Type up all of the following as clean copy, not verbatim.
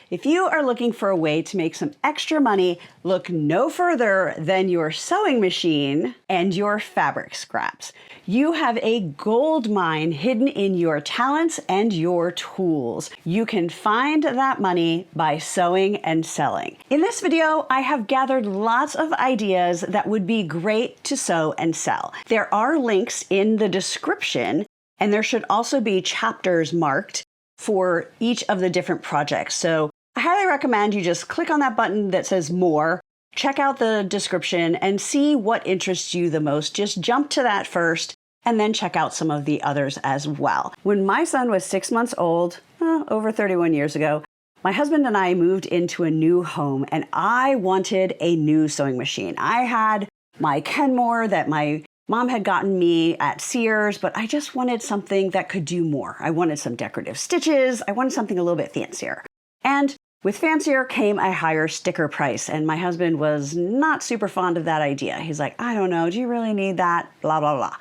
If you are looking for a way to make some extra money, look no further than your sewing machine and your fabric scraps. You have a gold mine hidden in your talents and your tools. You can find that money by sewing and selling. In this video, I have gathered lots of ideas that would be great to sew and sell. There are links in the description, and there should also be chapters marked for each of the different projects. So I highly recommend you just click on that button that says more, check out the description and see what interests you the most. Just jump to that first and then check out some of the others as well. When my son was 6 months old, over 31 years ago, my husband and I moved into a new home and I wanted a new sewing machine. I had my Kenmore that my mom had gotten me at Sears, but I just wanted something that could do more. I wanted some decorative stitches. I wanted something a little bit fancier. And with fancier came a higher sticker price, and my husband was not super fond of that idea. He's like, I don't know, do you really need that? Blah, blah, blah.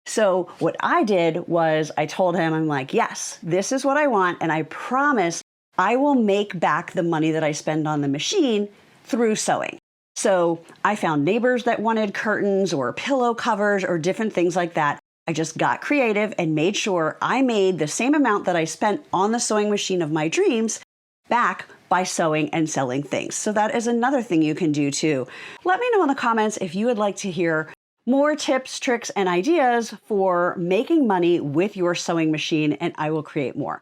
So what I did was I told him, I'm like, yes, this is what I want, and I promise I will make back the money that I spend on the machine through sewing. So I found neighbors that wanted curtains or pillow covers or different things like that. I just got creative and made sure I made the same amount that I spent on the sewing machine of my dreams back by sewing and selling things. So that is another thing you can do too. Let me know in the comments if you would like to hear more tips, tricks, and ideas for making money with your sewing machine, and I will create more.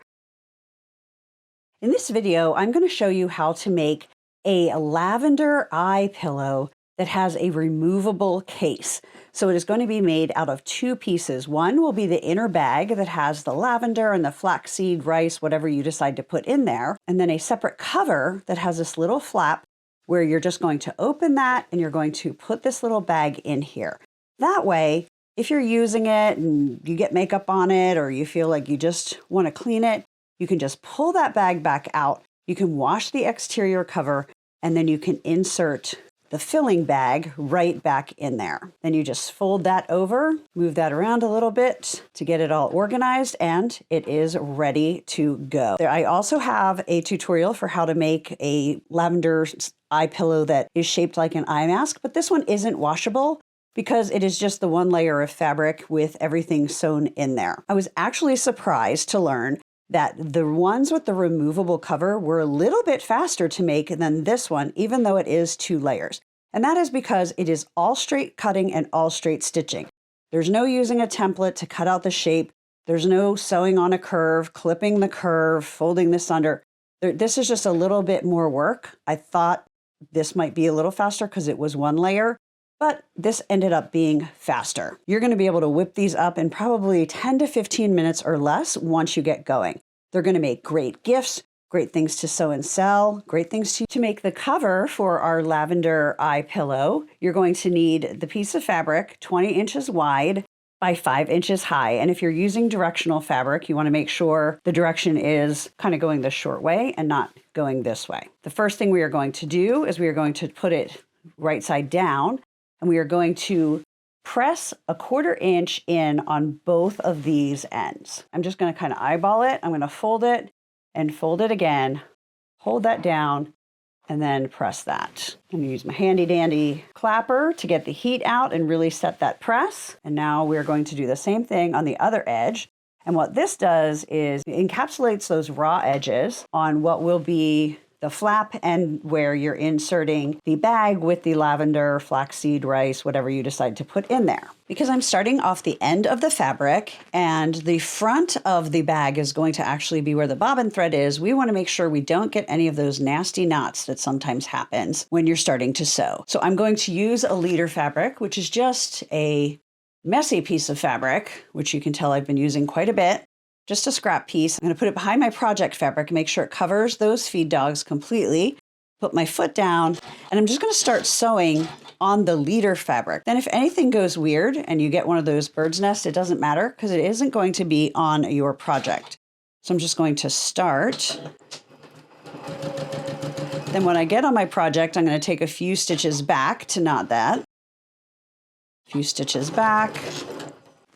In this video, I'm going to show you how to make a lavender eye pillow that has a removable case. So it is going to be made out of two pieces. One will be the inner bag that has the lavender and the flaxseed, rice, whatever you decide to put in there. And then a separate cover that has this little flap where you're just going to open that and you're going to put this little bag in here. That way, if you're using it and you get makeup on it or you feel like you just want to clean it, you can just pull that bag back out. You can wash the exterior cover and then you can insert the filling bag right back in there. Then you just fold that over, move that around a little bit to get it all organized, and it is ready to go. I also have a tutorial for how to make a lavender eye pillow that is shaped like an eye mask, but this one isn't washable because it is just the one layer of fabric with everything sewn in there. I was actually surprised to learn that the ones with the removable cover were a little bit faster to make than this one, even though it is 2 layers. And that is because it is all straight cutting and all straight stitching. There's no using a template to cut out the shape. There's no sewing on a curve, clipping the curve, folding this under. This is just a little bit more work. I thought this might be a little faster because it was 1 layer, but this ended up being faster. You're going to be able to whip these up in probably 10 to 15 minutes or less once you get going. They're going to make great gifts, great things to sew and sell, great things to make the cover for our lavender eye pillow. You're going to need the piece of fabric 20 inches wide by 5 inches high. And if you're using directional fabric, you want to make sure the direction is kind of going the short way and not going this way. The first thing we are going to do is we are going to put it right side down, and we are going to press a 1/4 inch in on both of these ends. I'm just going to kind of eyeball it. I'm going to fold it and fold it again, hold that down, and then press that. I'm going to use my handy dandy clapper to get the heat out and really set that press. And now we're going to do the same thing on the other edge. And what this does is it encapsulates those raw edges on what will be the flap and where you're inserting the bag with the lavender, flaxseed, rice, whatever you decide to put in there. Because I'm starting off the end of the fabric and the front of the bag is going to actually be where the bobbin thread is, we want to make sure we don't get any of those nasty knots that sometimes happens when you're starting to sew. So I'm going to use a leader fabric, which is just a messy piece of fabric, which you can tell I've been using quite a bit. Just a scrap piece. I'm going to put it behind my project fabric and make sure it covers those feed dogs completely. Put my foot down, and I'm just going to start sewing on the leader fabric. Then if anything goes weird and you get one of those bird's nests, it doesn't matter because it isn't going to be on your project. So I'm just going to start. Then when I get on my project, I'm going to take a few stitches back to knot that. A few stitches back.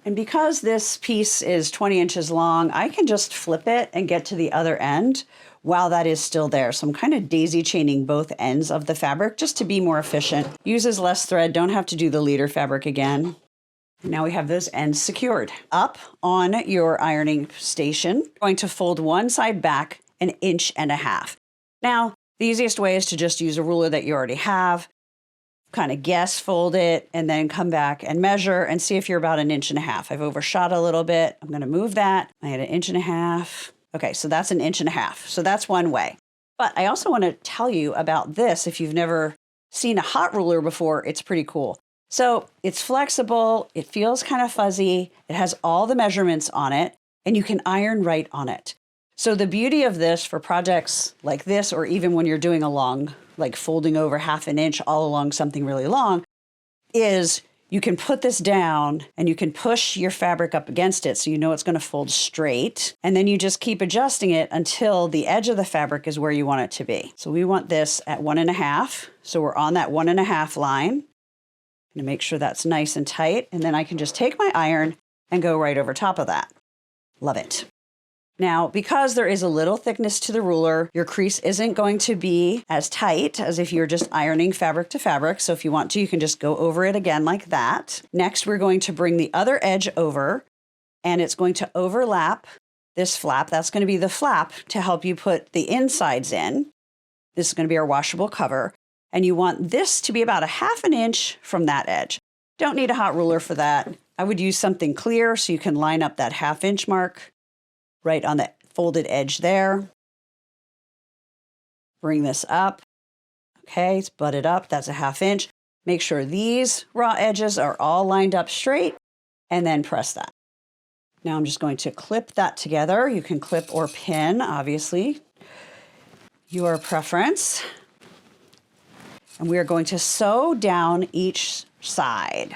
And because this piece is 20 inches long, I can just flip it and get to the other end while that is still there. So I'm kind of daisy chaining both ends of the fabric just to be more efficient. Uses less thread, don't have to do the leader fabric again. Now we have those ends secured. Up on your ironing station, going to fold one side back 1.5 inches. Now, the easiest way is to just use a ruler that you already have, kind of guess, fold it, and then come back and measure and see if you're about 1.5 inches. I've overshot a little bit. I'm gonna move that. I had 1.5 inches. Okay, so that's 1.5 inches. So that's one way. But I also wanna tell you about this. If you've never seen a hot ruler before, it's pretty cool. So it's flexible, it feels kind of fuzzy, it has all the measurements on it, and you can iron right on it. So the beauty of this for projects like this, or even when you're doing a long, like folding over 1/2 inch all along something really long, is you can put this down and you can push your fabric up against it so you know it's going to fold straight. And then you just keep adjusting it until the edge of the fabric is where you want it to be. So we want this at 1.5. So we're on that 1.5 line. I'm going to make sure that's nice and tight. And then I can just take my iron and go right over top of that. Love it. Now, because there is a little thickness to the ruler, your crease isn't going to be as tight as if you're just ironing fabric to fabric. So if you want to, you can just go over it again like that. Next, we're going to bring the other edge over, and it's going to overlap this flap. That's going to be the flap to help you put the insides in. This is going to be our washable cover. And you want this to be about 1/2 inch from that edge. Don't need a hot ruler for that. I would use something clear so you can line up that 1/2 inch mark right on the folded edge there. Bring this up. Okay, it's butted up. That's 1/2 inch. Make sure these raw edges are all lined up straight and then press that. Now I'm just going to clip that together. You can clip or pin, obviously, your preference. And we are going to sew down each side.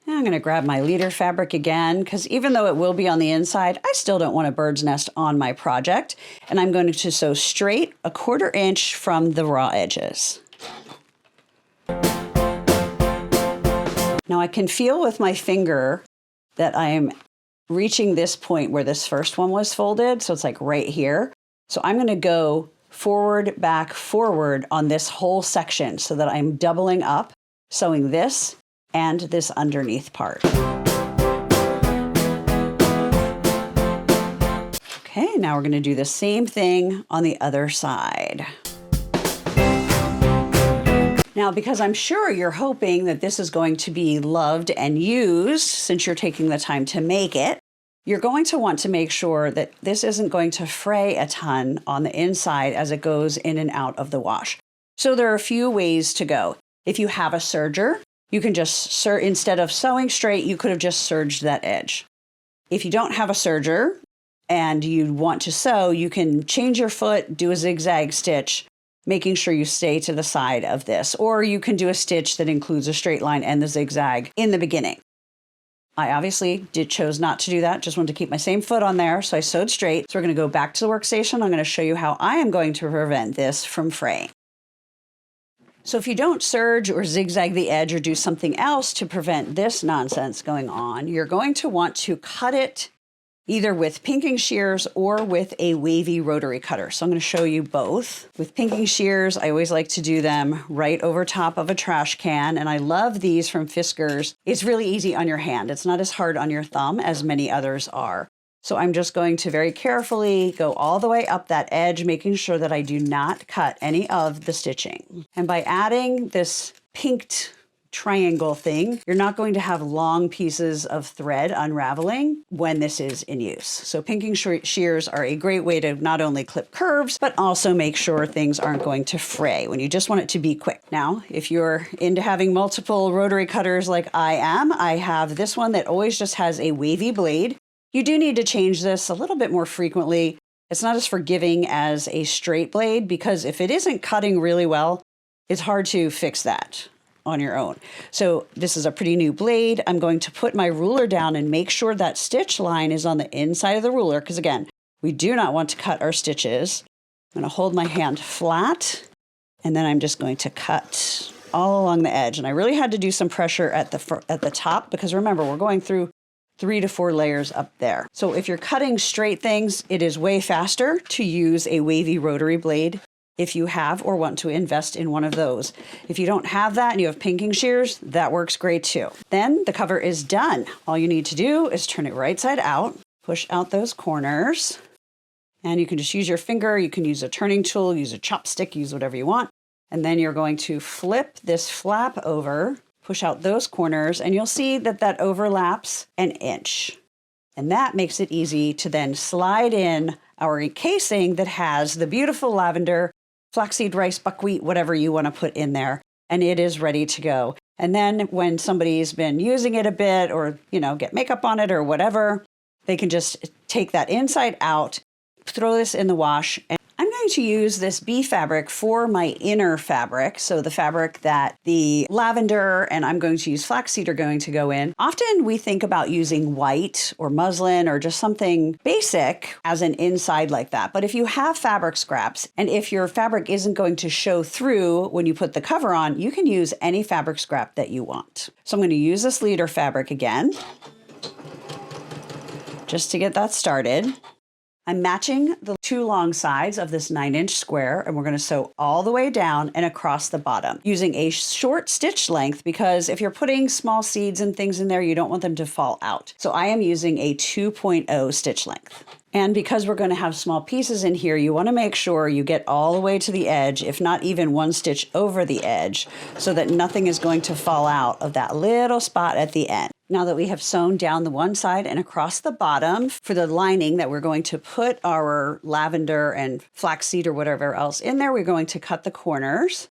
Now I'm going to grab my leader fabric again, because even though it will be on the inside, I still don't want a bird's nest on my project. And I'm going to sew straight 1/4 inch from the raw edges. Now I can feel with my finger that I'm reaching this point where this first one was folded. So it's like right here. So I'm going to go forward, back, forward on this whole section so that I'm doubling up, sewing this and this underneath part. Okay, now we're going to do the same thing on the other side. Now, because I'm sure you're hoping that this is going to be loved and used since you're taking the time to make it, you're going to want to make sure that this isn't going to fray a ton on the inside as it goes in and out of the wash. So there are a few ways to go. If you have a serger, you can just, instead of sewing straight, you could have just serged that edge. If you don't have a serger and you want to sew, you can change your foot, do a zigzag stitch, making sure you stay to the side of this. Or you can do a stitch that includes a straight line and the zigzag in the beginning. I obviously chose not to do that, just wanted to keep my same foot on there, so I sewed straight. So we're going to go back to the workstation. I'm going to show you how I am going to prevent this from fraying. So if you don't serge or zigzag the edge or do something else to prevent this nonsense going on, you're going to want to cut it either with pinking shears or with a wavy rotary cutter. So I'm going to show you both. With pinking shears, I always like to do them right over top of a trash can, and I love these from Fiskars. It's really easy on your hand. It's not as hard on your thumb as many others are. So I'm just going to very carefully go all the way up that edge, making sure that I do not cut any of the stitching. And by adding this pinked triangle thing, you're not going to have long pieces of thread unraveling when this is in use. So pinking shears are a great way to not only clip curves, but also make sure things aren't going to fray when you just want it to be quick. Now, if you're into having multiple rotary cutters like I am, I have this one that always just has a wavy blade. You do need to change this a little bit more frequently. It's not as forgiving as a straight blade because if it isn't cutting really well, it's hard to fix that on your own. So this is a pretty new blade. I'm going to put my ruler down and make sure that stitch line is on the inside of the ruler because again, we do not want to cut our stitches. I'm going to hold my hand flat and then I'm just going to cut all along the edge. And I really had to do some pressure at the top because remember, we're going through 3 to 4 layers up there. So if you're cutting straight things, it is way faster to use a wavy rotary blade if you have or want to invest in one of those. If you don't have that and you have pinking shears, that works great too. Then the cover is done. All you need to do is turn it right side out, push out those corners, and you can just use your finger, you can use a turning tool, use a chopstick, use whatever you want. And then you're going to flip this flap over, push out those corners, and you'll see that that overlaps an inch. And that makes it easy to then slide in our casing that has the beautiful lavender, flaxseed, rice, buckwheat, whatever you want to put in there. And it is ready to go. And then when somebody's been using it a bit or, get makeup on it or whatever, they can just take that inside out, throw this in the wash. And I'm going to use this bee fabric for my inner fabric. So the fabric that the lavender and I'm going to use flaxseed are going to go in. Often we think about using white or muslin or just something basic as an inside like that. But if you have fabric scraps and if your fabric isn't going to show through when you put the cover on, you can use any fabric scrap that you want. So I'm going to use this leader fabric again, just to get that started. I'm matching the 2 long sides of this 9-inch square, and we're going to sew all the way down and across the bottom using a short stitch length because if you're putting small seeds and things in there, you don't want them to fall out. So I am using a 2.0 stitch length. And because we're going to have small pieces in here, you want to make sure you get all the way to the edge, if not even 1 stitch over the edge, so that nothing is going to fall out of that little spot at the end. Now that we have sewn down the one side and across the bottom for the lining that we're going to put our lavender and flaxseed or whatever else in there, we're going to cut the corners.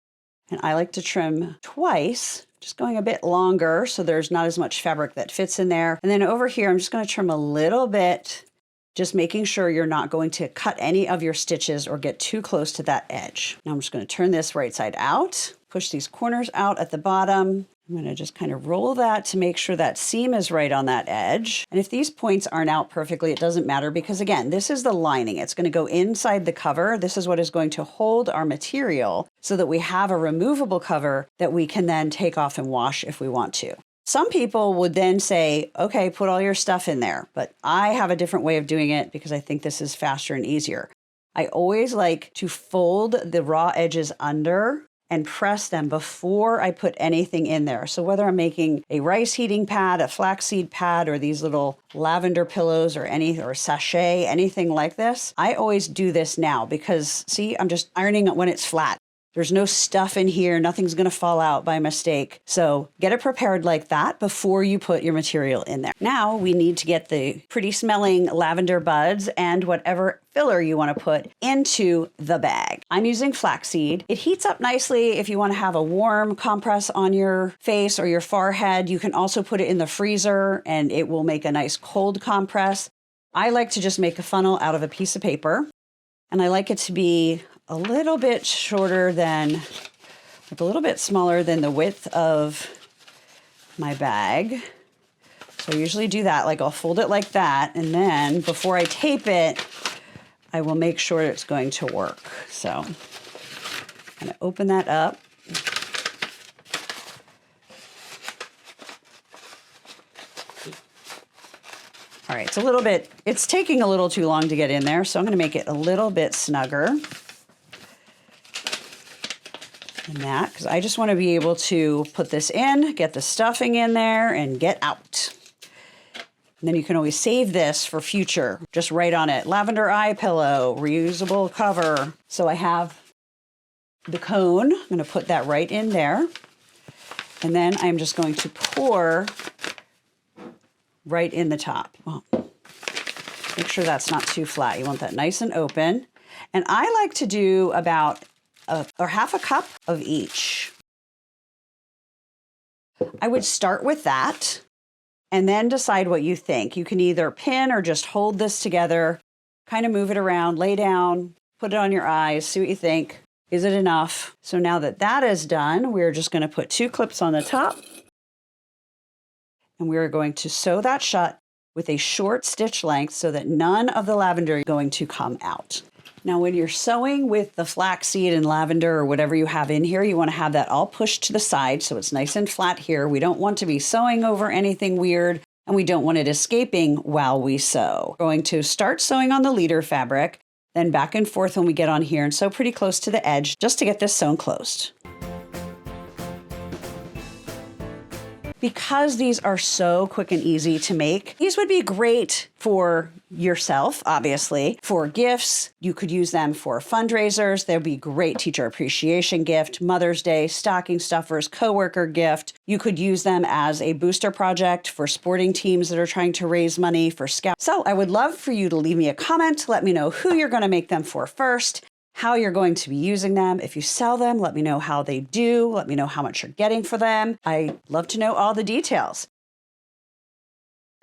And I like to trim twice, just going a bit longer so there's not as much fabric that fits in there. And then over here, I'm just going to trim a little bit, just making sure you're not going to cut any of your stitches or get too close to that edge. Now I'm just going to turn this right side out, push these corners out at the bottom. I'm going to just kind of roll that to make sure that seam is right on that edge. And if these points aren't out perfectly, it doesn't matter because again, this is the lining. It's going to go inside the cover. This is what is going to hold our material so that we have a removable cover that we can then take off and wash if we want to. Some people would then say, okay, put all your stuff in there, but I have a different way of doing it because I think this is faster and easier. I always like to fold the raw edges under and press them before I put anything in there. So whether I'm making a rice heating pad, a flaxseed pad, or these little lavender pillows or sachet, anything like this, I always do this now because see, I'm just ironing it when it's flat. There's no stuff in here. Nothing's going to fall out by mistake. So get it prepared like that before you put your material in there. Now we need to get the pretty smelling lavender buds and whatever filler you want to put into the bag. I'm using flaxseed. It heats up nicely if you want to have a warm compress on your face or your forehead. You can also put it in the freezer and it will make a nice cold compress. I like to just make a funnel out of a piece of paper and I like it to be a little bit shorter than, like a little bit smaller than the width of my bag. So I usually do that, like I'll fold it like that, and then before I tape it, I will make sure it's going to work. So I'm going to open that up. All right, it's taking a little too long to get in there, so I'm going to make it a little bit snugger. And that, because I just want to be able to put this in, get the stuffing in there, and get out. And then you can always save this for future. Just write on it, Lavender Eye Pillow, reusable cover. So I have the cone. I'm going to put that right in there. And then I'm just going to pour right in the top. Well, make sure that's not too flat. You want that nice and open. And I like to do about or half a cup of each. I would start with that and then decide what you think. You can either pin or just hold this together, kind of move it around, lay down, put it on your eyes, see what you think. Is it enough? So now that that is done, we're just going to put 2 clips on the top and we're going to sew that shut with a short stitch length so that none of the lavender is going to come out. Now, when you're sewing with the flaxseed and lavender or whatever you have in here, you want to have that all pushed to the side so it's nice and flat here. We don't want to be sewing over anything weird, and we don't want it escaping while we sew. We're going to start sewing on the leader fabric, then back and forth when we get on here and sew pretty close to the edge just to get this sewn closed. Because these are so quick and easy to make, these would be great for yourself, obviously, for gifts. You could use them for fundraisers. They'd be great teacher appreciation gift, Mother's Day, stocking stuffers, coworker gift. You could use them as a booster project for sporting teams that are trying to raise money for scouts. So I would love for you to leave me a comment. Let me know who you're going to make them for first, how you're going to be using them. If you sell them, let me know how they do. Let me know how much you're getting for them. I love to know all the details.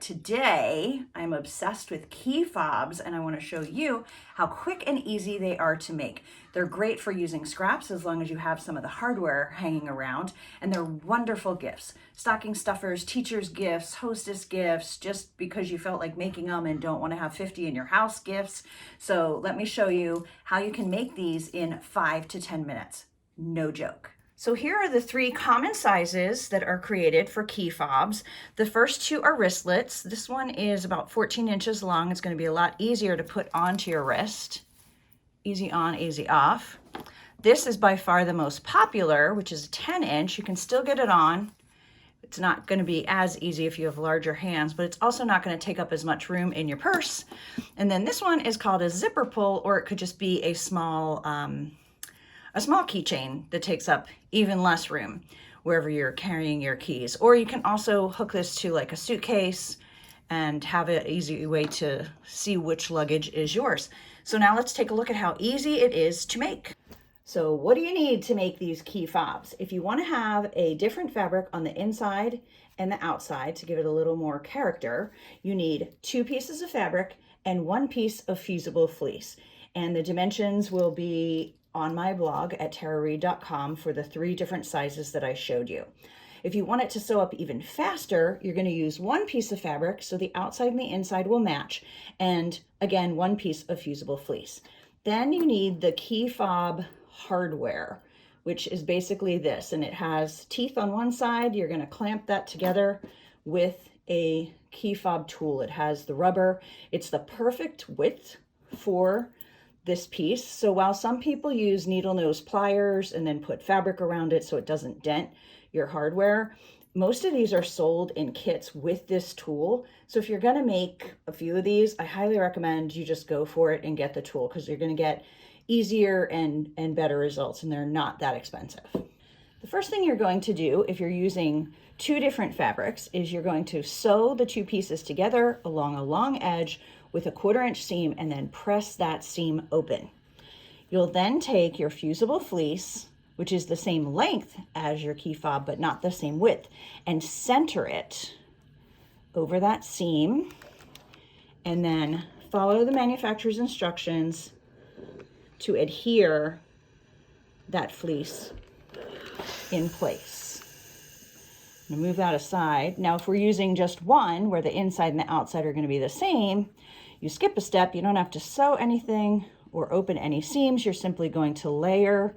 Today, I'm obsessed with Key Fobs, and I want to show you how quick and easy they are to make. They're great for using scraps as long as you have some of the hardware hanging around, and they're wonderful gifts. Stocking stuffers, teacher's gifts, hostess gifts, just because you felt like making them and don't want to have 50 in your house gifts. So let me show you how you can make these in 5 to 10 minutes. No joke. So here are the 3 common sizes that are created for Key Fobs. The first 2 are wristlets. This one is about 14 inches long. It's going to be a lot easier to put onto your wrist. Easy on, easy off. This is by far the most popular, which is a 10-inch. You can still get it on. It's not going to be as easy if you have larger hands, but it's also not going to take up as much room in your purse. And then this one is called a zipper pull, or it could just be a small keychain that takes up even less room wherever you're carrying your keys. Or you can also hook this to like a suitcase and have an easy way to see which luggage is yours. So now let's take a look at how easy it is to make. So what do you need to make these Key Fobs? If you want to have a different fabric on the inside and the outside to give it a little more character, you need 2 pieces of fabric and 1 piece of fusible fleece. And the dimensions will be on my blog at tarareed.com for the 3 different sizes that I showed you. If you want it to sew up even faster, you're going to use 1 piece of fabric so the outside and the inside will match, and again 1 piece of fusible fleece. Then you need the Key Fob hardware, which is basically this, and it has teeth on one side. You're going to clamp that together with a Key Fob tool. It has the rubber. It's the perfect width for this piece. So while some people use needle nose pliers and then put fabric around it so it doesn't dent your hardware, most of these are sold in kits with this tool. So if you're going to make a few of these, I highly recommend you just go for it and get the tool, because you're going to get easier and better results, and they're not that expensive. The first thing you're going to do if you're using 2 different fabrics is you're going to sew the 2 pieces together along a long edge with a 1/4 inch seam, and then press that seam open. You'll then take your fusible fleece, which is the same length as your Key Fob but not the same width, and center it over that seam, and then follow the manufacturer's instructions to adhere that fleece in place. I'm gonna move that aside. Now, if we're using just one, where the inside and the outside are gonna be the same, you skip a step. You don't have to sew anything or open any seams. You're simply going to layer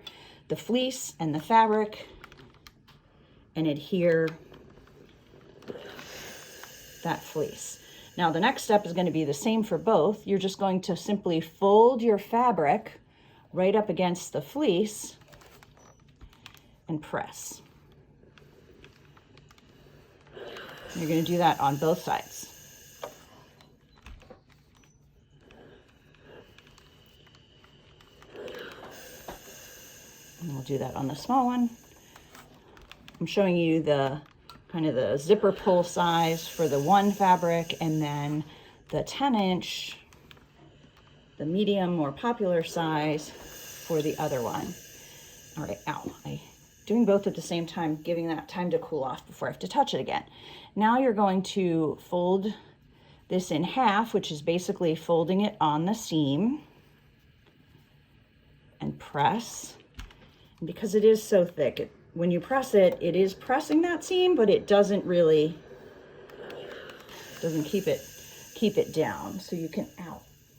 the fleece and the fabric and adhere that fleece. Now, the next step is going to be the same for both. You're just going to simply fold your fabric right up against the fleece and press. You're going to do that on both sides. And we'll do that on the small one. I'm showing you the kind of the zipper pull size for the one fabric, and then the 10-inch, the medium, more popular size for the other one. All right, doing both at the same time, giving that time to cool off before I have to touch it again. Now you're going to fold this in half, which is basically folding it on the seam, and press. And because it is so thick, when you press it, it is pressing that seam, but it doesn't keep it down. So you can,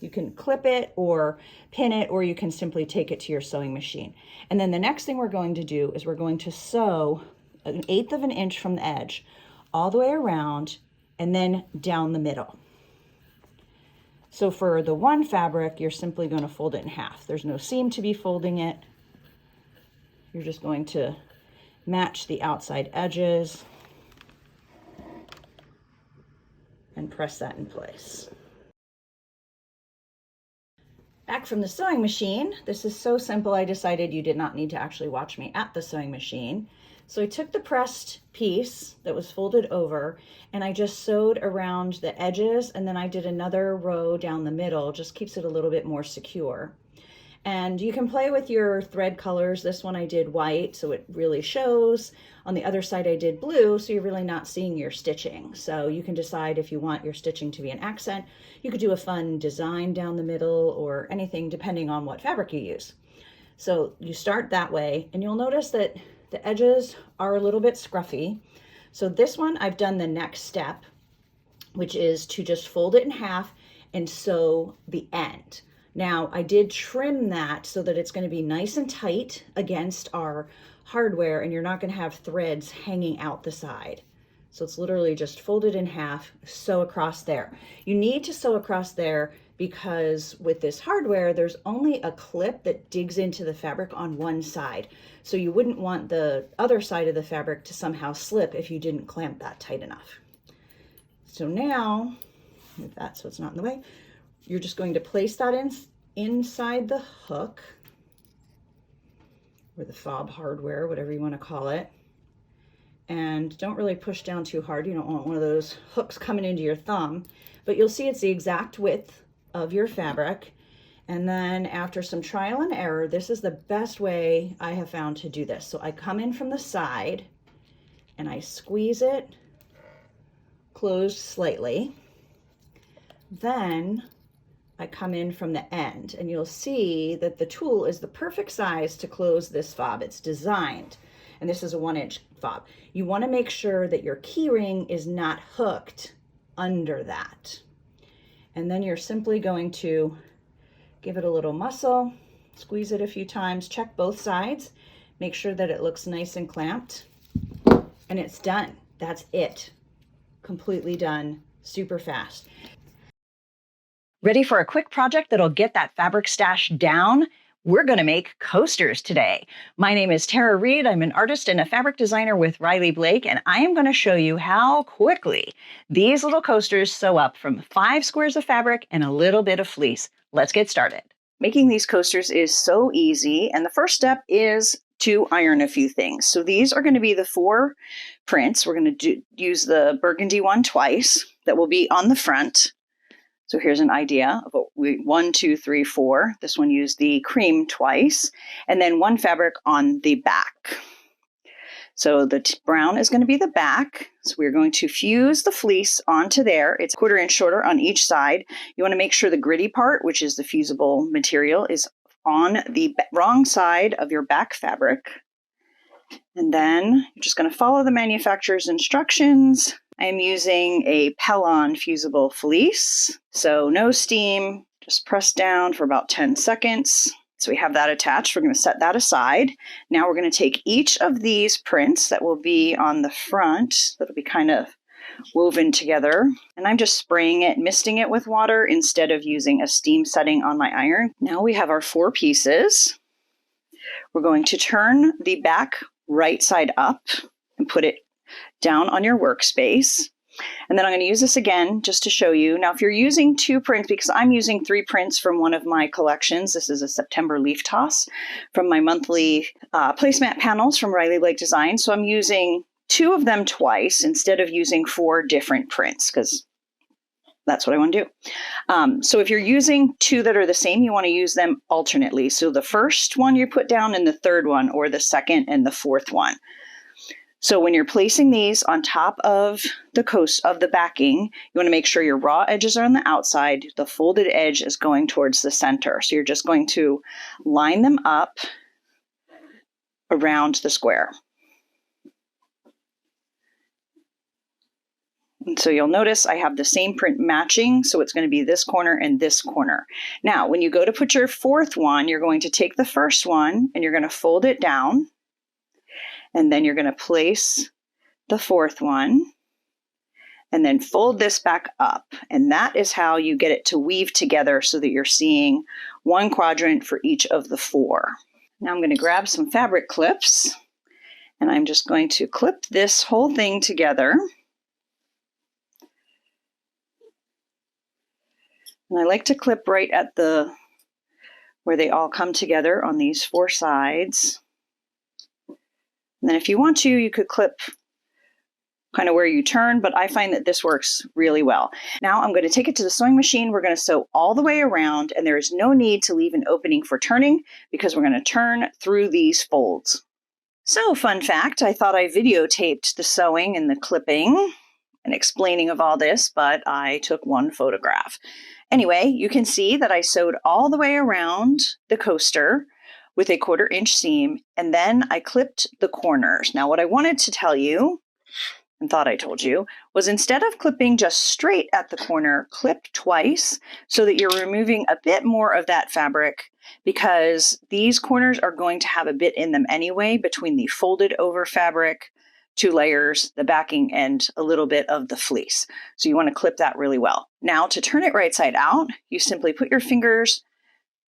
You can clip it or pin it, or you can simply take it to your sewing machine. And then the next thing we're going to do is we're going to sew 1/8 of an inch from the edge all the way around and then down the middle. So for the one fabric, you're simply going to fold it in half. There's no seam to be folding it. You're just going to match the outside edges and press that in place. Back from the sewing machine, this is so simple I decided you did not need to actually watch me at the sewing machine. So I took the pressed piece that was folded over and I just sewed around the edges, and then I did another row down the middle, just keeps it a little bit more secure. And you can play with your thread colors. This one I did white, so it really shows. On the other side I did blue, so you're really not seeing your stitching. So you can decide if you want your stitching to be an accent. You could do a fun design down the middle or anything depending on what fabric you use. So you start that way, and you'll notice that the edges are a little bit scruffy. So this one I've done the next step, which is to just fold it in half and sew the end. Now I did trim that so that it's going to be nice and tight against our hardware, and you're not going to have threads hanging out the side. So it's literally just fold it in half, sew across there. You need to sew across there because with this hardware, there's only a clip that digs into the fabric on one side. So you wouldn't want the other side of the fabric to somehow slip if you didn't clamp that tight enough. So now, move that so it's not in the way. You're just going to place that inside the hook, or the fob hardware, whatever you want to call it. And don't really push down too hard. You don't want one of those hooks coming into your thumb, but you'll see it's the exact width of your fabric. And then after some trial and error, this is the best way I have found to do this. So I come in from the side and I squeeze it closed slightly. Then I come in from the end, and you'll see that the tool is the perfect size to close this fob. It's designed, and this is a 1-inch fob. You want to make sure that your key ring is not hooked under that. And then you're simply going to give it a little muscle, squeeze it a few times, check both sides, make sure that it looks nice and clamped, and it's done. That's it. Completely done, super fast. Ready for a quick project that'll get that fabric stash down? We're going to make coasters today. My name is Tara Reed. I'm an artist and a fabric designer with Riley Blake, and I am going to show you how quickly these little coasters sew up from 5 squares of fabric and a little bit of fleece. Let's get started. Making these coasters is so easy, and the first step is to iron a few things. So these are going to be the 4 prints. We're going to use the burgundy one twice that will be on the front. So here's an idea of 1, 2, 3, 4. This one used the cream twice, and then 1 fabric on the back. So the brown is going to be the back. So we're going to fuse the fleece onto there. It's 1/4 inch shorter on each side. You want to make sure the gritty part, which is the fusible material, is on the wrong side of your back fabric. And then you're just going to follow the manufacturer's instructions. I'm using a Pellon fusible fleece, so no steam, just press down for about 10 seconds. So we have that attached. We're going to set that aside. Now we're going to take each of these prints that will be on the front, that'll be kind of woven together, and I'm just spraying it, misting it with water instead of using a steam setting on my iron. Now we have our 4 pieces. We're going to turn the back right side up and put it down on your workspace. And then I'm going to use this again just to show you. Now, if you're using 2 prints, because I'm using 3 prints from one of my collections, this is a September leaf toss from my monthly placemat panels from Riley Blake Design. So I'm using 2 of them twice instead of using 4 different prints, because that's what I want to do. So if you're using 2 that are the same, you want to use them alternately. So the first one you put down and the third one, or the second and the fourth one. So when you're placing these on top of the backing, you want to make sure your raw edges are on the outside. The folded edge is going towards the center. So you're just going to line them up around the square. And so you'll notice I have the same print matching, so it's going to be this corner and this corner. Now, when you go to put your fourth one, you're going to take the first one and you're going to fold it down, and then you're going to place the fourth one, and then fold this back up. And that is how you get it to weave together so that you're seeing one quadrant for each of the four. Now I'm going to grab some fabric clips, and I'm just going to clip this whole thing together. And I like to clip right at where they all come together on these four sides. And then if you want to, you could clip kind of where you turn, but I find that this works really well. Now I'm going to take it to the sewing machine. We're going to sew all the way around, and there is no need to leave an opening for turning because we're going to turn through these folds. So, fun fact, I thought I videotaped the sewing and the clipping and explaining of all this, but I took one photograph. Anyway, you can see that I sewed all the way around the coaster with a 1/4 inch seam, and then I clipped the corners. Now, what I wanted to tell you, and thought I told you, was instead of clipping just straight at the corner, clip twice so that you're removing a bit more of that fabric, because these corners are going to have a bit in them anyway between the folded over fabric, 2 layers, the backing, and a little bit of the fleece. So you want to clip that really well. Now to turn it right side out, you simply put your fingers,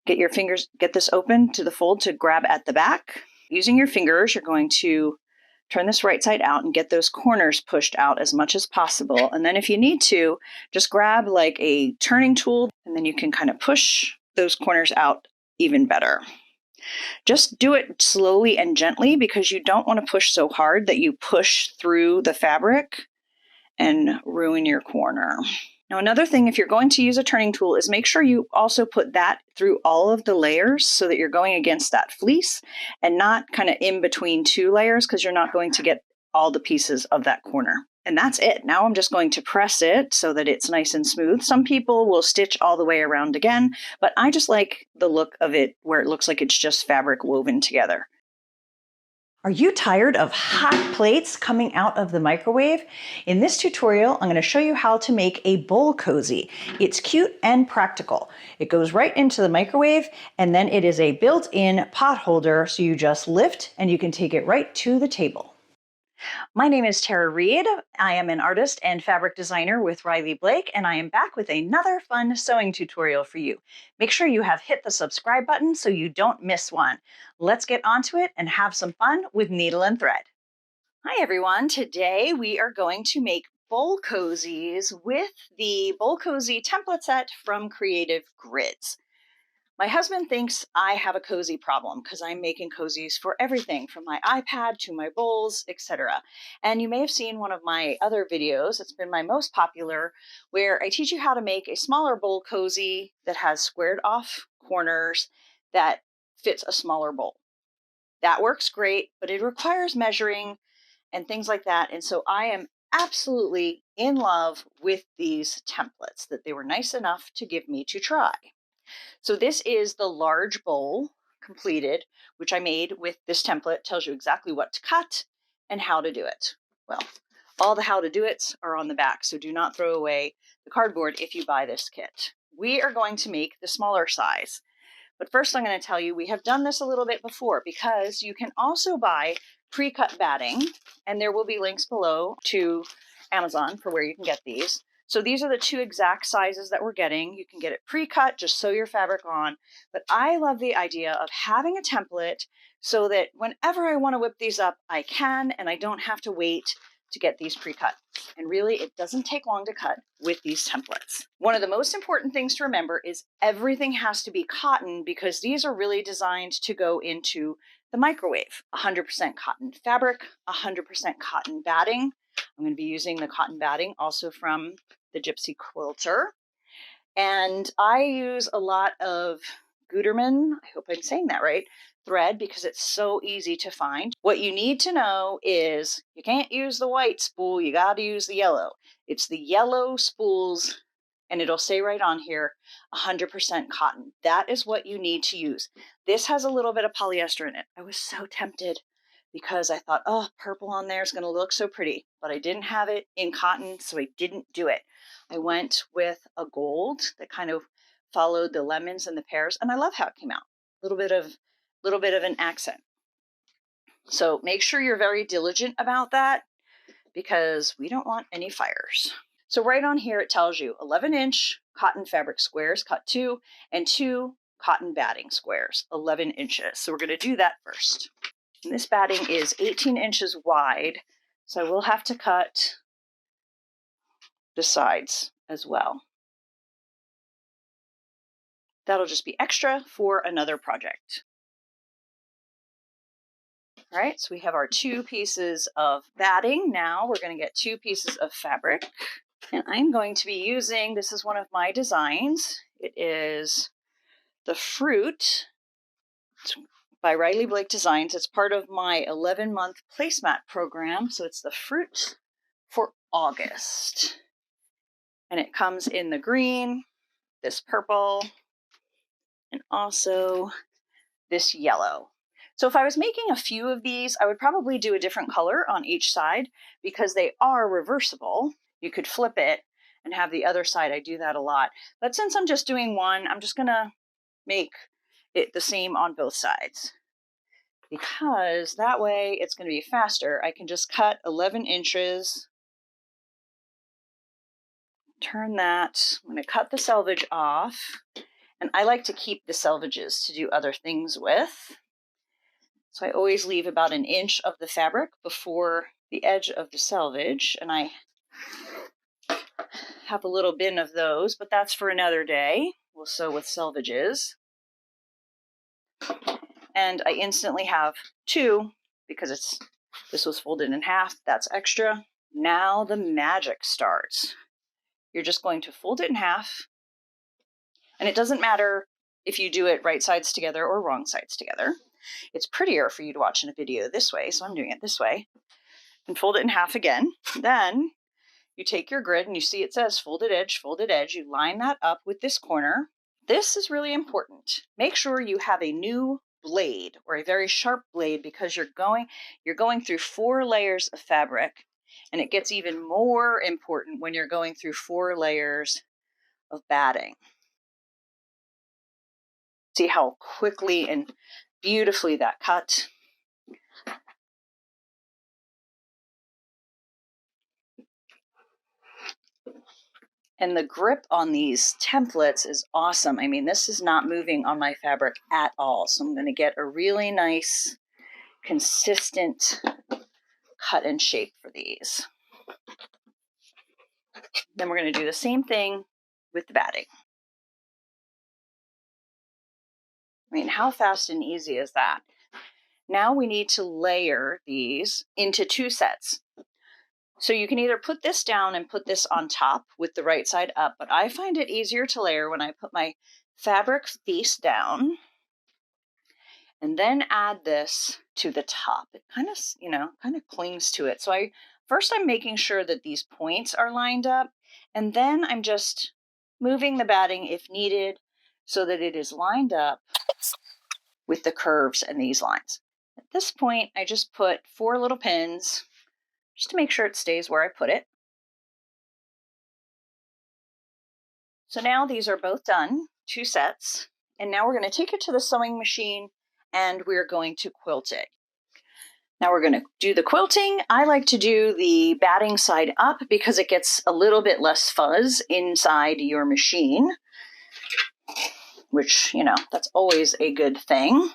get this open to the fold to grab at the back. Using your fingers, you're going to turn this right side out and get those corners pushed out as much as possible. And then if you need to, just grab like a turning tool, and then you can kind of push those corners out even better. Just do it slowly and gently because you don't want to push so hard that you push through the fabric and ruin your corner. Now, another thing, if you're going to use a turning tool, is make sure you also put that through all of the layers so that you're going against that fleece and not kind of in between 2 layers, because you're not going to get all the pieces of that corner. And that's it. Now I'm just going to press it so that it's nice and smooth. Some people will stitch all the way around again, but I just like the look of it where it looks like it's just fabric woven together. Are you tired of hot plates coming out of the microwave? In this tutorial, I'm going to show you how to make a bowl cozy. It's cute and practical. It goes right into the microwave, and then it is a built-in pot holder, so you just lift and you can take it right to the table. My name is Tara Reed. I am an artist and fabric designer with Riley Blake, and I am back with another fun sewing tutorial for you. Make sure you have hit the subscribe button so you don't miss one. Let's get onto it and have some fun with needle and thread. Hi everyone. Today we are going to make bowl cozies with the bowl cozy template set from Creative Grids. My husband thinks I have a cozy problem because I'm making cozies for everything from my iPad to my bowls, etc. And you may have seen one of my other videos, it's been my most popular, where I teach you how to make a smaller bowl cozy that has squared off corners that fits a smaller bowl. That works great, but it requires measuring and things like that. And so I am absolutely in love with these templates, that they were nice enough to give me to try. So this is the large bowl completed, which I made with this template. Tells you exactly what to cut and how to do it. Well, all the how to do it's are on the back, so do not throw away the cardboard if you buy this kit. We are going to make the smaller size. But first I'm going to tell you, we have done this a little bit before, because you can also buy pre-cut batting, and there will be links below to Amazon for where you can get these. So these are the 2 exact sizes that we're getting. You can get it pre-cut, just sew your fabric on. But I love the idea of having a template so that whenever I want to whip these up, I can, and I don't have to wait to get these pre-cut. And really, it doesn't take long to cut with these templates. One of the most important things to remember is everything has to be cotton, because these are really designed to go into the microwave. 100% cotton fabric, 100% cotton batting. I'm going to be using the cotton batting also from the Gypsy Quilter. And I use a lot of Gutermann, I hope I'm saying that right, thread, because it's so easy to find. What you need to know is you can't use the white spool, you got to use the yellow. It's the yellow spools, and it'll say right on here, 100% cotton. That is what you need to use. This has a little bit of polyester in it. I was so tempted because I thought, oh, purple on there is going to look so pretty, but I didn't have it in cotton, so I didn't do it. I went with a gold that kind of followed the lemons and the pears, and I love how it came out. A little bit of an accent. So make sure you're very diligent about that because we don't want any fires. So right on here, it tells you 11-inch cotton fabric squares, cut 2, and 2 cotton batting squares, 11 inches. So we're going to do that first. And this batting is 18 inches wide, so I will have to cut the sides as well. That'll just be extra for another project. All right, so we have our 2 pieces of batting. Now we're going to get 2 pieces of fabric. And I'm going to be using, this is one of my designs. It is the Fruit by Riley Blake Designs. It's part of my 11-month placemat program. So it's the Fruit for August. And it comes in the green, this purple, and also this yellow. So if I was making a few of these, I would probably do a different color on each side because they are reversible. You could flip it and have the other side. I do that a lot. But since I'm just doing one, I'm just going to make it the same on both sides because that way it's going to be faster. I can just cut 11 inches, turn that. I'm going to cut the selvage off. And I like to keep the selvages to do other things with. So I always leave about 1 inch of the fabric before the edge of the selvage. And I have a little bin of those, but that's for another day. We'll sew with selvages. And I instantly have 2 because this was folded in half. That's extra. Now the magic starts. You're just going to fold it in half. And it doesn't matter if you do it right sides together or wrong sides together. It's prettier for you to watch in a video this way, so I'm doing it this way. And fold it in half again. Then you take your grid and you see it says folded edge, folded edge. You line that up with this corner. This is really important. Make sure you have a new blade or a very sharp blade because you're going through 4 layers of fabric, and it gets even more important when you're going through 4 layers of batting. See how quickly and beautifully that cut. And the grip on these templates is awesome. I mean, this is not moving on my fabric at all. So I'm going to get a really nice, consistent cut and shape for these. Then we're going to do the same thing with the batting. I mean, how fast and easy is that? Now we need to layer these into 2 sets. So you can either put this down and put this on top with the right side up, but I find it easier to layer when I put my fabric face down and then add this to the top. It kind of clings to it. So I'm making sure that these points are lined up, and then I'm just moving the batting if needed so that it is lined up with the curves and these lines. At this point, I just put 4 little pins just to make sure it stays where I put it. So now these are both done, 2 sets, and now we're going to take it to the sewing machine and we're going to quilt it. Now we're going to do the quilting. I like to do the batting side up because it gets a little bit less fuzz inside your machine, which, that's always a good thing.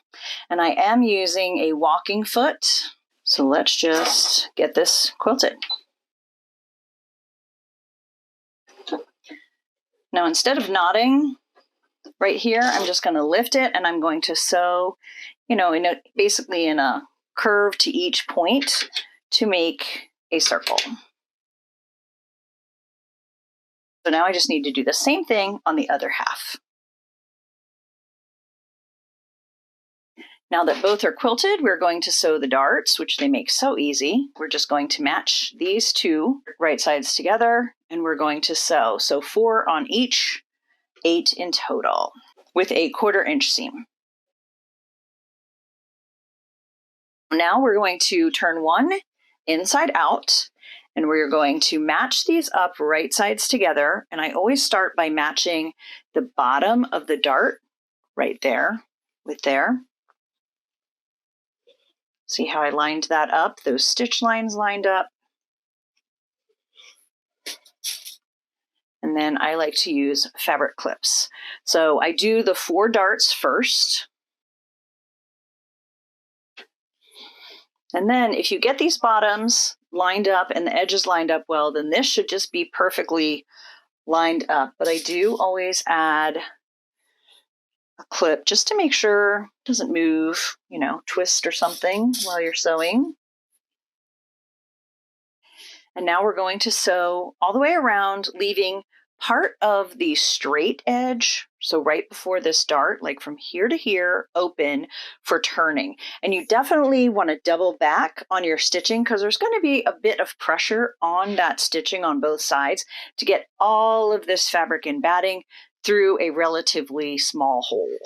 And I am using a walking foot. So let's just get this quilted. Now, instead of knotting right here, I'm just going to lift it and I'm going to sew, basically in a curve to each point to make a circle. So now I just need to do the same thing on the other half. Now that both are quilted, we're going to sew the darts, which they make so easy. We're just going to match these 2 right sides together, and we're going to sew. So 4 on each, 8 in total, with a 1/4 inch seam. Now we're going to turn one inside out, and we're going to match these up right sides together. And I always start by matching the bottom of the dart right there with there. See how I lined that up? Those stitch lines lined up. And then I like to use fabric clips. So I do the 4 darts first. And then if you get these bottoms lined up and the edges lined up well, then this should just be perfectly lined up. But I do always add a clip just to make sure it doesn't move, you know, twist or something while you're sewing. And now we're going to sew all the way around, leaving part of the straight edge, so right before this dart, like from here to here, open for turning. And you definitely want to double back on your stitching because there's going to be a bit of pressure on that stitching on both sides to get all of this fabric and batting through a relatively small hole.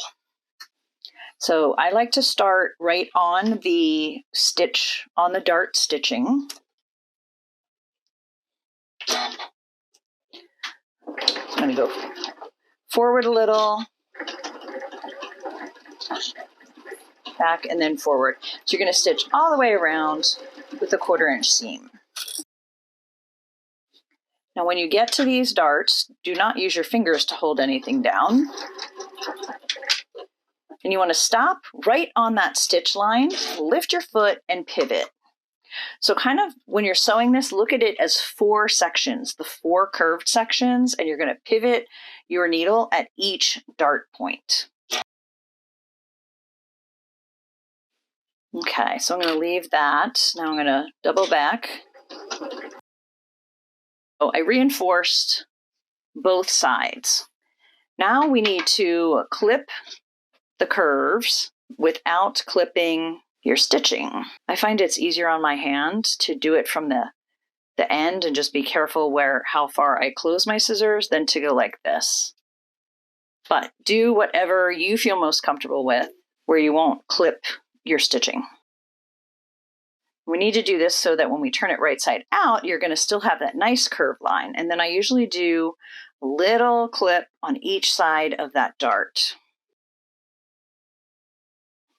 So I like to start right on the stitch, on the dart stitching. I'm going to go forward a little, back, and then forward. So you're going to stitch all the way around with a 1/4 inch seam. Now when you get to these darts, do not use your fingers to hold anything down. And you want to stop right on that stitch line, lift your foot, and pivot. So kind of when you're sewing this, look at it as 4 sections, the 4 curved sections, and you're going to pivot your needle at each dart point. Okay, so I'm going to leave that. Now I'm going to double back. Oh, I reinforced both sides. Now we need to clip the curves without clipping your stitching. I find it's easier on my hand to do it from the end and just be careful how far I close my scissors than to go like this. But do whatever you feel most comfortable with where you won't clip your stitching. We need to do this so that when we turn it right side out, you're going to still have that nice curved line. And then I usually do a little clip on each side of that dart.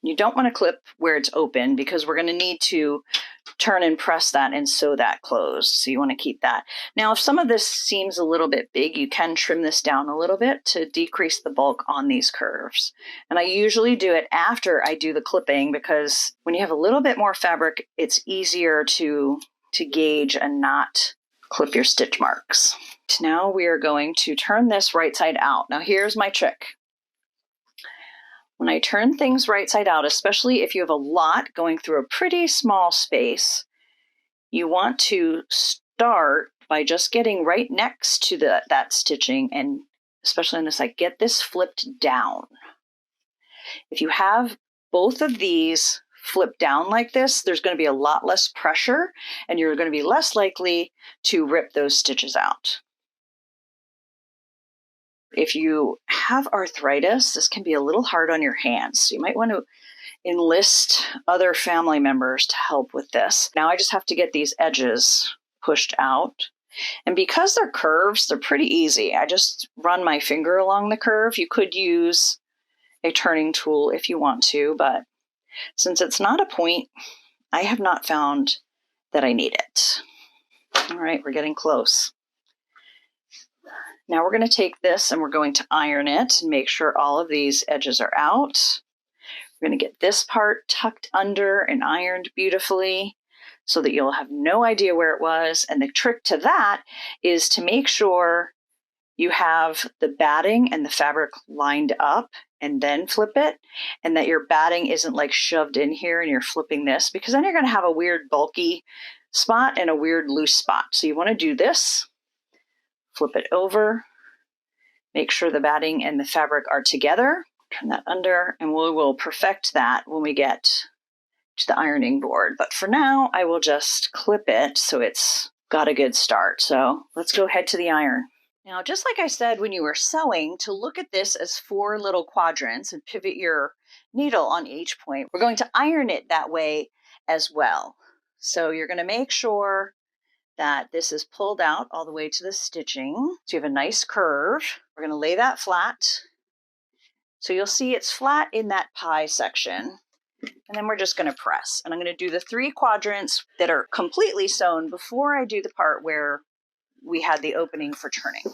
You don't want to clip where it's open because we're going to need to turn and press that and sew that closed. So you want to keep that. Now, if some of this seems a little bit big, you can trim this down a little bit to decrease the bulk on these curves. And I usually do it after I do the clipping because when you have a little bit more fabric, it's easier to gauge and not clip your stitch marks. Now we are going to turn this right side out. Now here's my trick. When I turn things right side out, especially if you have a lot going through a pretty small space, you want to start by just getting right next to that stitching, and especially on this side, get this flipped down. If you have both of these flipped down like this, there's going to be a lot less pressure and you're going to be less likely to rip those stitches out. If you have arthritis, this can be a little hard on your hands. So you might want to enlist other family members to help with this. Now I just have to get these edges pushed out. And because they're curves, they're pretty easy. I just run my finger along the curve. You could use a turning tool if you want to, but since it's not a point, I have not found that I need it. All right, we're getting close. Now we're going to take this and we're going to iron it and make sure all of these edges are out. We're going to get this part tucked under and ironed beautifully so that you'll have no idea where it was. And the trick to that is to make sure you have the batting and the fabric lined up and then flip it, and that your batting isn't like shoved in here and you're flipping this, because then you're going to have a weird bulky spot and a weird loose spot. So you want to do this. Flip it over, make sure the batting and the fabric are together, turn that under, and we will perfect that when we get to the ironing board. But for now, I will just clip it so it's got a good start. So let's go head to the iron. Now, just like I said when you were sewing, to look at this as 4 little quadrants and pivot your needle on each point, we're going to iron it that way as well. So you're going to make sure that this is pulled out all the way to the stitching. So you have a nice curve. We're going to lay that flat. So you'll see it's flat in that pie section. And then we're just going to press. And I'm going to do the 3 quadrants that are completely sewn before I do the part where we had the opening for turning.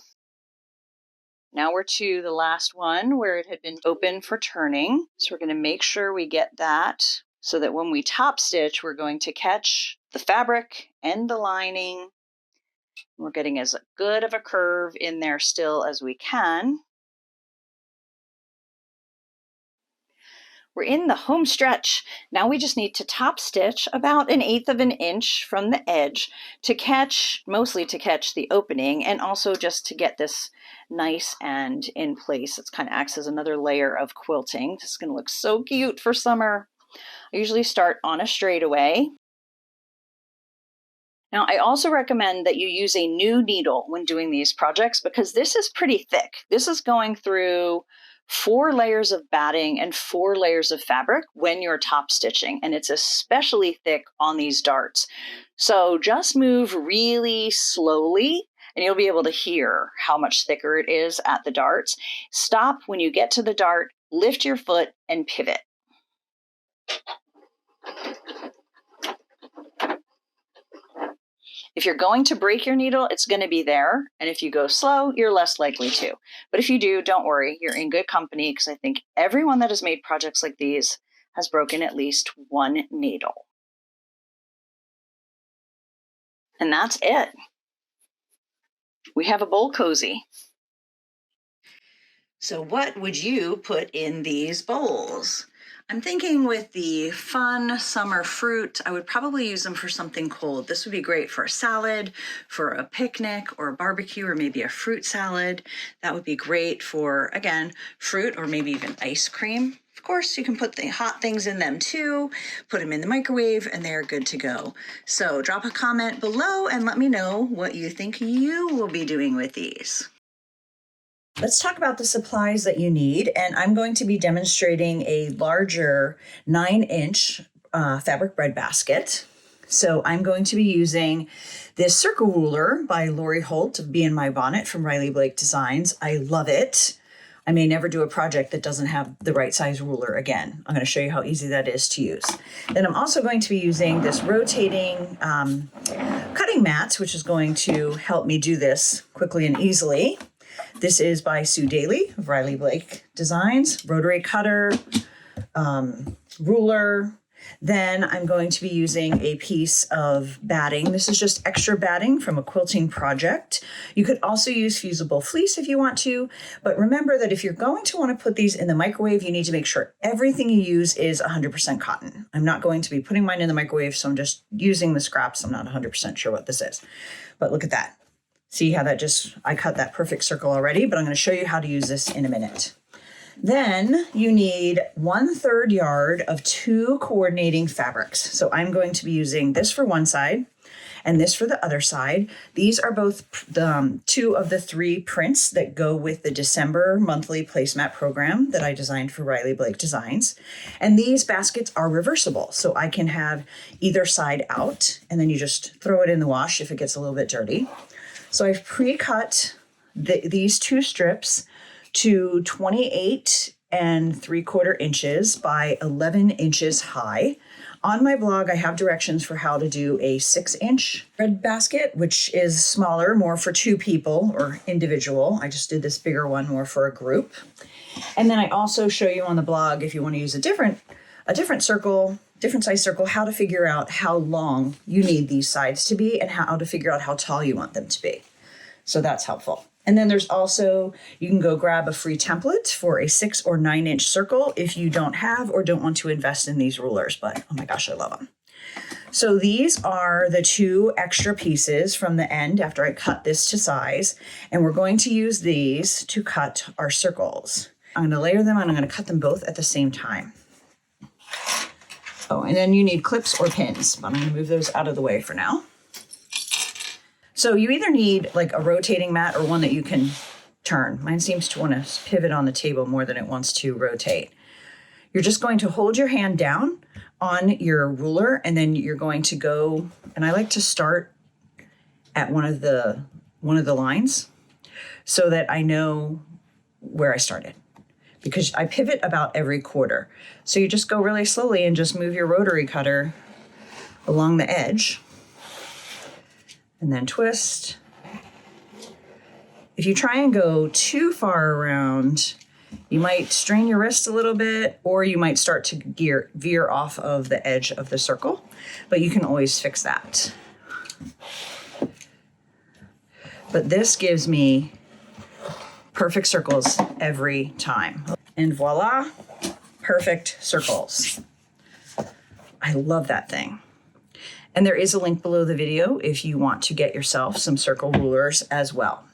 Now we're to the last one where it had been open for turning. So we're going to make sure we get that so that when we top stitch, we're going to catch the fabric and the lining. We're getting as good of a curve in there still as we can. We're in the home stretch. Now we just need to top stitch about 1/8 of an inch from the edge to catch, mostly to catch the opening, and also just to get this nice and in place. It kind of acts as another layer of quilting. This is going to look so cute for summer. I usually start on a straightaway. Now, I also recommend that you use a new needle when doing these projects because this is pretty thick. This is going through 4 layers of batting and 4 layers of fabric when you're top stitching, and it's especially thick on these darts. So just move really slowly and you'll be able to hear how much thicker it is at the darts. Stop when you get to the dart, lift your foot and pivot. If you're going to break your needle, it's going to be there. And if you go slow, you're less likely to. But if you do, don't worry, you're in good company because I think everyone that has made projects like these has broken at least 1 needle. And that's it. We have a bowl cozy. So what would you put in these bowls? I'm thinking with the fun summer fruit, I would probably use them for something cold. This would be great for a salad, for a picnic or a barbecue, or maybe a fruit salad. That would be great for, again, fruit or maybe even ice cream. Of course, you can put the hot things in them too, put them in the microwave, and they're good to go. So drop a comment below and let me know what you think you will be doing with these. Let's talk about the supplies that you need, and I'm going to be demonstrating a larger 9-inch fabric bread basket. So I'm going to be using this circle ruler by Lori Holt of Be in My Bonnet from Riley Blake Designs. I love it. I may never do a project that doesn't have the right size ruler again. I'm going to show you how easy that is to use. Then I'm also going to be using this rotating cutting mat, which is going to help me do this quickly and easily. This is by Sue Daly of Riley Blake Designs, rotary cutter, ruler. Then I'm going to be using a piece of batting. This is just extra batting from a quilting project. You could also use fusible fleece if you want to, but remember that if you're going to want to put these in the microwave, you need to make sure everything you use is 100% cotton. I'm not going to be putting mine in the microwave, so I'm just using the scraps. I'm not 100% sure what this is, but look at that. See how that I cut that perfect circle already, but I'm going to show you how to use this in a minute. Then you need 1/3 yard of 2 coordinating fabrics. So I'm going to be using this for one side and this for the other side. These are both 2 of the 3 prints that go with the December monthly placemat program that I designed for Riley Blake Designs. And these baskets are reversible. So I can have either side out and then you just throw it in the wash if it gets a little bit dirty. So I've pre-cut these 2 strips to 28 3/4 inches by 11 inches high. On my blog, I have directions for how to do a 6-inch bread basket, which is smaller, more for 2 people or individual. I just did this bigger one more for a group. And then I also show you on the blog, if you want to use a different circle, different size circle, how to figure out how long you need these sides to be and how to figure out how tall you want them to be. So that's helpful. And then there's also, you can go grab a free template for a 6 or 9-inch circle if you don't have or don't want to invest in these rulers, but oh my gosh, I love them. So these are the 2 extra pieces from the end after I cut this to size, and we're going to use these to cut our circles. I'm going to layer them and I'm going to cut them both at the same time. Oh, and then you need clips or pins, but I'm going to move those out of the way for now. So you either need like a rotating mat or one that you can turn. Mine seems to want to pivot on the table more than it wants to rotate. You're just going to hold your hand down on your ruler, and then you're going to go, and I like to start at one of the lines so that I know where I started, because I pivot about every quarter. So you just go really slowly and just move your rotary cutter along the edge and then twist. If you try and go too far around, you might strain your wrist a little bit, or you might start to veer off of the edge of the circle, but you can always fix that. But this gives me perfect circles every time. And voila, perfect circles. I love that thing. And there is a link below the video if you want to get yourself some circle rulers as well.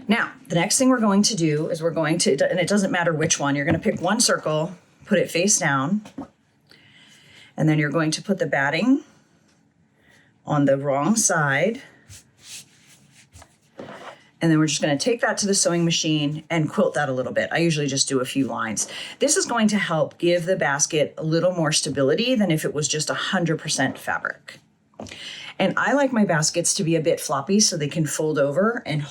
Now, the next thing we're going to do is we're going to, and it doesn't matter which one, you're going to pick one circle, put it face down, and then you're going to put the batting on the wrong side. And then we're just going to take that to the sewing machine and quilt that a little bit. I usually just do a few lines. This is going to help give the basket a little more stability than if it was just 100% fabric. And I like my baskets to be a bit floppy so they can fold over and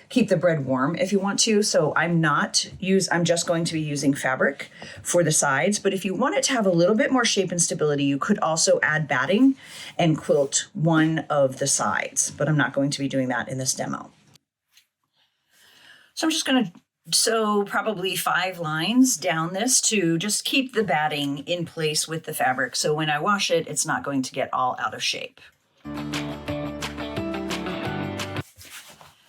keep the bread warm if you want to. So I'm just going to be using fabric for the sides. But if you want it to have a little bit more shape and stability, you could also add batting and quilt one of the sides. But I'm not going to be doing that in this demo. So I'm just going to sew probably 5 lines down this to just keep the batting in place with the fabric. So when I wash it, it's not going to get all out of shape.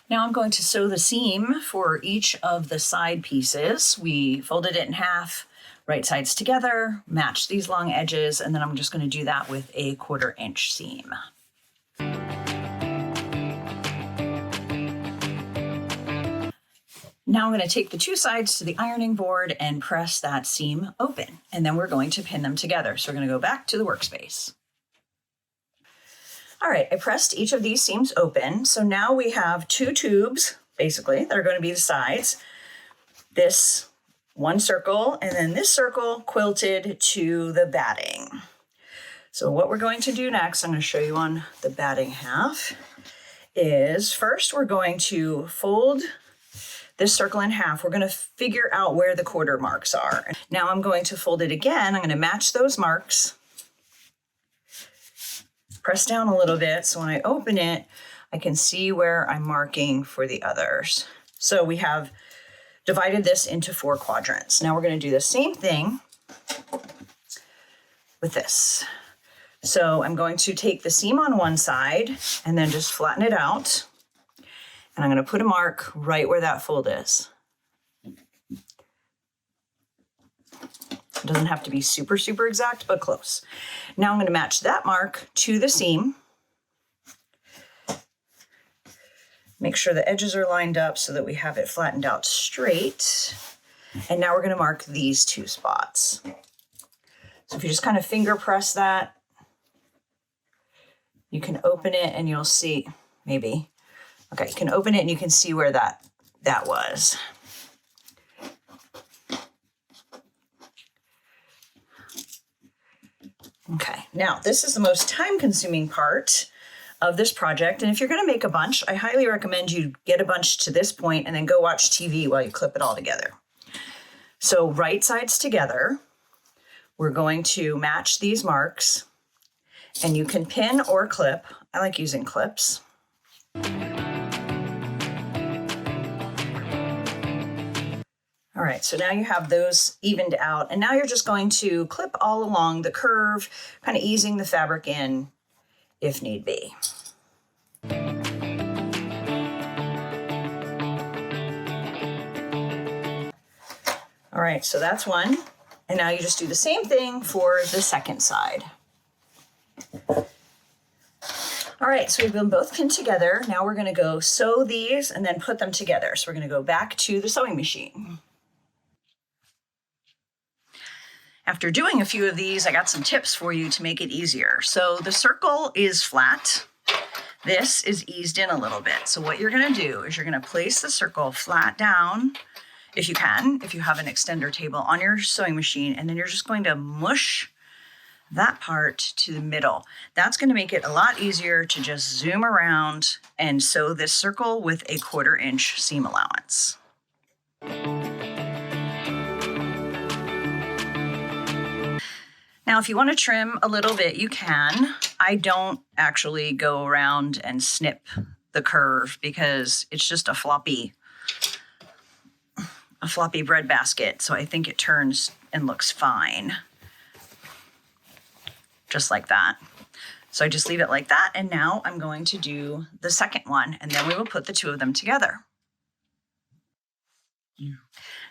Now I'm going to sew the seam for each of the side pieces. We folded it in half, right sides together, match these long edges, and then I'm just going to do that with a 1/4 inch seam. Now I'm going to take the 2 sides to the ironing board and press that seam open, and then we're going to pin them together. So we're going to go back to the workspace. All right, I pressed each of these seams open. So now we have 2 tubes, basically, that are going to be the sides. This one circle, and then this circle quilted to the batting. So what we're going to do next, I'm going to show you on the batting half, is first we're going to fold this circle in half. We're going to figure out where the quarter marks are. Now I'm going to fold it again. I'm going to match those marks. Press down a little bit so when I open it, I can see where I'm marking for the others. So we have divided this into 4 quadrants. Now we're going to do the same thing with this. So I'm going to take the seam on one side and then just flatten it out. And I'm going to put a mark right where that fold is. It doesn't have to be super, super exact, but close. Now I'm going to match that mark to the seam. Make sure the edges are lined up so that we have it flattened out straight. And now we're going to mark these 2 spots. So if you just kind of finger press that, you can open it and you'll see, maybe. Okay, you can open it and you can see where that was. Okay, now this is the most time-consuming part of this project. And if you're going to make a bunch, I highly recommend you get a bunch to this point and then go watch TV while you clip it all together. So right sides together, we're going to match these marks, and you can pin or clip. I like using clips. All right, so now you have those evened out, and now you're just going to clip all along the curve, kind of easing the fabric in if need be. All right, so that's one. And now you just do the same thing for the second side. All right, so we've been both pinned together. Now we're gonna go sew these and then put them together. So we're gonna go back to the sewing machine. After doing a few of these, I got some tips for you to make it easier. So the circle is flat. This is eased in a little bit. So what you're gonna do is you're gonna place the circle flat down if you can, if you have an extender table on your sewing machine, and then you're just going to mush that part to the middle. That's going to make it a lot easier to just zoom around and sew this circle with a 1/4 inch seam allowance. Now, if you want to trim a little bit, you can. I don't actually go around and snip the curve because it's just a floppy bread basket. So I think it turns and looks fine. Just like that. So I just leave it like that. And now I'm going to do the second one, and then we will put the two of them together.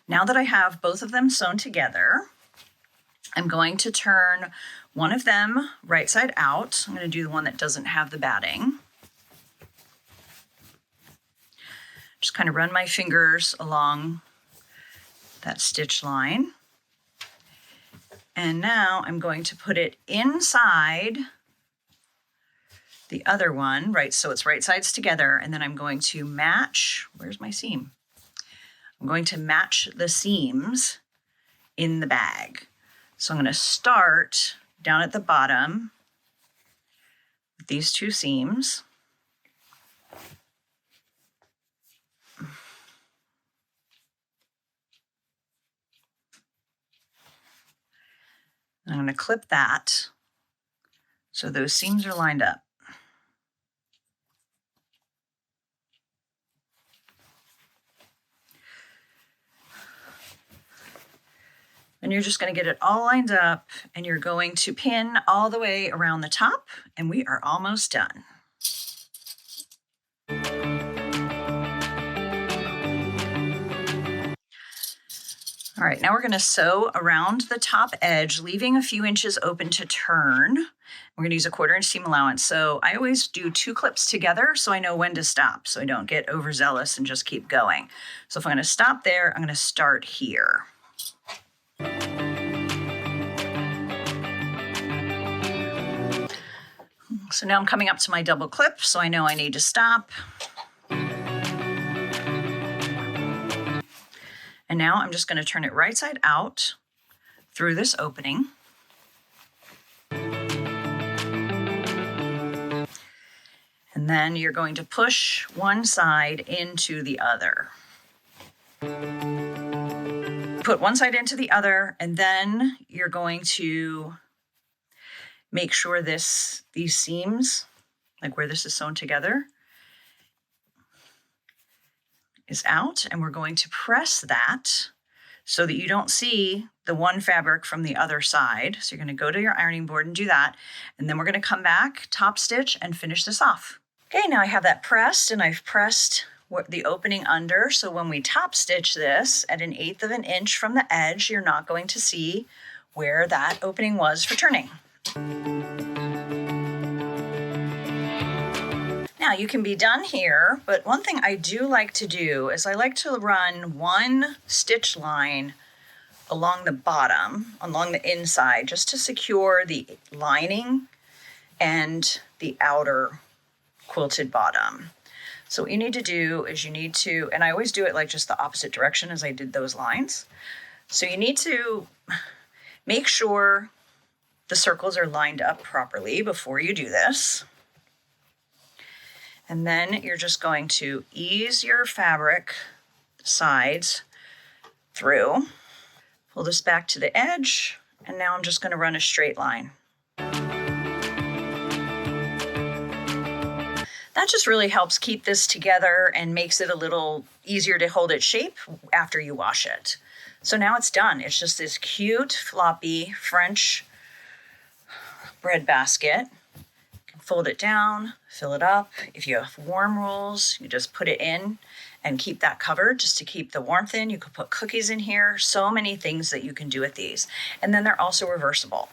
Now that I have both of them sewn together, I'm going to turn one of them right side out. I'm going to do the one that doesn't have the batting. Just kind of run my fingers along that stitch line. And now I'm going to put it inside the other one, right? So it's right sides together. And then I'm going to match, where's my seam? I'm going to match the seams in the bag. So I'm going to start down at the bottom with these two seams. I'm going to clip that so those seams are lined up. And you're just going to get it all lined up, and you're going to pin all the way around the top, and we are almost done. All right, now we're going to sew around the top edge, leaving a few inches open to turn. We're going to use a 1/4 inch seam allowance. So I always do 2 clips together so I know when to stop, so I don't get overzealous and just keep going. So if I'm going to stop there, I'm going to start here. So now I'm coming up to my double clip, so I know I need to stop. And now I'm just going to turn it right side out through this opening. And then you're going to push one side into the other. Put one side into the other, and then you're going to make sure these seams, like where this is sewn together, is out, and we're going to press that so that you don't see the one fabric from the other side. So you're going to go to your ironing board and do that, and then we're going to come back, top stitch, and finish this off. Okay, now I have that pressed, and I've pressed the opening under, so when we top stitch this at 1/8 of an inch from the edge, you're not going to see where that opening was for turning. Now you can be done here, but one thing I do like to do is I like to run one stitch line along the bottom, along the inside, just to secure the lining and the outer quilted bottom. So what you need to do is you need to, and I always do it like just the opposite direction as I did those lines. So you need to make sure the circles are lined up properly before you do this. And then you're just going to ease your fabric sides through. Pull this back to the edge, and now I'm just going to run a straight line. That just really helps keep this together and makes it a little easier to hold its shape after you wash it. So now it's done. It's just this cute, floppy French bread basket. Fold it down, fill it up. If you have warm rolls, you just put it in and keep that covered just to keep the warmth in. You could put cookies in here. So many things that you can do with these. And then they're also reversible.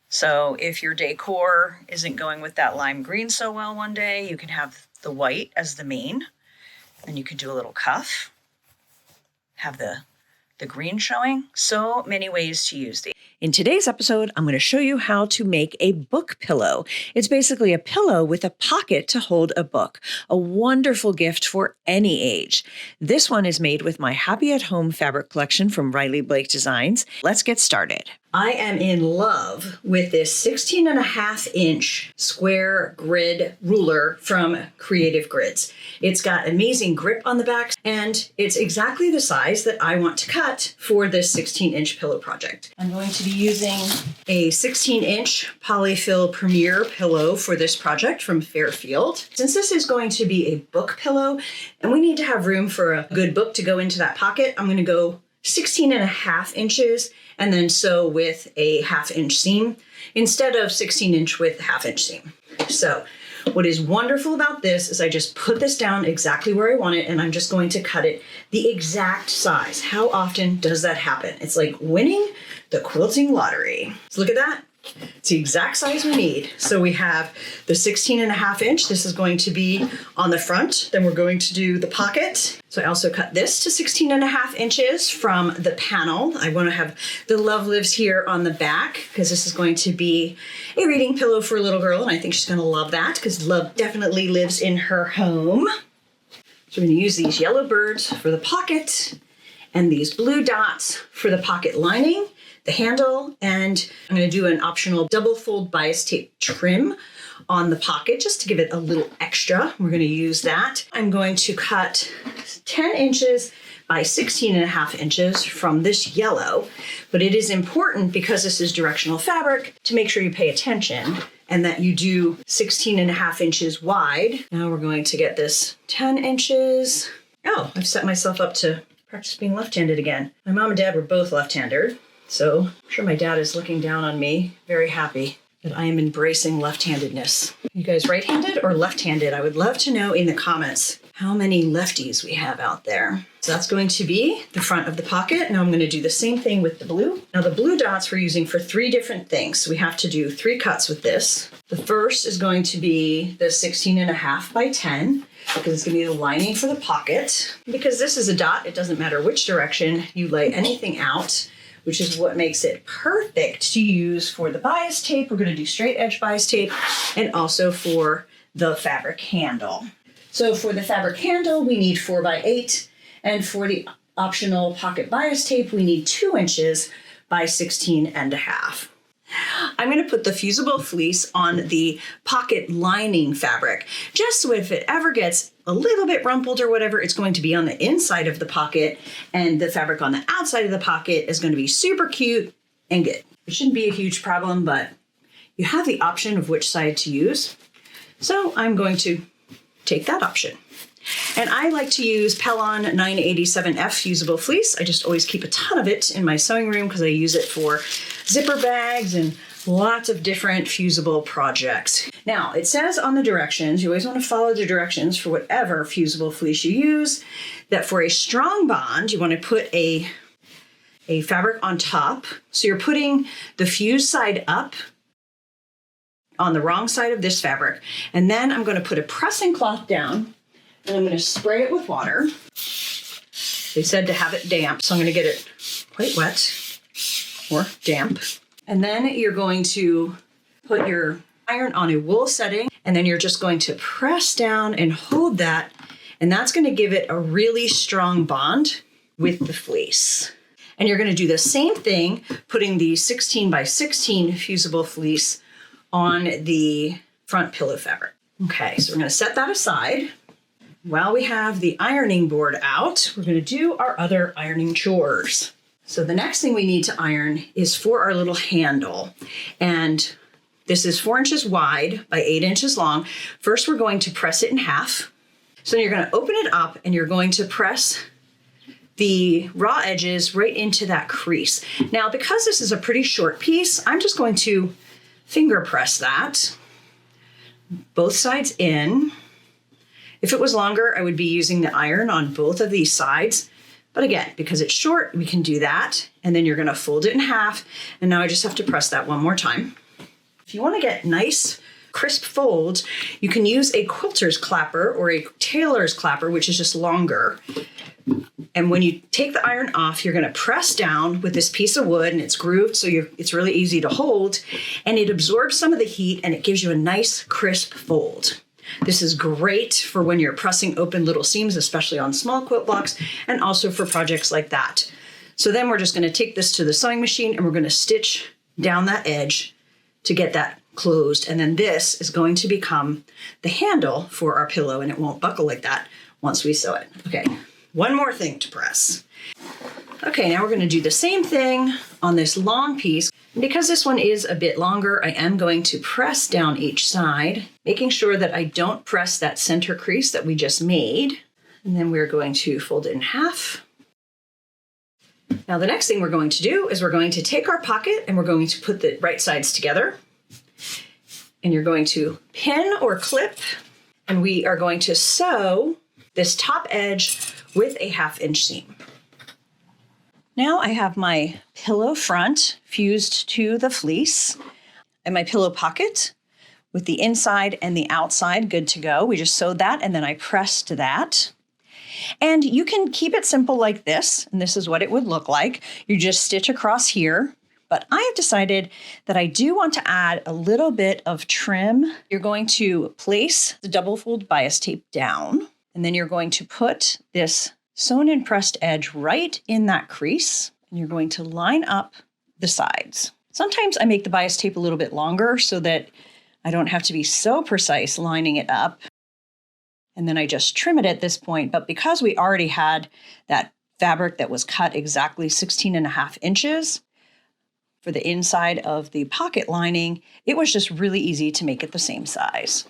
So if your decor isn't going with that lime green so well one day, you can have the white as the main. And you could do a little cuff, have the green showing. So many ways to use these. In today's episode, I'm going to show you how to make a book pillow. It's basically a pillow with a pocket to hold a book, a wonderful gift for any age. This one is made with my Happy at Home fabric collection from Riley Blake Designs. Let's get started. I am in love with this 16.5-inch square grid ruler from Creative Grids. It's got amazing grip on the back, and it's exactly the size that I want to cut for this 16-inch pillow project. I'm going to be using a 16-inch Polyfill Premier pillow for this project from Fairfield. Since this is going to be a book pillow, and we need to have room for a good book to go into that pocket, I'm going to go 16.5 inches and then sew with a 1/2 inch seam instead of 16-inch with 1/2 inch seam. So what is wonderful about this is I just put this down exactly where I want it, and I'm just going to cut it the exact size. How often does that happen? It's like winning the quilting lottery. So look at that. It's the exact size we need. So we have the 16.5 inch. This is going to be on the front. Then we're going to do the pocket. So I also cut this to 16.5 inches from the panel. I want to have the Love Lives here on the back because this is going to be a reading pillow for a little girl. And I think she's going to love that because love definitely lives in her home. So we're going to use these yellow birds for the pocket and these blue dots for the pocket lining, the handle, and I'm going to do an optional double fold bias tape trim on the pocket just to give it a little extra. We're going to use that. I'm going to cut 10 inches by 16.5 inches from this yellow, but it is important because this is directional fabric to make sure you pay attention and that you do 16.5 inches wide. Now we're going to get this 10 inches. Oh, I've set myself up to practice being left-handed again. My mom and dad were both left-handed. So I'm sure my dad is looking down on me, very happy that I am embracing left-handedness. You guys right-handed or left-handed? I would love to know in the comments how many lefties we have out there. So that's going to be the front of the pocket. Now I'm going to do the same thing with the blue. Now the blue dots we're using for 3 different things. So we have to do 3 cuts with this. The first is going to be the 16.5 by 10. Because it's going to be the lining for the pocket. Because this is a dot, it doesn't matter which direction you lay anything out, which is what makes it perfect to use for the bias tape. We're going to do straight edge bias tape and also for the fabric handle. So for the fabric handle, we need 4 by 8. And for the optional pocket bias tape, we need 2 inches by 16.5. I'm going to put the fusible fleece on the pocket lining fabric, just so if it ever gets a little bit rumpled or whatever, it's going to be on the inside of the pocket, and the fabric on the outside of the pocket is going to be super cute and good. It shouldn't be a huge problem, but you have the option of which side to use. So I'm going to take that option. And I like to use Pellon 987F fusible fleece. I just always keep a ton of it in my sewing room because I use it for zipper bags and lots of different fusible projects. Now, it says on the directions, you always want to follow the directions for whatever fusible fleece you use, that for a strong bond, you want to put a fabric on top. So you're putting the fused side up on the wrong side of this fabric. And then I'm going to put a pressing cloth down, and I'm going to spray it with water. They said to have it damp, so I'm going to get it quite wet or damp. And then you're going to put your iron on a wool setting, and then you're just going to press down and hold that, and that's going to give it a really strong bond with the fleece. And you're going to do the same thing, putting the 16 by 16 fusible fleece on the front pillow fabric. Okay, so we're going to set that aside. While we have the ironing board out, we're going to do our other ironing chores. So the next thing we need to iron is for our little handle. And this is 4 inches wide by 8 inches long. First, we're going to press it in half. So you're going to open it up and you're going to press the raw edges right into that crease. Now, because this is a pretty short piece, I'm just going to finger press that, both sides in. If it was longer, I would be using the iron on both of these sides. But again, because it's short, we can do that. And then you're going to fold it in half. And now I just have to press that one more time. If you want to get nice, crisp folds, you can use a quilter's clapper or a tailor's clapper, which is just longer. And when you take the iron off, you're going to press down with this piece of wood, and it's grooved, so it's really easy to hold. And it absorbs some of the heat, and it gives you a nice crisp fold. This is great for when you're pressing open little seams, especially on small quilt blocks, and also for projects like that. So then we're just going to take this to the sewing machine, and we're going to stitch down that edge to get that closed. And then this is going to become the handle for our pillow, and it won't buckle like that once we sew it. Okay, one more thing to press. Okay, now we're going to do the same thing on this long piece. And because this one is a bit longer, I am going to press down each side, making sure that I don't press that center crease that we just made. And then we're going to fold it in half. Now the next thing we're going to do is we're going to take our pocket and we're going to put the right sides together. And you're going to pin or clip, and we are going to sew this top edge with a 1/2 inch seam. Now I have my pillow front fused to the fleece and my pillow pocket with the inside and the outside good to go. We just sewed that and then I pressed that. And you can keep it simple like this, and this is what it would look like. You just stitch across here, but I have decided that I do want to add a little bit of trim. You're going to place the double fold bias tape down, and then you're going to put this sewn and pressed edge right in that crease, and you're going to line up the sides. Sometimes I make the bias tape a little bit longer so that I don't have to be so precise lining it up. And then I just trim it at this point. But because we already had that fabric that was cut exactly 16.5 inches for the inside of the pocket lining, it was just really easy to make it the same size.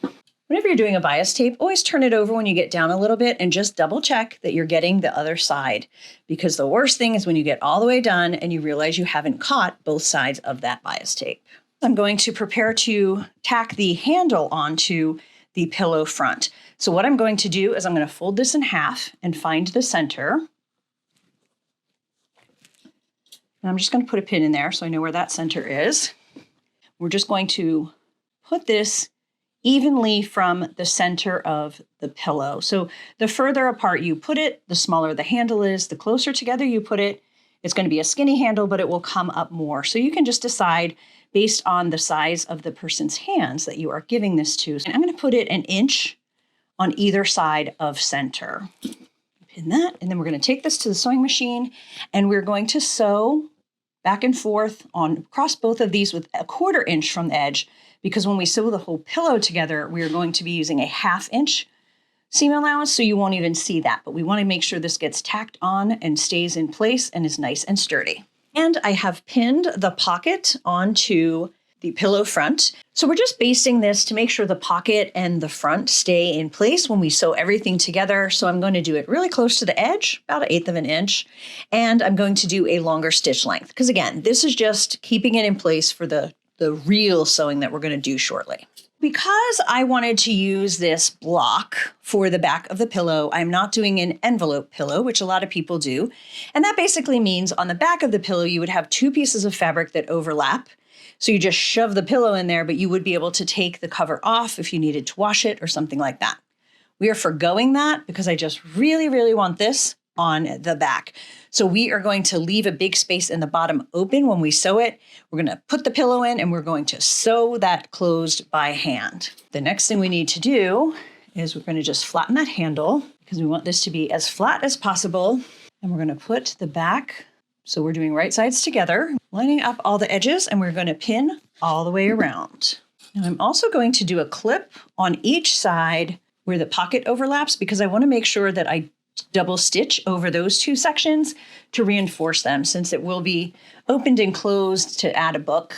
Whenever you're doing a bias tape, always turn it over when you get down a little bit and just double check that you're getting the other side, because the worst thing is when you get all the way done and you realize you haven't caught both sides of that bias tape. I'm going to prepare to tack the handle onto the pillow front. So what I'm going to do is I'm going to fold this in half and find the center. And I'm just going to put a pin in there so I know where that center is. We're just going to put this evenly from the center of the pillow. So the further apart you put it, the smaller the handle is. The closer together you put it, it's going to be a skinny handle, but it will come up more. So you can just decide based on the size of the person's hands that you are giving this to. And I'm going to put it 1 inch on either side of center. Pin that, and then we're going to take this to the sewing machine, and we're going to sew back and forth across both of these with 1/4 inch from the edge, because when we sew the whole pillow together, we are going to be using a 1/2 inch seam allowance, so you won't even see that. But we want to make sure this gets tacked on and stays in place and is nice and sturdy. And I have pinned the pocket onto the pillow front. So we're just basting this to make sure the pocket and the front stay in place when we sew everything together. So I'm going to do it really close to the edge, about 1/8 of an inch. And I'm going to do a longer stitch length, because again, this is just keeping it in place for the real sewing that we're going to do shortly. Because I wanted to use this block for the back of the pillow, I'm not doing an envelope pillow, which a lot of people do. And that basically means on the back of the pillow, you would have 2 pieces of fabric that overlap. So you just shove the pillow in there, but you would be able to take the cover off if you needed to wash it or something like that. We are forgoing that because I just really, really want this on the back. So we are going to leave a big space in the bottom open when we sew it. We're going to put the pillow in and we're going to sew that closed by hand. The next thing we need to do is we're going to just flatten that handle because we want this to be as flat as possible. And we're going to put the back, so we're doing right sides together, lining up all the edges, and we're going to pin all the way around. Now I'm also going to do a clip on each side where the pocket overlaps, because I want to make sure that I double stitch over those 2 sections to reinforce them, since it will be opened and closed to add a book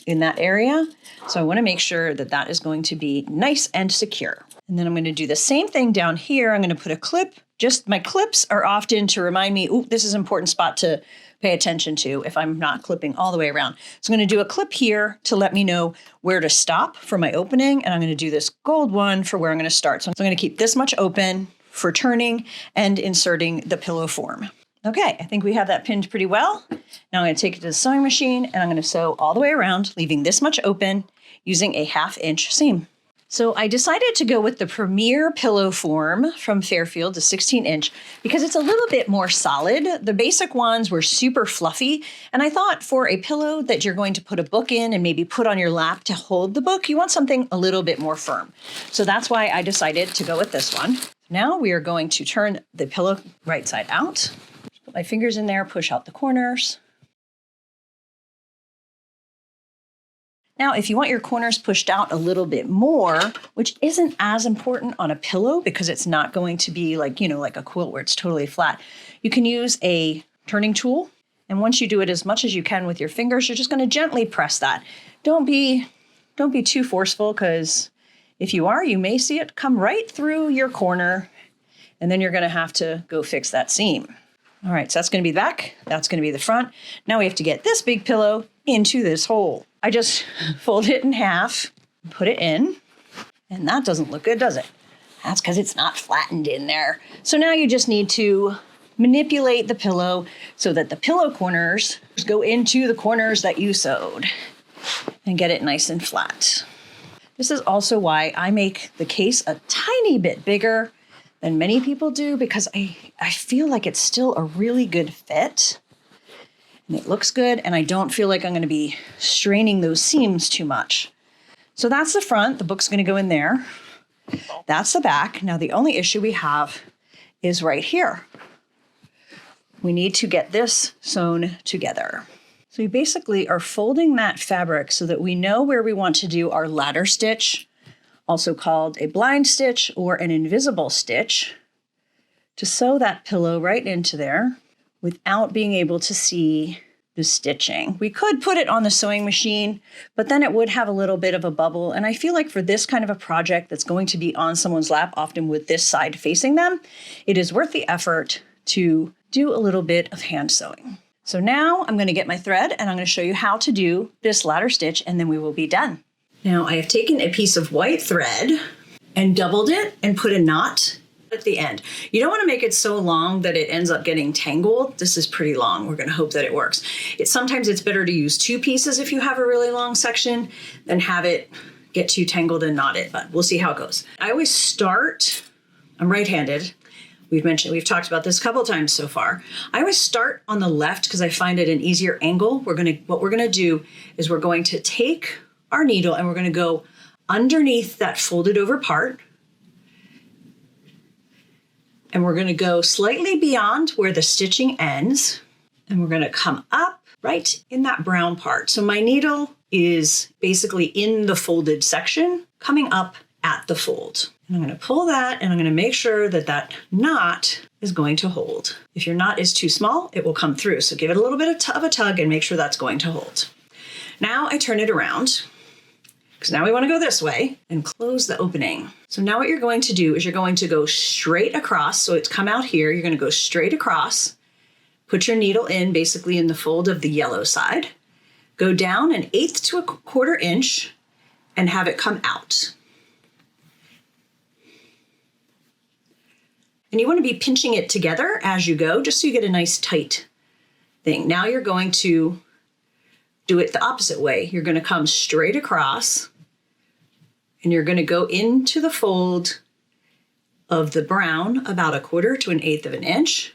in that area. So I want to make sure that that is going to be nice and secure. And then I'm going to do the same thing down here. I'm going to put a clip. Just my clips are often to remind me, ooh, this is an important spot to pay attention to if I'm not clipping all the way around. So I'm going to do a clip here to let me know where to stop for my opening. And I'm going to do this gold one for where I'm going to start. So I'm going to keep this much open for turning and inserting the pillow form. Okay, I think we have that pinned pretty well. Now I'm going to take it to the sewing machine and I'm going to sew all the way around, leaving this much open using a 1/2 inch seam. So I decided to go with the Premier Pillow Form from Fairfield, the 16-inch, because it's a little bit more solid. The basic ones were super fluffy, and I thought for a pillow that you're going to put a book in and maybe put on your lap to hold the book, you want something a little bit more firm. So that's why I decided to go with this one. Now we are going to turn the pillow right side out. Put my fingers in there, push out the corners. Now, if you want your corners pushed out a little bit more, which isn't as important on a pillow because it's not going to be like, like a quilt where it's totally flat, you can use a turning tool. And once you do it as much as you can with your fingers, you're just going to gently press that. Don't be too forceful, because if you are, you may see it come right through your corner, and then you're going to have to go fix that seam. All right, so that's going to be the back. That's going to be the front. Now we have to get this big pillow into this hole. I just fold it in half, put it in, and that doesn't look good, does it? That's because it's not flattened in there. So now you just need to manipulate the pillow so that the pillow corners go into the corners that you sewed and get it nice and flat. This is also why I make the case a tiny bit bigger than many people do, because I feel like it's still a really good fit. And it looks good, and I don't feel like I'm going to be straining those seams too much. So that's the front. The book's going to go in there. That's the back. Now, the only issue we have is right here. We need to get this sewn together. So we basically are folding that fabric so that we know where we want to do our ladder stitch, also called a blind stitch or an invisible stitch, to sew that pillow right into there without being able to see the stitching. We could put it on the sewing machine, but then it would have a little bit of a bubble. And I feel like for this kind of a project that's going to be on someone's lap, often with this side facing them, it is worth the effort to do a little bit of hand sewing. So now I'm going to get my thread, and I'm going to show you how to do this ladder stitch, and then we will be done. Now I have taken a piece of white thread and doubled it and put a knot at the end. You don't want to make it so long that it ends up getting tangled. This is pretty long. We're going to hope that it works. Sometimes it's better to use two pieces if you have a really long section than have it get too tangled and knotted, but we'll see how it goes. I always start, I'm right-handed. We've talked about this a couple of times so far. I always start on the left because I find it an easier angle. What we're going to do is we're going to take our needle and we're going to go underneath that folded over part. And we're going to go slightly beyond where the stitching ends. And we're going to come up right in that brown part. So my needle is basically in the folded section, coming up at the fold. And I'm going to pull that, and I'm going to make sure that that knot is going to hold. If your knot is too small, it will come through. So give it a little bit of a tug and make sure that's going to hold. Now I turn it around, because now we want to go this way and close the opening. So now what you're going to do is you're going to go straight across. So it's come out here. You're going to go straight across, put your needle in basically in the fold of the yellow side, go down 1/8 to 1/4 inch and have it come out. And you want to be pinching it together as you go, just so you get a nice tight thing. Now you're going to do it the opposite way. You're going to come straight across, and you're going to go into the fold of the brown about 1/4 to 1/8 of an inch.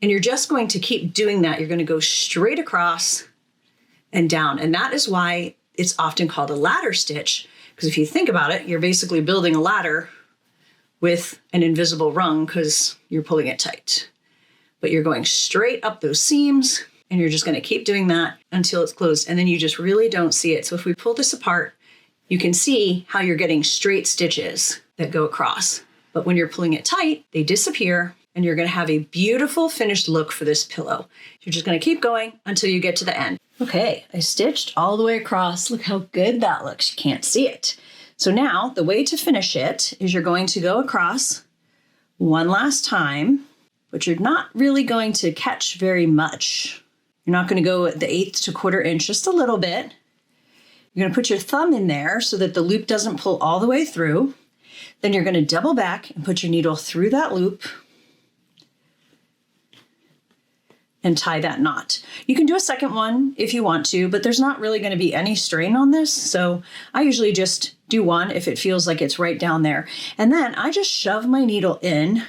And you're just going to keep doing that. You're going to go straight across and down. And that is why it's often called a ladder stitch, because if you think about it, you're basically building a ladder with an invisible rung because you're pulling it tight. But you're going straight up those seams, and you're just going to keep doing that until it's closed, and then you just really don't see it. So if we pull this apart, you can see how you're getting straight stitches that go across. But when you're pulling it tight, they disappear, and you're going to have a beautiful finished look for this pillow. You're just going to keep going until you get to the end. Okay, I stitched all the way across. Look how good that looks. You can't see it. So now the way to finish it is you're going to go across one last time, but you're not really going to catch very much. You're not going to go at the 1/8 to 1/4 inch, just a little bit. You're going to put your thumb in there so that the loop doesn't pull all the way through. Then you're going to double back and put your needle through that loop. and tie that knot. You can do a second one if you want to, but there's not really going to be any strain on this. So I usually just do one if it feels like it's right down there. And then I just shove my needle in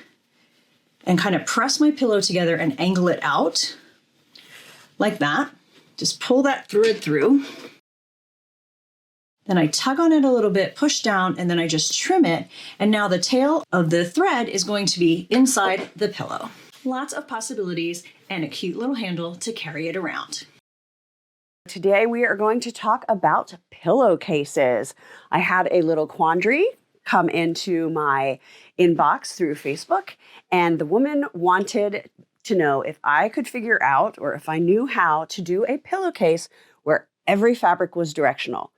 and kind of press my pillow together and angle it out like that. Just pull that thread through. Then I tug on it a little bit, push down, and then I just trim it. And now the tail of the thread is going to be inside the pillow. Lots of possibilities and a cute little handle to carry it around. Today we are going to talk about pillowcases. I had a little quandary come into my inbox through Facebook, and the woman wanted to know if I could figure out or if I knew how to do a pillowcase where every fabric was directional.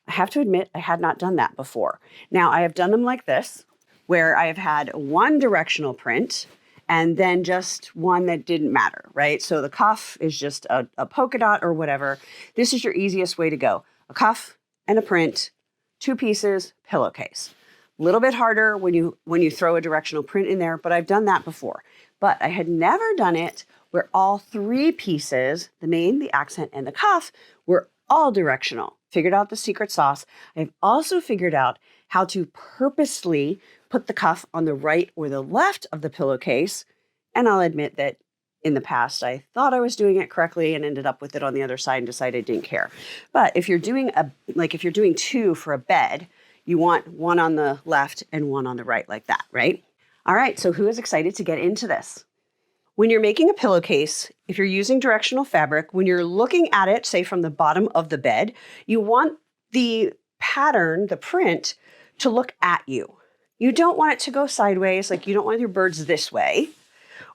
I have to admit, I had not done that before. Now, I have done them like this, where I have had one directional print and then just one that didn't matter, right? So the cuff is just a polka dot or whatever. This is your easiest way to go. A cuff and a print, 2 pieces, pillowcase. A little bit harder when you throw a directional print in there, but I've done that before. But I had never done it where all 3 pieces, the mane, the accent, and the cuff, were all directional. Figured out the secret sauce. I've also figured out how to purposely put the cuff on the right or the left of the pillowcase. And I'll admit that in the past, I thought I was doing it correctly and ended up with it on the other side and decided I didn't care. But if you're doing if you're doing 2 for a bed, you want one on the left and one on the right like that, right? All right, so who is excited to get into this? When you're making a pillowcase, if you're using directional fabric, when you're looking at it, say from the bottom of the bed, you want the pattern, the print, to look at you. You don't want it to go sideways, like you don't want your birds this way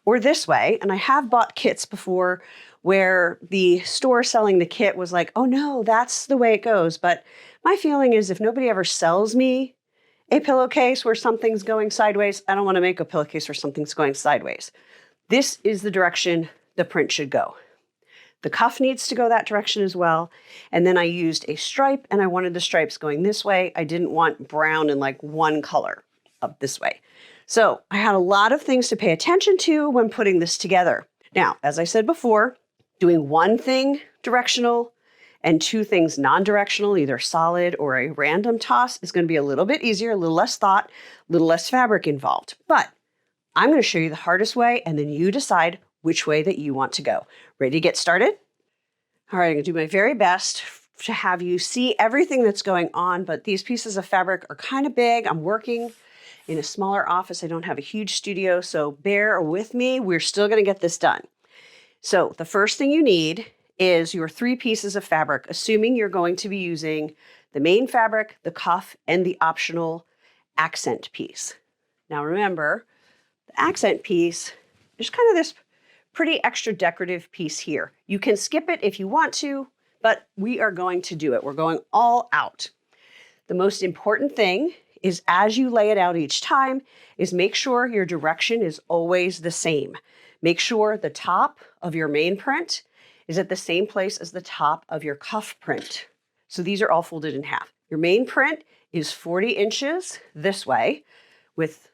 or this way. And I have bought kits before where the store selling the kit was like, oh no, that's the way it goes. But my feeling is if nobody ever sells me a pillowcase where something's going sideways, I don't want to make a pillowcase where something's going sideways. This is the direction the print should go. The cuff needs to go that direction as well. And then I used a stripe and I wanted the stripes going this way. I didn't want brown and like one color up this way. So I had a lot of things to pay attention to when putting this together. Now, as I said before, doing one thing directional and 2 things non-directional, either solid or a random toss, is going to be a little bit easier, a little less thought, a little less fabric involved. But I'm going to show you the hardest way, and then you decide which way that you want to go. Ready to get started? All right, I'm going to do my very best to have you see everything that's going on, but these pieces of fabric are kind of big. I'm working in a smaller office. I don't have a huge studio, so bear with me. We're still going to get this done. So the first thing you need is your 3 pieces of fabric, assuming you're going to be using the main fabric, the cuff, and the optional accent piece. Now remember, the accent piece is kind of this pretty extra decorative piece here. You can skip it if you want to, but we are going to do it. We're going all out. The most important thing is as you lay it out each time is make sure your direction is always the same. Make sure the top of your main print is at the same place as the top of your cuff print. So these are all folded in half. Your main print is 40 inches this way with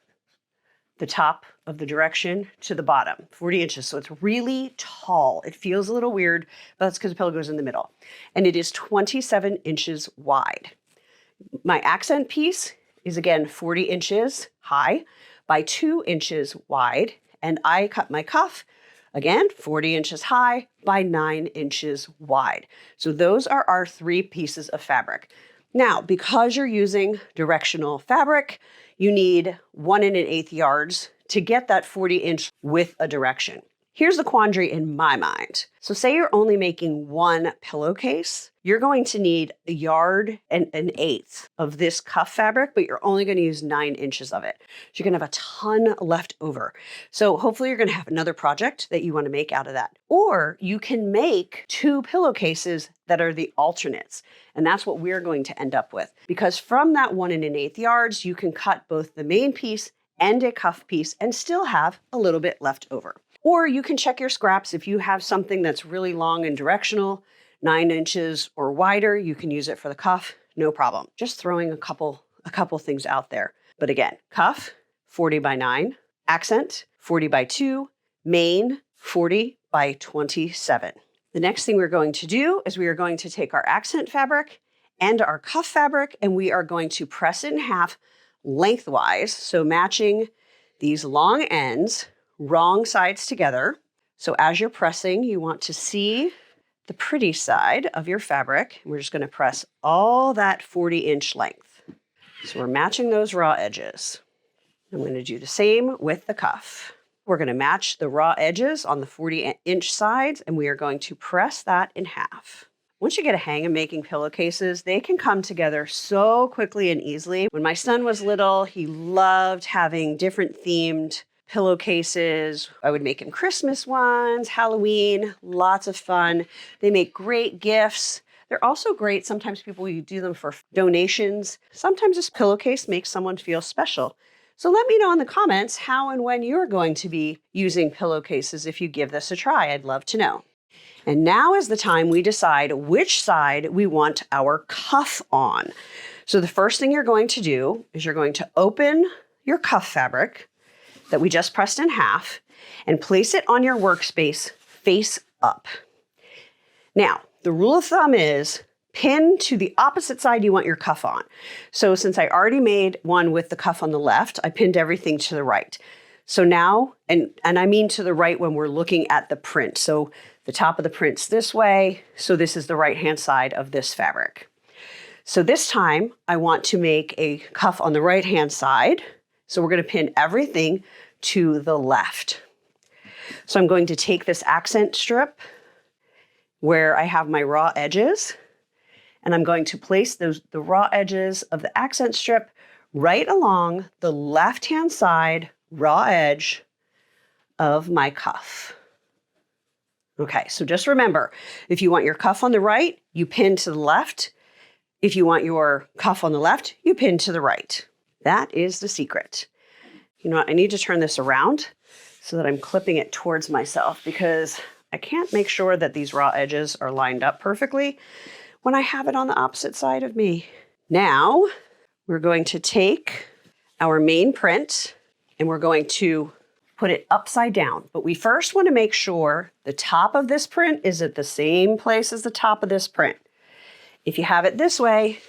the top of the direction to the bottom, 40 inches. So it's really tall. It feels a little weird, but that's because the pillow goes in the middle. And it is 27 inches wide. My accent piece is again 40 inches high by 2 inches wide. And I cut my cuff, again, 40 inches high by 9 inches wide. So those are our 3 pieces of fabric. Now, because you're using directional fabric, you need 1 1/8 yards to get that 40-inch with a direction. Here's the quandary in my mind. So say you're only making 1 pillowcase, you're going to need 1 1/8 yards of this cuff fabric, but you're only going to use 9 inches of it. So you're going to have a ton left over. So hopefully you're going to have another project that you want to make out of that. Or you can make 2 pillowcases that are the alternates. And that's what we're going to end up with. Because from that 1 1/8 yards, you can cut both the main piece and a cuff piece and still have a little bit left over. Or you can check your scraps. If you have something that's really long and directional, 9 inches or wider, you can use it for the cuff, no problem. Just throwing a couple things out there. But again, cuff, 40 by 9, accent, 40 by 2, main, 40 by 27. The next thing we're going to do is we are going to take our accent fabric and our cuff fabric, and we are going to press it in half lengthwise, so matching these long ends, wrong sides together. So as you're pressing, you want to see the pretty side of your fabric. We're just going to press all that 40-inch length. So we're matching those raw edges. I'm going to do the same with the cuff. We're going to match the raw edges on the 40-inch sides, and we are going to press that in half. Once you get a hang of making pillowcases, they can come together so quickly and easily. When my son was little, he loved having different themed pillowcases. I would make him Christmas ones, Halloween, lots of fun. They make great gifts. They're also great. Sometimes people do them for donations. Sometimes this pillowcase makes someone feel special. So let me know in the comments how and when you're going to be using pillowcases if you give this a try. I'd love to know. And now is the time we decide which side we want our cuff on. So the first thing you're going to do is you're going to open your cuff fabric that we just pressed in half and place it on your workspace face up. Now, the rule of thumb is pin to the opposite side you want your cuff on. So since I already made one with the cuff on the left, I pinned everything to the right. So now, and I mean to the right when we're looking at the print. So the top of the print's this way. So this is the right-hand side of this fabric. So this time I want to make a cuff on the right-hand side. So we're going to pin everything to the left. So I'm going to take this accent strip where I have my raw edges, and I'm going to place the raw edges of the accent strip right along the left-hand side raw edge of my cuff. Okay, so just remember, if you want your cuff on the right, you pin to the left. If you want your cuff on the left, you pin to the right. That is the secret. You know what, I need to turn this around so that I'm clipping it towards myself because I can't make sure that these raw edges are lined up perfectly when I have it on the opposite side of me. Now, we're going to take our main print and we're going to put it upside down. But we first want to make sure the top of this print is at the same place as the top of this print. If you have it this way,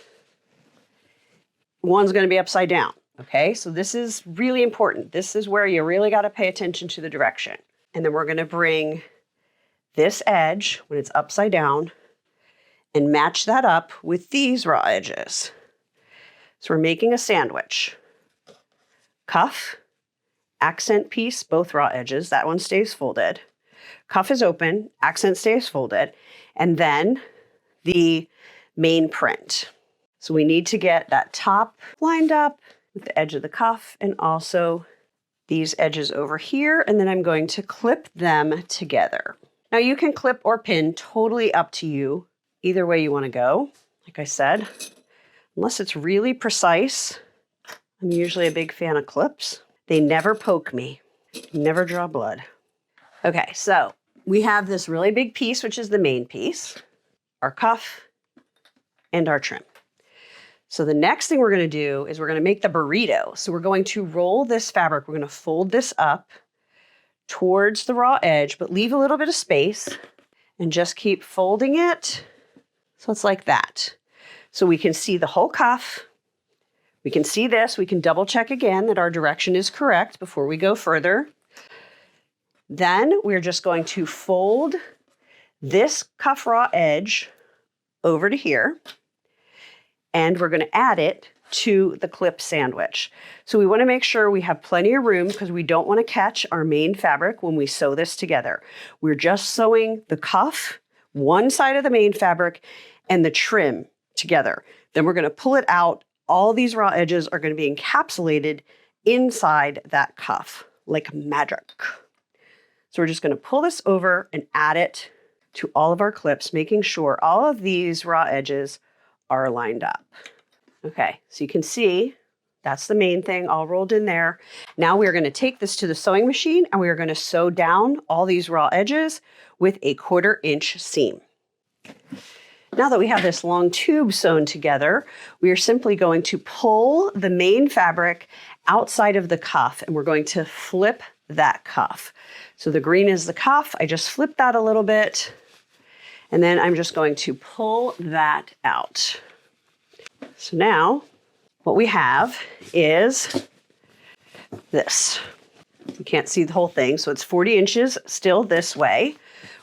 one's going to be upside down. Okay, so this is really important. This is where you really got to pay attention to the direction. And then we're going to bring this edge when it's upside down and match that up with these raw edges. So we're making a sandwich. Cuff, accent piece, both raw edges. That one stays folded. Cuff is open, accent stays folded, and then the main print. So we need to get that top lined up with the edge of the cuff and also these edges over here, and then I'm going to clip them together. Now you can clip or pin, totally up to you, either way you want to go. Like I said, unless it's really precise, I'm usually a big fan of clips. They never poke me, never draw blood. Okay, so we have this really big piece, which is the main piece, our cuff, and our trim. So the next thing we're going to do is we're going to make the burrito. So we're going to roll this fabric. We're going to fold this up towards the raw edge, but leave a little bit of space and just keep folding it. So it's like that. So we can see the whole cuff. We can see this. We can double check again that our direction is correct before we go further. Then we're just going to fold this cuff raw edge over to here. And we're going to add it to the clip sandwich. So we want to make sure we have plenty of room because we don't want to catch our main fabric when we sew this together. We're just sewing the cuff, one side of the main fabric, and the trim together. Then we're going to pull it out. All these raw edges are going to be encapsulated inside that cuff like magic. So we're just going to pull this over and add it to all of our clips, making sure all of these raw edges are lined up. Okay, so you can see that's the main thing all rolled in there. Now we're going to take this to the sewing machine and we are going to sew down all these raw edges with a 1/4 inch seam. Now that we have this long tube sewn together, we are simply going to pull the main fabric outside of the cuff and we're going to flip that cuff. So the green is the cuff. I just flip that a little bit, and then I'm just going to pull that out. So now what we have is this. You can't see the whole thing, so it's 40 inches still this way.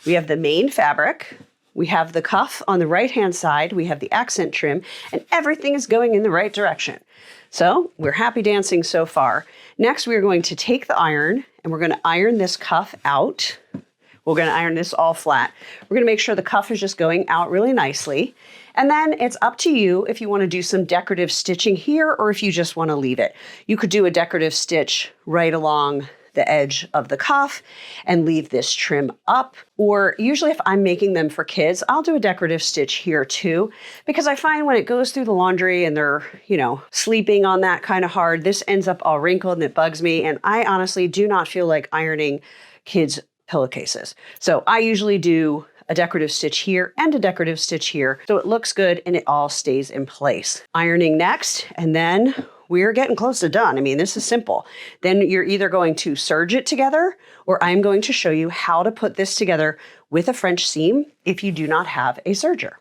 We have the main fabric. We have the cuff on the right-hand side. We have the accent trim, and everything is going in the right direction. So we're happy dancing so far. Next, we're going to take the iron, and we're going to iron this cuff out. We're going to iron this all flat. We're going to make sure the cuff is just going out really nicely. And then it's up to you if you want to do some decorative stitching here or if you just want to leave it. You could do a decorative stitch right along the edge of the cuff and leave this trim up. Or usually if I'm making them for kids, I'll do a decorative stitch here too, because I find when it goes through the laundry and they're, sleeping on that kind of hard, this ends up all wrinkled and it bugs me. And I honestly do not feel like ironing kids' pillowcases. So I usually do a decorative stitch here and a decorative stitch here, so it looks good and it all stays in place. Ironing next, and then we're getting close to done. I mean, this is simple. Then you're either going to serge it together, or I'm going to show you how to put this together with a French seam if you do not have a serger.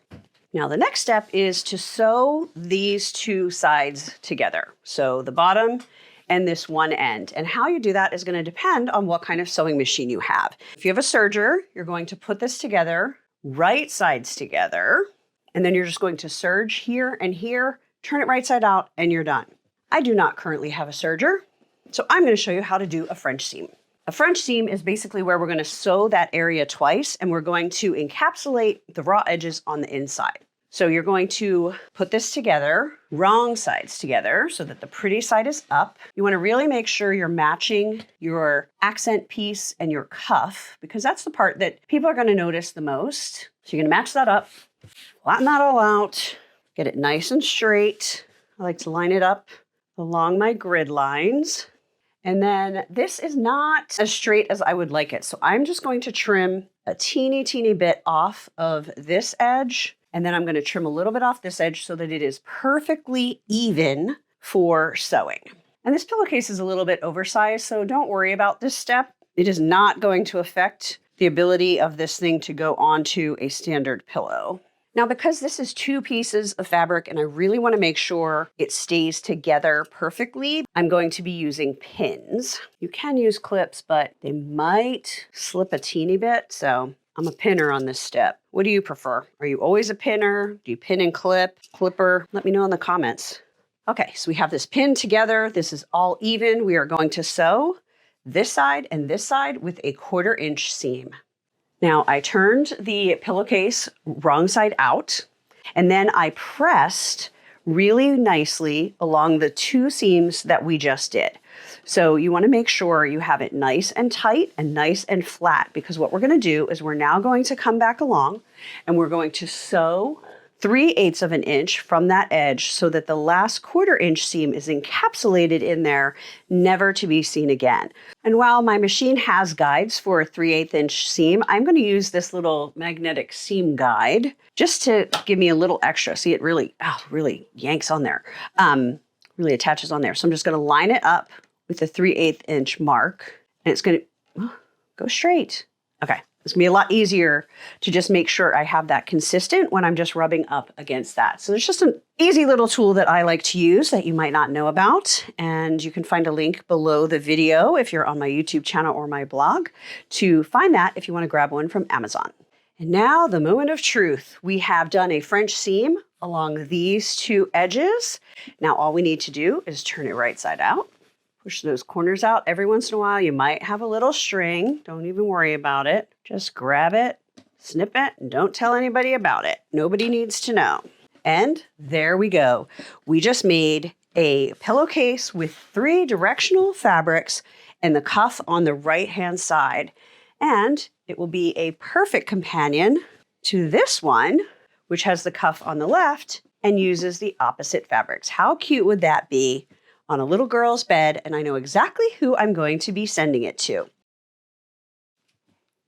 Now, the next step is to sew these two sides together. So the bottom and this one end. And how you do that is going to depend on what kind of sewing machine you have. If you have a serger, you're going to put this together, right sides together, and then you're just going to serge here and here, turn it right side out, and you're done. I do not currently have a serger, so I'm going to show you how to do a French seam. A French seam is basically where we're going to sew that area twice, and we're going to encapsulate the raw edges on the inside. So you're going to put this together, wrong sides together, so that the pretty side is up. You want to really make sure you're matching your accent piece and your cuff, because that's the part that people are going to notice the most. So you're going to match that up, flatten that all out, get it nice and straight. I like to line it up along my grid lines. And then this is not as straight as I would like it. So I'm just going to trim a teeny bit off of this edge. And then I'm going to trim a little bit off this edge so that it is perfectly even for sewing. And this pillowcase is a little bit oversized, so don't worry about this step. It is not going to affect the ability of this thing to go onto a standard pillow. Now, because this is two pieces of fabric and I really want to make sure it stays together perfectly, I'm going to be using pins. You can use clips, but they might slip a teeny bit, so I'm a pinner on this step. What do you prefer? Are you always a pinner? Do you pin and clipper? Let me know in the comments. Okay, so we have this pin together. This is all even. We are going to sew this side and this side with a 1/4 inch seam. Now I turned the pillowcase wrong side out, and then I pressed really nicely along the two seams that we just did. So you want to make sure you have it nice and tight and nice and flat, because what we're going to do is we're now going to come back along and we're going to sew 3/8 of an inch from that edge so that the last 1/4 inch seam is encapsulated in there, never to be seen again. And while my machine has guides for a 3/8 inch seam, I'm going to use this little magnetic seam guide just to give me a little extra. See, it really yanks on there, really attaches on there. So I'm just going to line it up with the 3/8 inch mark, and it's going to go straight. Okay. It's gonna be a lot easier to just make sure I have that consistent when I'm just rubbing up against that. So it's just an easy little tool that I like to use that you might not know about. And you can find a link below the video if you're on my YouTube channel or my blog to find that if you want to grab one from Amazon. And now the moment of truth. We have done a French seam along these two edges. Now all we need to do is turn it right side out. Push those corners out. Every once in a while, you might have a little string. Don't even worry about it. Just grab it, snip it, and don't tell anybody about it. Nobody needs to know. And there we go. We just made a pillowcase with 3 directional fabrics and the cuff on the right-hand side. And it will be a perfect companion to this one, which has the cuff on the left and uses the opposite fabrics. How cute would that be on a little girl's bed? And I know exactly who I'm going to be sending it to.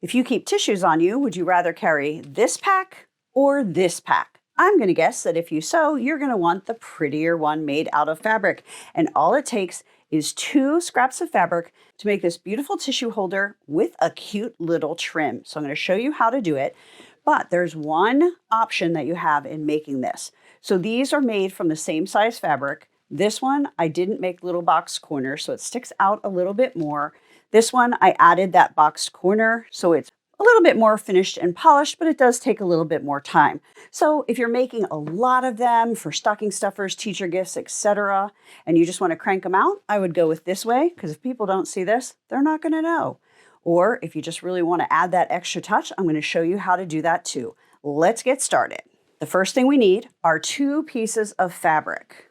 If you keep tissues on you, would you rather carry this pack or this pack? I'm going to guess that if you sew, you're going to want the prettier one made out of fabric. And all it takes is 2 scraps of fabric to make this beautiful tissue holder with a cute little trim. So I'm going to show you how to do it. But there's one option that you have in making this. So these are made from the same size fabric. This one, I didn't make little box corners, so it sticks out a little bit more. This one, I added that boxed corner, so it's a little bit more finished and polished, but it does take a little bit more time. So if you're making a lot of them for stocking stuffers, teacher gifts, etc., and you just want to crank them out, I would go with this way, because if people don't see this, they're not going to know. Or if you just really want to add that extra touch, I'm going to show you how to do that too. Let's get started. The first thing we need are 2 pieces of fabric.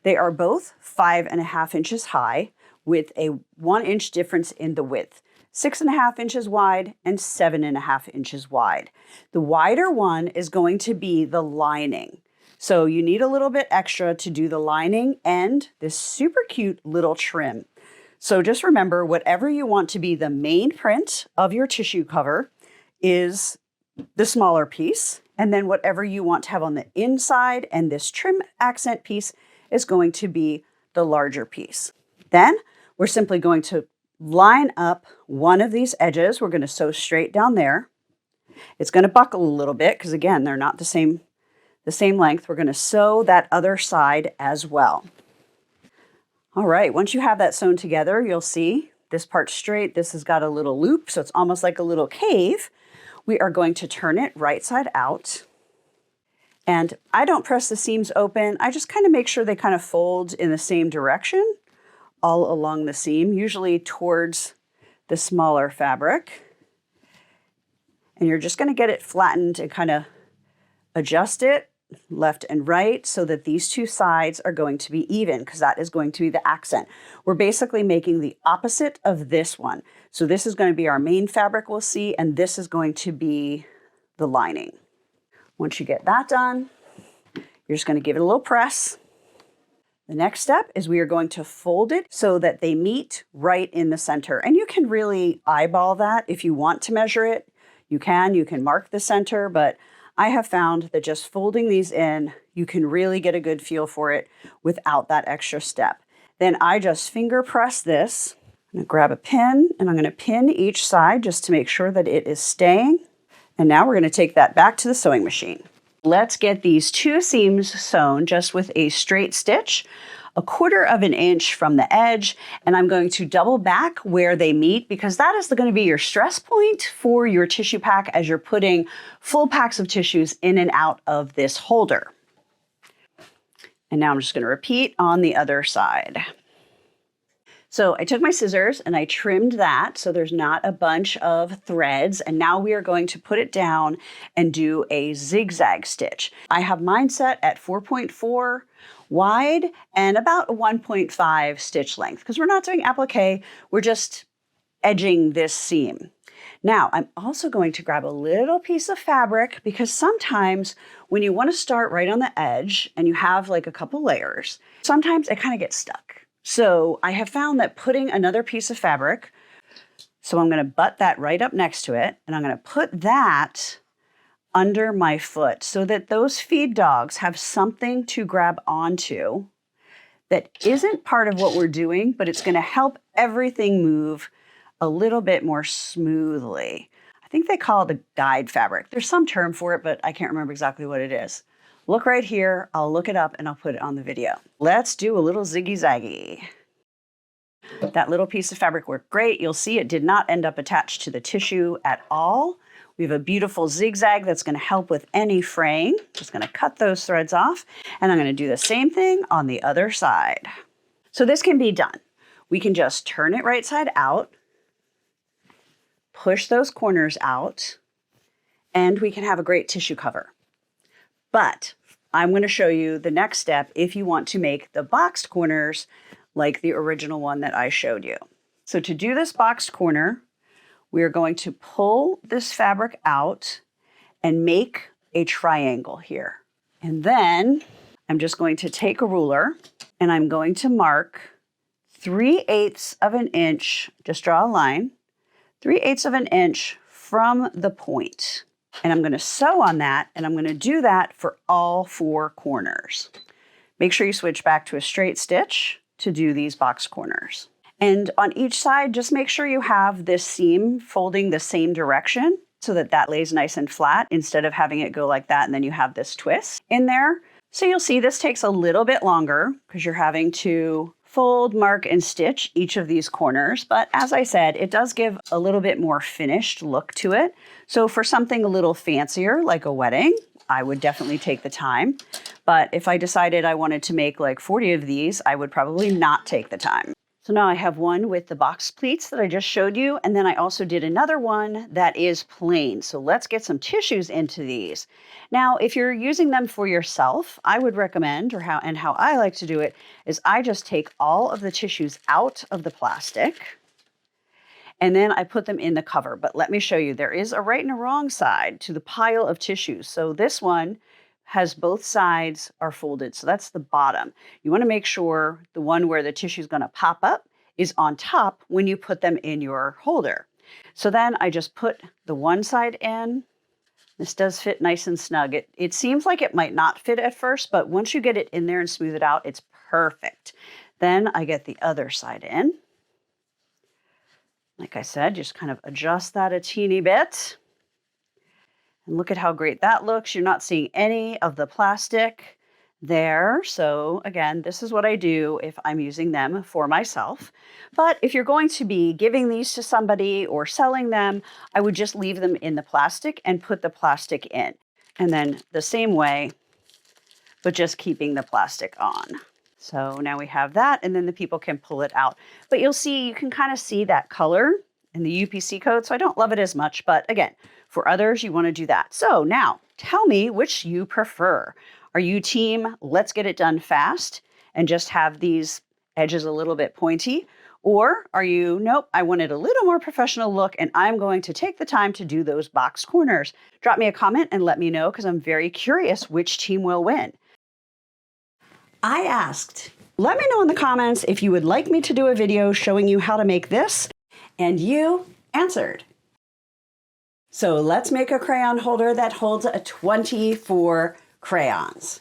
They are both 5.5 inches high with a 1 inch difference in the width. 6.5 inches wide and 7.5 inches wide. The wider one is going to be the lining. So you need a little bit extra to do the lining and this super cute little trim. So just remember, whatever you want to be the main print of your tissue cover is the smaller piece. And then whatever you want to have on the inside and this trim accent piece is going to be the larger piece. Then we're simply going to line up one of these edges. We're going to sew straight down there. It's going to buckle a little bit because again, they're not the same length. We're going to sew that other side as well. All right, once you have that sewn together, you'll see this part's straight. This has got a little loop, so it's almost like a little cave. We are going to turn it right side out. And I don't press the seams open. I just kind of make sure they kind of fold in the same direction all along the seam, usually towards the smaller fabric. And you're just going to get it flattened and kind of adjust it left and right so that these 2 sides are going to be even because that is going to be the accent. We're basically making the opposite of this one. So this is going to be our main fabric we'll see, and this is going to be the lining. Once you get that done, you're just going to give it a little press. The next step is we are going to fold it so that they meet right in the center. And you can really eyeball that if you want to measure it. You can mark the center, but I have found that just folding these in, you can really get a good feel for it without that extra step. Then I just finger press this. I'm going to grab a pin and I'm going to pin each side just to make sure that it is staying. And now we're going to take that back to the sewing machine. Let's get these 2 seams sewn just with a straight stitch, 1/4 inch from the edge, and I'm going to double back where they meet because that is going to be your stress point for your tissue pack as you're putting full packs of tissues in and out of this holder. And now I'm just going to repeat on the other side. So I took my scissors and I trimmed that so there's not a bunch of threads. And now we are going to put it down and do a zigzag stitch. I have mine set at 4.4 wide and about a 1.5 stitch length because we're not doing applique, we're just edging this seam. Now I'm also going to grab a little piece of fabric because sometimes when you want to start right on the edge and you have like a couple layers, sometimes it kind of gets stuck. So I have found that putting another piece of fabric, so I'm going to butt that right up next to it, and I'm going to put that under my foot so that those feed dogs have something to grab onto that isn't part of what we're doing, but it's going to help everything move a little bit more smoothly. I think they call it a guide fabric. There's some term for it, but I can't remember exactly what it is. Look right here, I'll look it up and I'll put it on the video. Let's do a little ziggy zaggy. That little piece of fabric worked great. You'll see it did not end up attached to the tissue at all. We have a beautiful zigzag that's going to help with any fraying. Just going to cut those threads off and I'm going to do the same thing on the other side. So this can be done. We can just turn it right side out, push those corners out, and we can have a great tissue cover. But I'm going to show you the next step if you want to make the boxed corners like the original one that I showed you. So to do this boxed corner, we are going to pull this fabric out and make a triangle here. And then I'm just going to take a ruler and I'm going to mark 3/8 of an inch, just draw a line, 3/8 of an inch from the point. And I'm going to sew on that, and I'm going to do that for all 4 corners. Make sure you switch back to a straight stitch to do these box corners. And on each side, just make sure you have this seam folding the same direction so that that lays nice and flat instead of having it go like that and then you have this twist in there. So you'll see this takes a little bit longer because you're having to fold, mark, and stitch each of these corners. But as I said, it does give a little bit more finished look to it. So for something a little fancier, like a wedding, I would definitely take the time. But if I decided I wanted to make like 40 of these, I would probably not take the time. So now I have one with the box pleats that I just showed you, and then I also did another one that is plain. So let's get some tissues into these. Now, if you're using them for yourself, I would recommend, how I like to do it, is I just take all of the tissues out of the plastic, and then I put them in the cover. But let me show you, there is a right and a wrong side to the pile of tissues. So this one has both sides are folded. So that's the bottom. You want to make sure the one where the tissue is going to pop up is on top when you put them in your holder. So then I just put the one side in. This does fit nice and snug. It seems like it might not fit at first, but once you get it in there and smooth it out, it's perfect. Then I get the other side in. Like I said, just kind of adjust that a teeny bit. And look at how great that looks. You're not seeing any of the plastic there. So again, this is what I do if I'm using them for myself. But if you're going to be giving these to somebody or selling them, I would just leave them in the plastic and put the plastic in. And then the same way, but just keeping the plastic on. So now we have that, and then the people can pull it out. But you'll see, you can kind of see that color in the UPC code. So I don't love it as much, but again, for others, you want to do that. So now tell me which you prefer. Are you team, let's get it done fast and just have these edges a little bit pointy? Or are you, nope, I wanted a little more professional look and I'm going to take the time to do those box corners. Drop me a comment and let me know because I'm very curious which team will win. I asked, let me know in the comments if you would like me to do a video showing you how to make this, and you answered. So let's make a crayon holder that holds 24 crayons.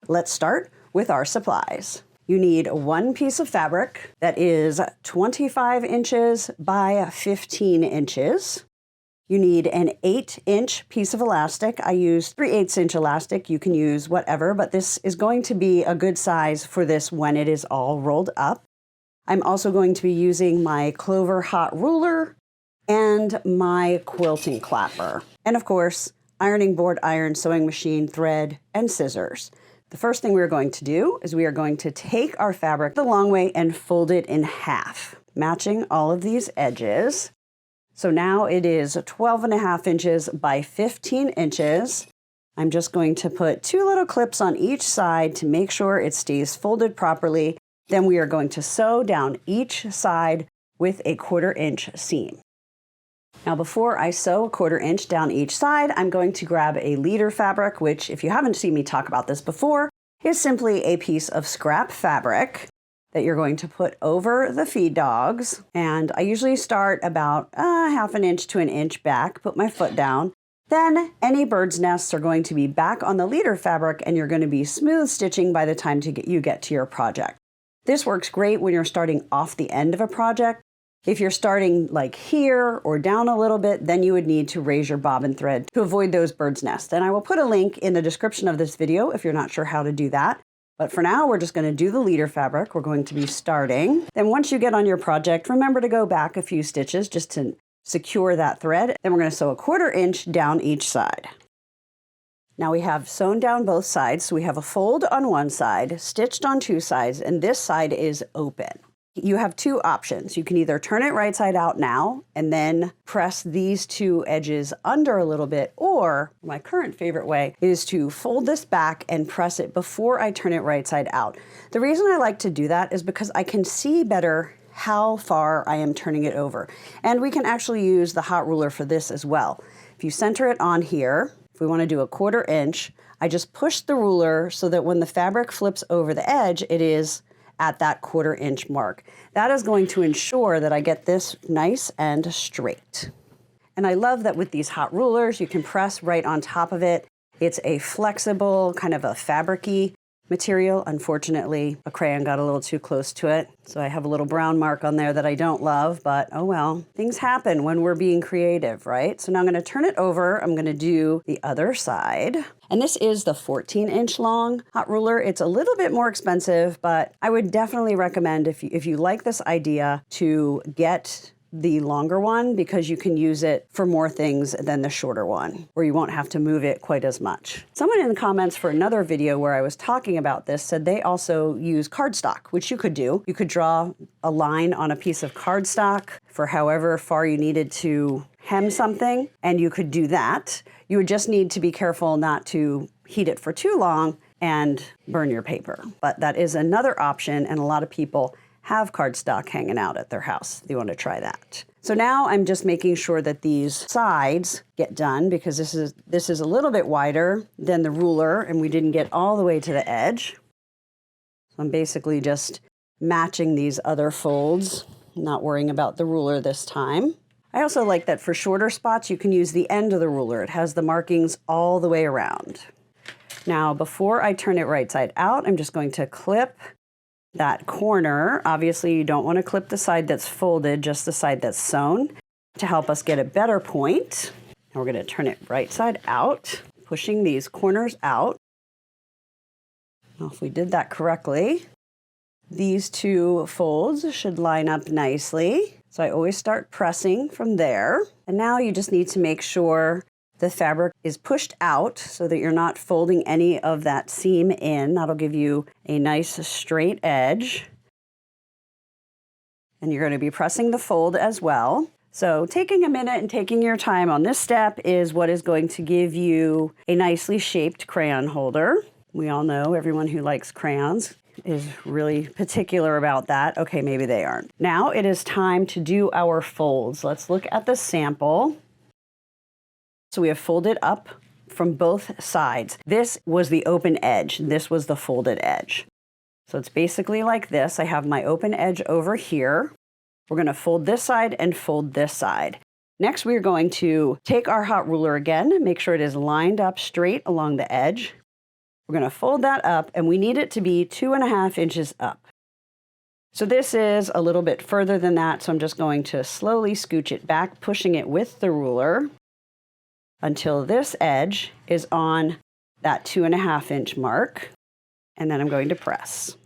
Let's start with our supplies. You need one piece of fabric that is 25 inches by 15 inches. You need an 8-inch piece of elastic. I use 3/8 inch elastic. You can use whatever, but this is going to be a good size for this when it is all rolled up. I'm also going to be using my Clover hot ruler and my quilting clapper. And of course, ironing board, iron, sewing machine, thread, and scissors. The first thing we're going to do is we are going to take our fabric the long way and fold it in half, matching all of these edges. So now it is 12.5 inches by 15 inches. I'm just going to put 2 little clips on each side to make sure it stays folded properly. Then we are going to sew down each side with a 1/4 inch seam. Now before I sew a 1/4 inch down each side, I'm going to grab a leader fabric, which if you haven't seen me talk about this before, is simply a piece of scrap fabric that you're going to put over the feed dogs. And I usually start about 1/2 inch to 1 inch back, put my foot down. Then any bird's nests are going to be back on the leader fabric and you're going to be smooth stitching by the time you get to your project. This works great when you're starting off the end of a project. If you're starting like here or down a little bit, then you would need to raise your bobbin thread to avoid those bird's nests. And I will put a link in the description of this video if you're not sure how to do that. But for now, we're just going to do the leader fabric. We're going to be starting. Then once you get on your project, remember to go back a few stitches just to secure that thread. Then we're going to sew a 1/4 inch down each side. Now we have sewn down both sides. So we have a fold on one side, stitched on 2 sides, and this side is open. You have 2 options. You can either turn it right side out now and then press these 2 edges under a little bit, or my current favorite way is to fold this back and press it before I turn it right side out. The reason I like to do that is because I can see better how far I am turning it over. And we can actually use the hot ruler for this as well. If you center it on here, if we want to do a 1/4 inch, I just push the ruler so that when the fabric flips over the edge, it is at that 1/4 inch mark. That is going to ensure that I get this nice and straight. And And I love that with these hot rulers, you can press right on top of it. It's a flexible, kind of a fabric-y material. Unfortunately, a crayon got a little too close to it. So I have a little brown mark on there that I don't love, but oh well. Things happen when we're being creative, right? So now I'm gonna turn it over. I'm gonna do the other side. And this is the 14-inch long hot ruler. It's a little bit more expensive, but I would definitely recommend if you like this idea to get the longer one because you can use it for more things than the shorter one, where you won't have to move it quite as much. Someone in the comments for another video where I was talking about this said they also use cardstock, which you could do. You could draw a line on a piece of cardstock for however far you needed to hem something, and you could do that. You would just need to be careful not to heat it for too long and burn your paper. But that is another option, and a lot of people have cardstock hanging out at their house if you want to try that. So now I'm just making sure that these sides get done because this is a little bit wider than the ruler and we didn't get all the way to the edge. So I'm basically just matching these other folds, not worrying about the ruler this time. I also like that for shorter spots, you can use the end of the ruler. It has the markings all the way around. Now, before I turn it right side out, I'm just going to clip that corner. Obviously, you don't want to clip the side that's folded, just the side that's sewn to help us get a better point. And we're going to turn it right side out, pushing these corners out. Now, if we did that correctly, these two folds should line up nicely. So I always start pressing from there. And now you just need to make sure the fabric is pushed out so that you're not folding any of that seam in. That'll give you a nice straight edge. And you're going to be pressing the fold as well. So taking a minute and taking your time on this step is what is going to give you a nicely shaped crayon holder. We all know everyone who likes crayons is really particular about that. Okay, maybe they aren't. Now it is time to do our folds. Let's look at the sample. So we have folded up from both sides. This was the open edge. This was the folded edge. So it's basically like this. I have my open edge over here. We're going to fold this side and fold this side. Next, we're going to take our hot ruler again, make sure it is lined up straight along the edge. We're going to fold that up, and we need it to be 2.5 inches up. So this is a little bit further than that, so I'm just going to slowly scooch it back, pushing it with the ruler until this edge is on that 2.5 inch mark, and then I'm going to press.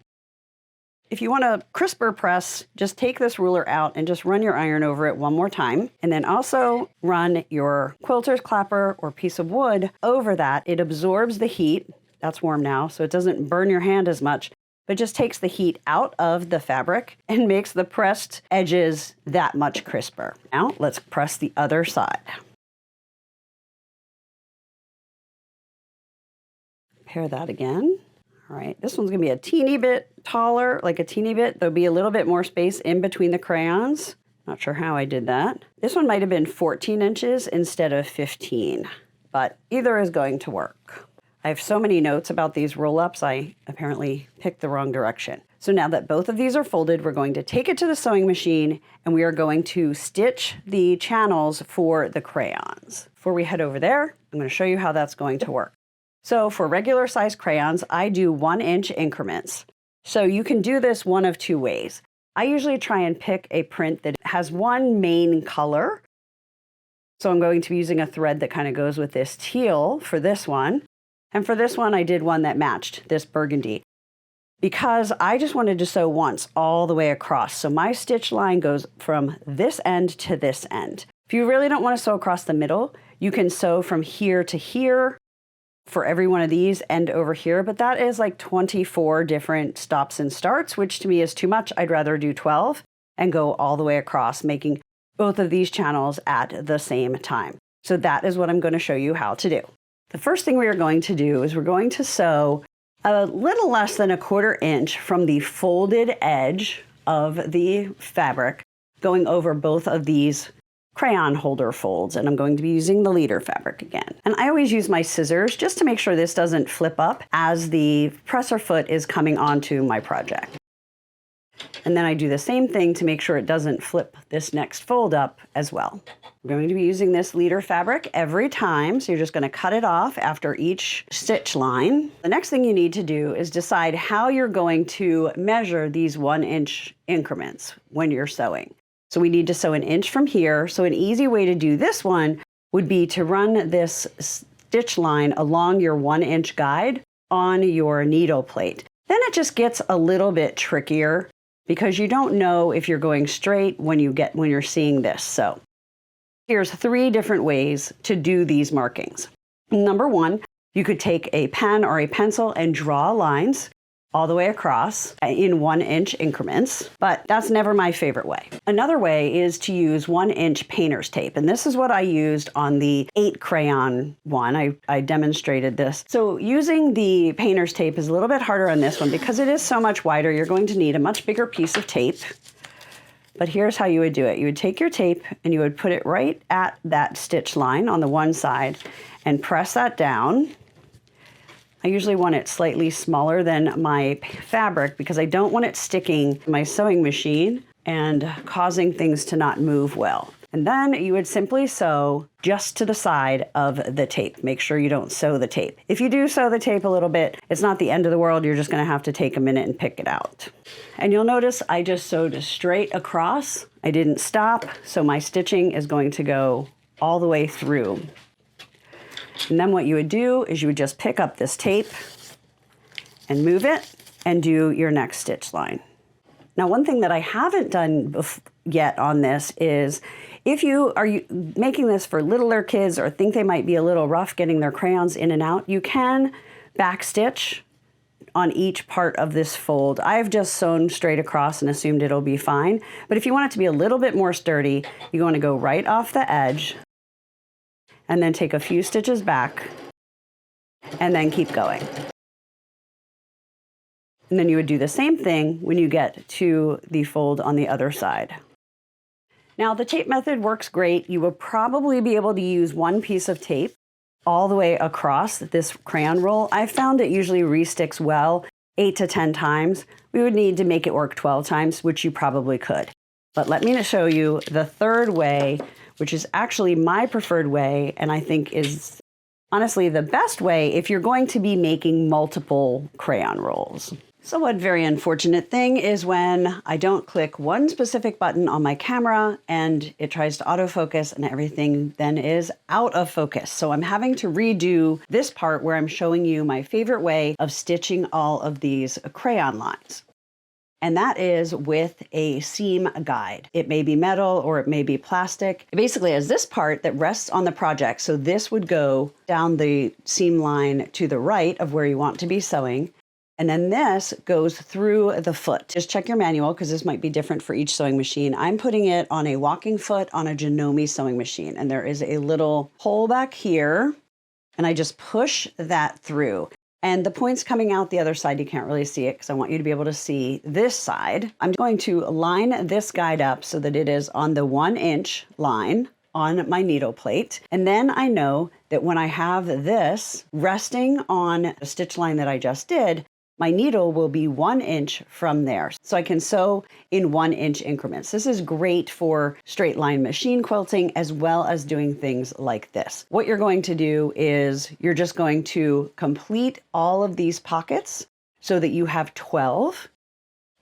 If you want a crisper press, just take this ruler out and just run your iron over it one more time, and then also run your quilter's clapper or piece of wood over that. It absorbs the heat. That's warm now, so it doesn't burn your hand as much, but just takes the heat out of the fabric and makes the pressed edges that much crisper. Now let's press the other side. Pair that again. All right, this one's gonna be a teeny bit taller, like a teeny bit. There'll be a little bit more space in between the crayons. Not sure how I did that. This one might have been 14 inches instead of 15, but either is going to work. I have so many notes about these roll-ups, I apparently picked the wrong direction. So now that both of these are folded, we're going to take it to the sewing machine and we are going to stitch the channels for the crayons. Before we head over there, I'm going to show you how that's going to work. So for regular size crayons, I do 1 inch increments. So you can do this one of two ways. I usually try and pick a print that has one main color. So I'm going to be using a thread that kind of goes with this teal for this one. And for this one, I did one that matched this burgundy because I just wanted to sew once all the way across. So my stitch line goes from this end to this end. If you really don't want to sew across the middle, you can sew from here to here for every one of these and over here, but that is like 24 different stops and starts, which to me is too much. I'd rather do 12 and go all the way across, making both of these channels at the same time. So that is what I'm going to show you how to do. The first thing we are going to do is we're going to sew a little less than 1/4 inch from the folded edge of the fabric going over both of these crayon holder folds, and I'm going to be using the leader fabric again. And I always use my scissors just to make sure this doesn't flip up as the presser foot is coming onto my project. And then I do the same thing to make sure it doesn't flip this next fold up as well. I'm going to be using this leader fabric every time, so you're just going to cut it off after each stitch line. The next thing you need to do is decide how you're going to measure these 1-inch increments when you're sewing. So we need to sew an inch from here. So an easy way to do this one would be to run this stitch line along your 1-inch guide on your needle plate. Then it just gets a little bit trickier because you don't know if you're going straight when you're seeing this. So here's 3 different ways to do these markings. Number 1, you could take a pen or a pencil and draw lines all the way across in 1-inch increments, but that's never my favorite way. Another way is to use 1-inch painter's tape, and this is what I used on the 8 crayon one. I demonstrated this. So using the painter's tape is a little bit harder on this one because it is so much wider. You're going to need a much bigger piece of tape. But here's how you would do it. You would take your tape and you would put it right at that stitch line on the one side and press that down. I usually want it slightly smaller than my fabric because I don't want it sticking in my sewing machine and causing things to not move well. And then you would simply sew just to the side of the tape. Make sure you don't sew the tape. If you do sew the tape a little bit, it's not the end of the world. You're just going to have to take a minute and pick it out. And you'll notice I just sewed straight across. I didn't stop, so my stitching is going to go all the way through. And then what you would do is you would just pick up this tape and move it and do your next stitch line. Now, one thing that I haven't done yet on this is if you are making this for littler kids or think they might be a little rough getting their crayons in and out, you can backstitch on each part of this fold. I've just sewn straight across and assumed it'll be fine. But if you want it to be a little bit more sturdy, you want to go right off the edge and then take a few stitches back and then keep going. And then you would do the same thing when you get to the fold on the other side. Now, the tape method works great. You will probably be able to use one piece of tape all the way across this crayon roll. I found it usually resticks well 8 to 10 times. We would need to make it work 12 times, which you probably could. But let me show you the third way, which is actually my preferred way, and I think is honestly the best way if you're going to be making multiple crayon rolls. So one very unfortunate thing is when I don't click one specific button on my camera and it tries to autofocus and everything then is out of focus. So I'm having to redo this part where I'm showing you my favorite way of stitching all of these crayon lines. And that is with a seam guide. It may be metal or it may be plastic. It basically has this part that rests on the project. So this would go down the seam line to the right of where you want to be sewing. And then this goes through the foot. Just check your manual because this might be different for each sewing machine. I'm putting it on a walking foot on a Janome sewing machine. And there is a little hole back here. And I just push that through. And the point's coming out the other side. You can't really see it because I want you to be able to see this side. I'm going to line this guide up so that it is on the 1-inch line on my needle plate. And then I know that when I have this resting on a stitch line that I just did, my needle will be 1 inch from there. So I can sew in 1-inch increments. This is great for straight line machine quilting as well as doing things like this. What you're going to do is you're just going to complete all of these pockets so that you have 12.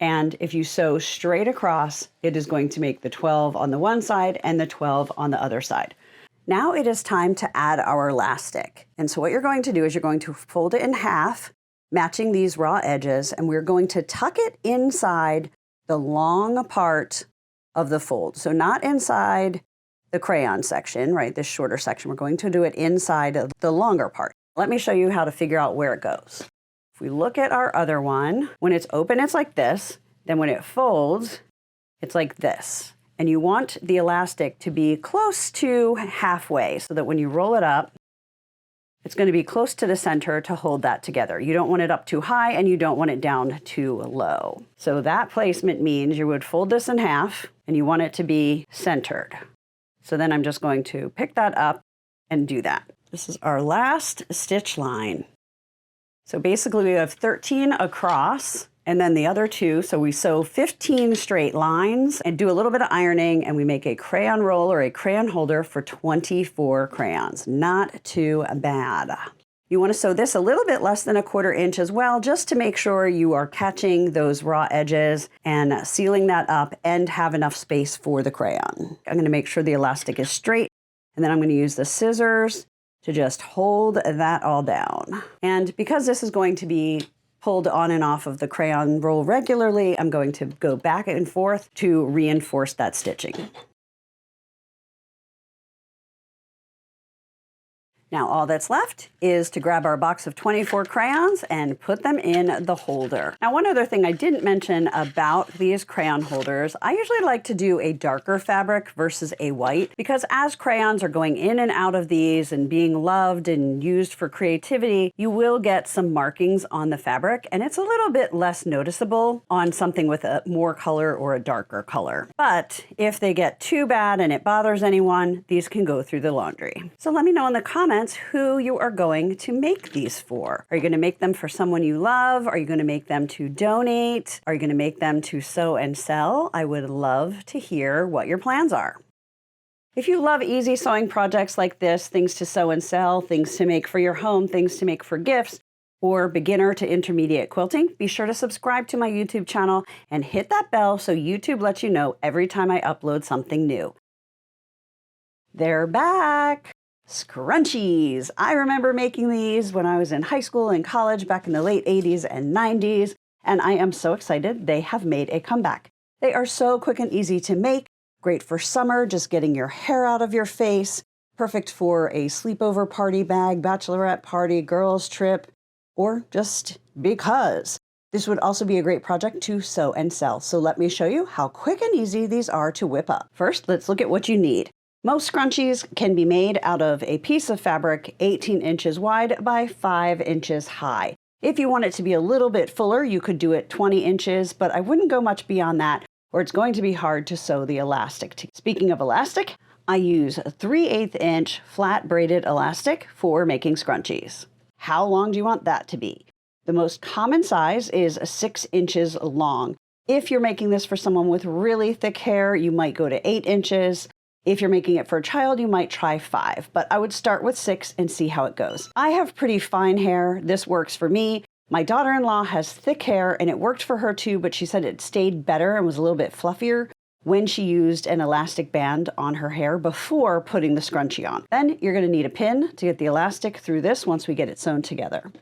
And if you sew straight across, it is going to make the 12 on the one side and the 12 on the other side. Now it is time to add our elastic. And so what you're going to do is you're going to fold it in half, matching these raw edges, and we're going to tuck it inside the long part of the fold. So not inside the crayon section, right, this shorter section. We're going to do it inside of the longer part. Let me show you how to figure out where it goes. If we look at our other one, when it's open, it's like this. Then when it folds, it's like this. And you want the elastic to be close to halfway so that when you roll it up, it's going to be close to the center to hold that together. You don't want it up too high and you don't want it down too low. So that placement means you would fold this in half and you want it to be centered. So then I'm just going to pick that up and do that. This is our last stitch line. So basically we have 13 across and then the other two. So we sew 15 straight lines and do a little bit of ironing, and we make a crayon roll or a crayon holder for 24 crayons. Not too bad. You want to sew this a little bit less than 1/4 inch as well, just to make sure you are catching those raw edges and sealing that up and have enough space for the crayon. I'm going to make sure the elastic is straight, and then I'm going to use the scissors to just hold that all down. And because this is going to be pulled on and off of the crayon roll regularly, I'm going to go back and forth to reinforce that stitching. Now all that's left is to grab our box of 24 crayons and put them in the holder. Now one other thing I didn't mention about these crayon holders, I usually like to do a darker fabric versus a white, because as crayons are going in and out of these and being loved and used for creativity, you will get some markings on the fabric, and it's a little bit less noticeable on something with a more color or a darker color. But if they get too bad and it bothers anyone, these can go through the laundry. So let me know in the comments who you are going to make these for. Are you going to make them for someone you love? Are you going to make them to donate? Are you going to make them to sew and sell? I would love to hear what your plans are. If you love easy sewing projects like this, things to sew and sell, things to make for your home, things to make for gifts, or beginner to intermediate quilting, be sure to subscribe to my YouTube channel and hit that bell so YouTube lets you know every time I upload something new. They're back! Scrunchies. I remember making these when I was in high school and college back in the late 80s and 90s, and I am so excited they have made a comeback. They are so quick and easy to make, great for summer, just getting your hair out of your face, perfect for a sleepover party bag, bachelorette party, girls trip, or just because. This would also be a great project to sew and sell, so let me show you how quick and easy these are to whip up. First, let's look at what you need. Most scrunchies can be made out of a piece of fabric 18 inches wide by 5 inches high. If you want it to be a little bit fuller, you could do it 20 inches, but I wouldn't go much beyond that, or it's going to be hard to sew the elastic to. Speaking of elastic, I use a 3/8 inch flat braided elastic for making scrunchies. How long do you want that to be? The most common size is 6 inches long. If you're making this for someone with really thick hair, you might go to 8 inches. If you're making it for a child, you might try 5, but I would start with 6 and see how it goes. I have pretty fine hair. This works for me. My daughter-in-law has thick hair, and it worked for her too, but she said it stayed better and was a little bit fluffier when she used an elastic band on her hair before putting the scrunchie on. Then you're going to need a pin to get the elastic through this once we get it sewn together.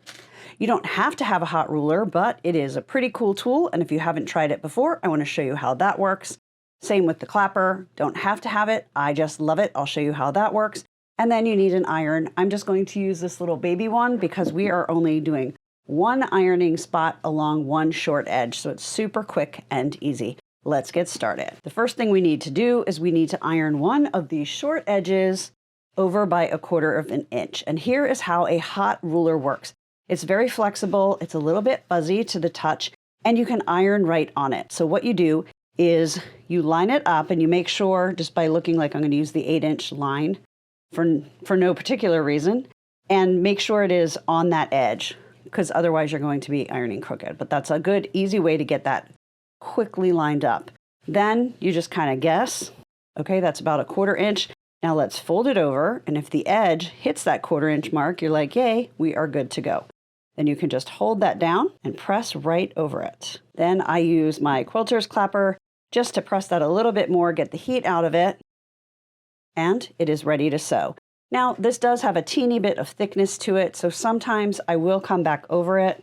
You don't have to have a hot ruler, but it is a pretty cool tool, and if you haven't tried it before, I want to show you how that works. Same with the clapper. Don't have to have it. I just love it. I'll show you how that works. And then you need an iron. I'm just going to use this little baby one because we are only doing one ironing spot along one short edge. So it's super quick and easy. Let's get started. The first thing we need to do is we need to iron one of these short edges over by 1/4 inch. And here is how a hot ruler works. It's very flexible. It's a little bit fuzzy to the touch, and you can iron right on it. So what you do is you line it up and you make sure, just by looking, like I'm going to use the 8-inch line for no particular reason, and make sure it is on that edge, because otherwise you're going to be ironing crooked. But that's a good, easy way to get that quickly lined up. Then you just kind of guess, okay, that's about 1/4 inch. Now let's fold it over, and if the edge hits that 1/4 inch mark, you're like, yay, we are good to go. Then you can just hold that down and press right over it. Then I use my quilter's clapper just to press that a little bit more, get the heat out of it, and it is ready to sew. Now, this does have a teeny bit of thickness to it, so sometimes I will come back over it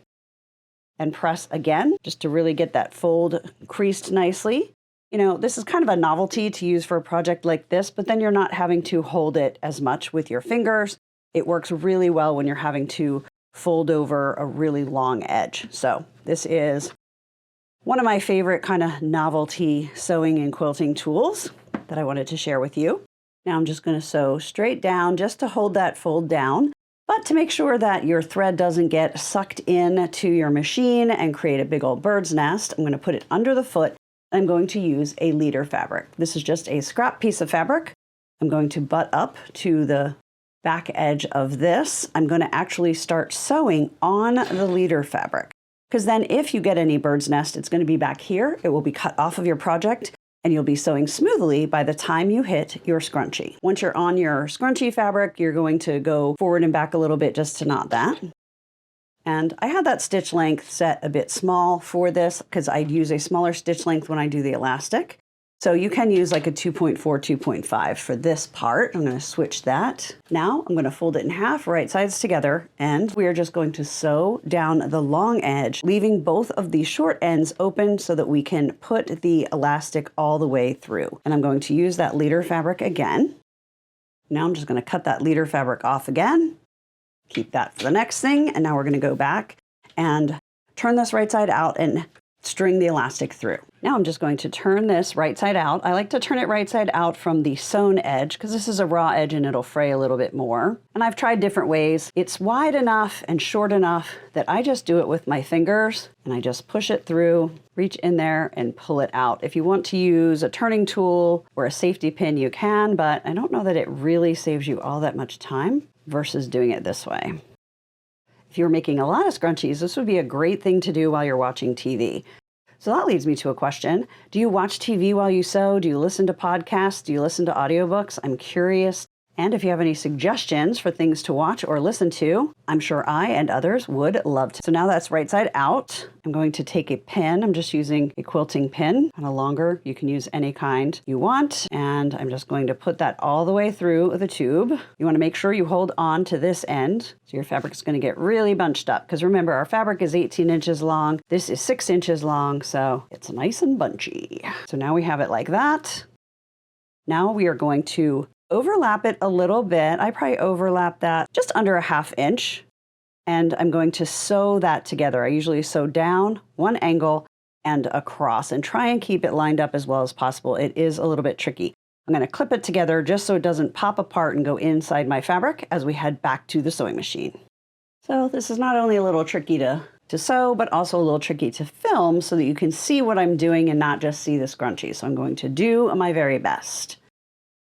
and press again, just to really get that fold creased nicely. You know, this is kind of a novelty to use for a project like this, but then you're not having to hold it as much with your fingers. It works really well when you're having to fold over a really long edge. So this is one of my favorite kind of novelty sewing and quilting tools that I wanted to share with you. Now I'm just going to sew straight down just to hold that fold down, but to make sure that your thread doesn't get sucked in to your machine and create a big old bird's nest, I'm going to put it under the foot. I'm going to use a leader fabric. This is just a scrap piece of fabric. I'm going to butt up to the back edge of this. I'm going to actually start sewing on the leader fabric. because then if you get any bird's nest, it's going to be back here. It will be cut off of your project and you'll be sewing smoothly by the time you hit your scrunchie. Once you're on your scrunchie fabric, you're going to go forward and back a little bit just to knot that. And I had that stitch length set a bit small for this because I'd use a smaller stitch length when I do the elastic. So you can use like a 2.4, 2.5 for this part. I'm going to switch that. Now I'm going to fold it in half, right sides together, and we are just going to sew down the long edge, leaving both of the short ends open so that we can put the elastic all the way through. And I'm going to use that leader fabric again. Now I'm just going to cut that leader fabric off again. Keep that for the next thing. And now we're going to go back and turn this right side out and string the elastic through. Now I'm just going to turn this right side out. I like to turn it right side out from the sewn edge because this is a raw edge and it'll fray a little bit more. And I've tried different ways. It's wide enough and short enough that I just do it with my fingers and I just push it through, reach in there and pull it out. If you want to use a turning tool or a safety pin, you can, but I don't know that it really saves you all that much time versus doing it this way. If you're making a lot of scrunchies, this would be a great thing to do while you're watching TV. So that leads me to a question. Do you watch TV while you sew? Do you listen to podcasts? Do you listen to audiobooks? I'm curious. And if you have any suggestions for things to watch or listen to, I'm sure I and others would love to. So now that's right side out. I'm going to take a pin. I'm just using a quilting pin. On a longer, you can use any kind you want. And I'm just going to put that all the way through the tube. You want to make sure you hold on to this end. So your fabric is going to get really bunched up. Because remember, our fabric is 18 inches long. This is 6 inches long. So it's nice and bunchy. So now we have it like that. Now we are going to overlap it a little bit. I probably overlap that just under a 1/2 inch. And I'm going to sew that together. I usually sew down one angle and across and try and keep it lined up as well as possible. It is a little bit tricky. I'm going to clip it together just so it doesn't pop apart and go inside my fabric as we head back to the sewing machine. So this is not only a little tricky to sew, but also a little tricky to film so that you can see what I'm doing and not just see the scrunchie. So I'm going to do my very best.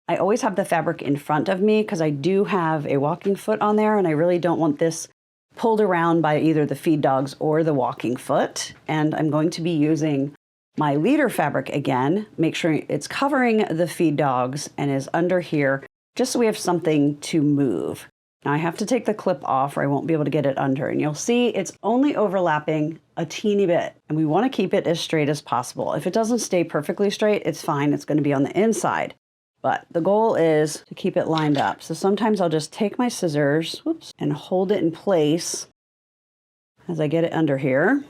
I always have the fabric in front of me because I do have a walking foot on there and I really don't want this pulled around by either the feed dogs or the walking foot. And I'm going to be using my leader fabric again, make sure it's covering the feed dogs and is under here just so we have something to move. Now I have to take the clip off or I won't be able to get it under, and you'll see it's only overlapping a teeny bit and we want to keep it as straight as possible. If it doesn't stay perfectly straight, it's fine. It's going to be on the inside. But the goal is to keep it lined up. So sometimes I'll just take my scissors, and hold it in place as I get it under here.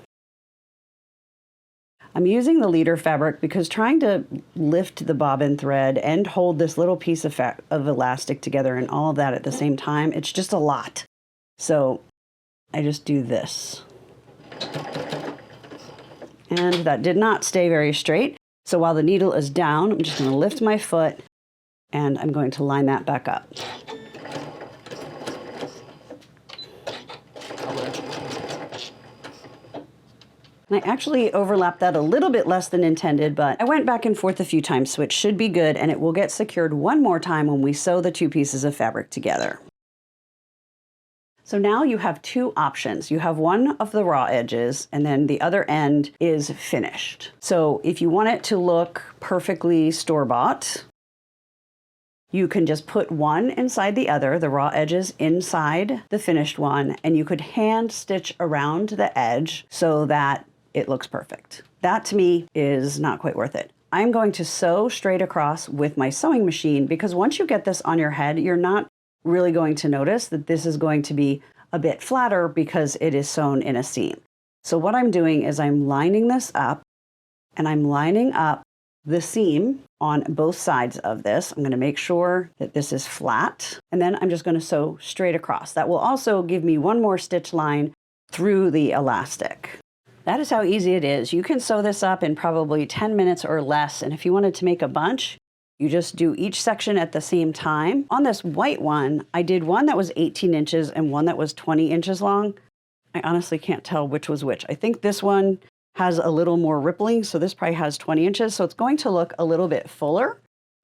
I'm using the leader fabric because trying to lift the bobbin thread and hold this little piece of elastic together and all of that at the same time, it's just a lot. So I just do this. And that did not stay very straight. So while the needle is down, I'm just going to lift my foot and I'm going to line that back up. And I actually overlapped that a little bit less than intended, but I went back and forth a few times, so it should be good, and it will get secured one more time when we sew the two pieces of fabric together. So now you have two options. You have one of the raw edges, and then the other end is finished. So if you want it to look perfectly store-bought, you can just put one inside the other, the raw edges inside the finished one, and you could hand stitch around the edge so that it looks perfect. That to me is not quite worth it. I'm going to sew straight across with my sewing machine because once you get this on your head, you're not really going to notice that this is going to be a bit flatter because it is sewn in a seam. So what I'm doing is I'm lining this up and I'm lining up the seam on both sides of this. I'm going to make sure that this is flat, and then I'm just going to sew straight across. That will also give me one more stitch line through the elastic. That is how easy it is. You can sew this up in probably 10 minutes or less, and if you wanted to make a bunch, you just do each section at the same time. On this white one, I did one that was 18 inches and one that was 20 inches long. I honestly can't tell which was which. I think this one has a little more rippling, so this probably has 20 inches, so it's going to look a little bit fuller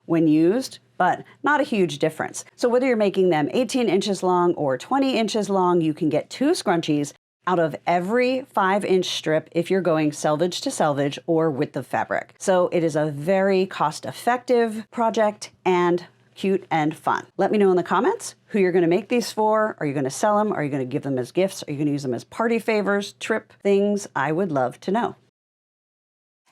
when used, but not a huge difference. So whether you're making them 18 inches long or 20 inches long, you can get two scrunchies out of every 5-inch strip if you're going selvage to selvage or width of fabric. So it is a very cost-effective project and cute and fun. Let me know in the comments who you're going to make these for. Are you going to sell them? Are you going to give them as gifts? Are you going to use them as party favors, trip things? I would love to know.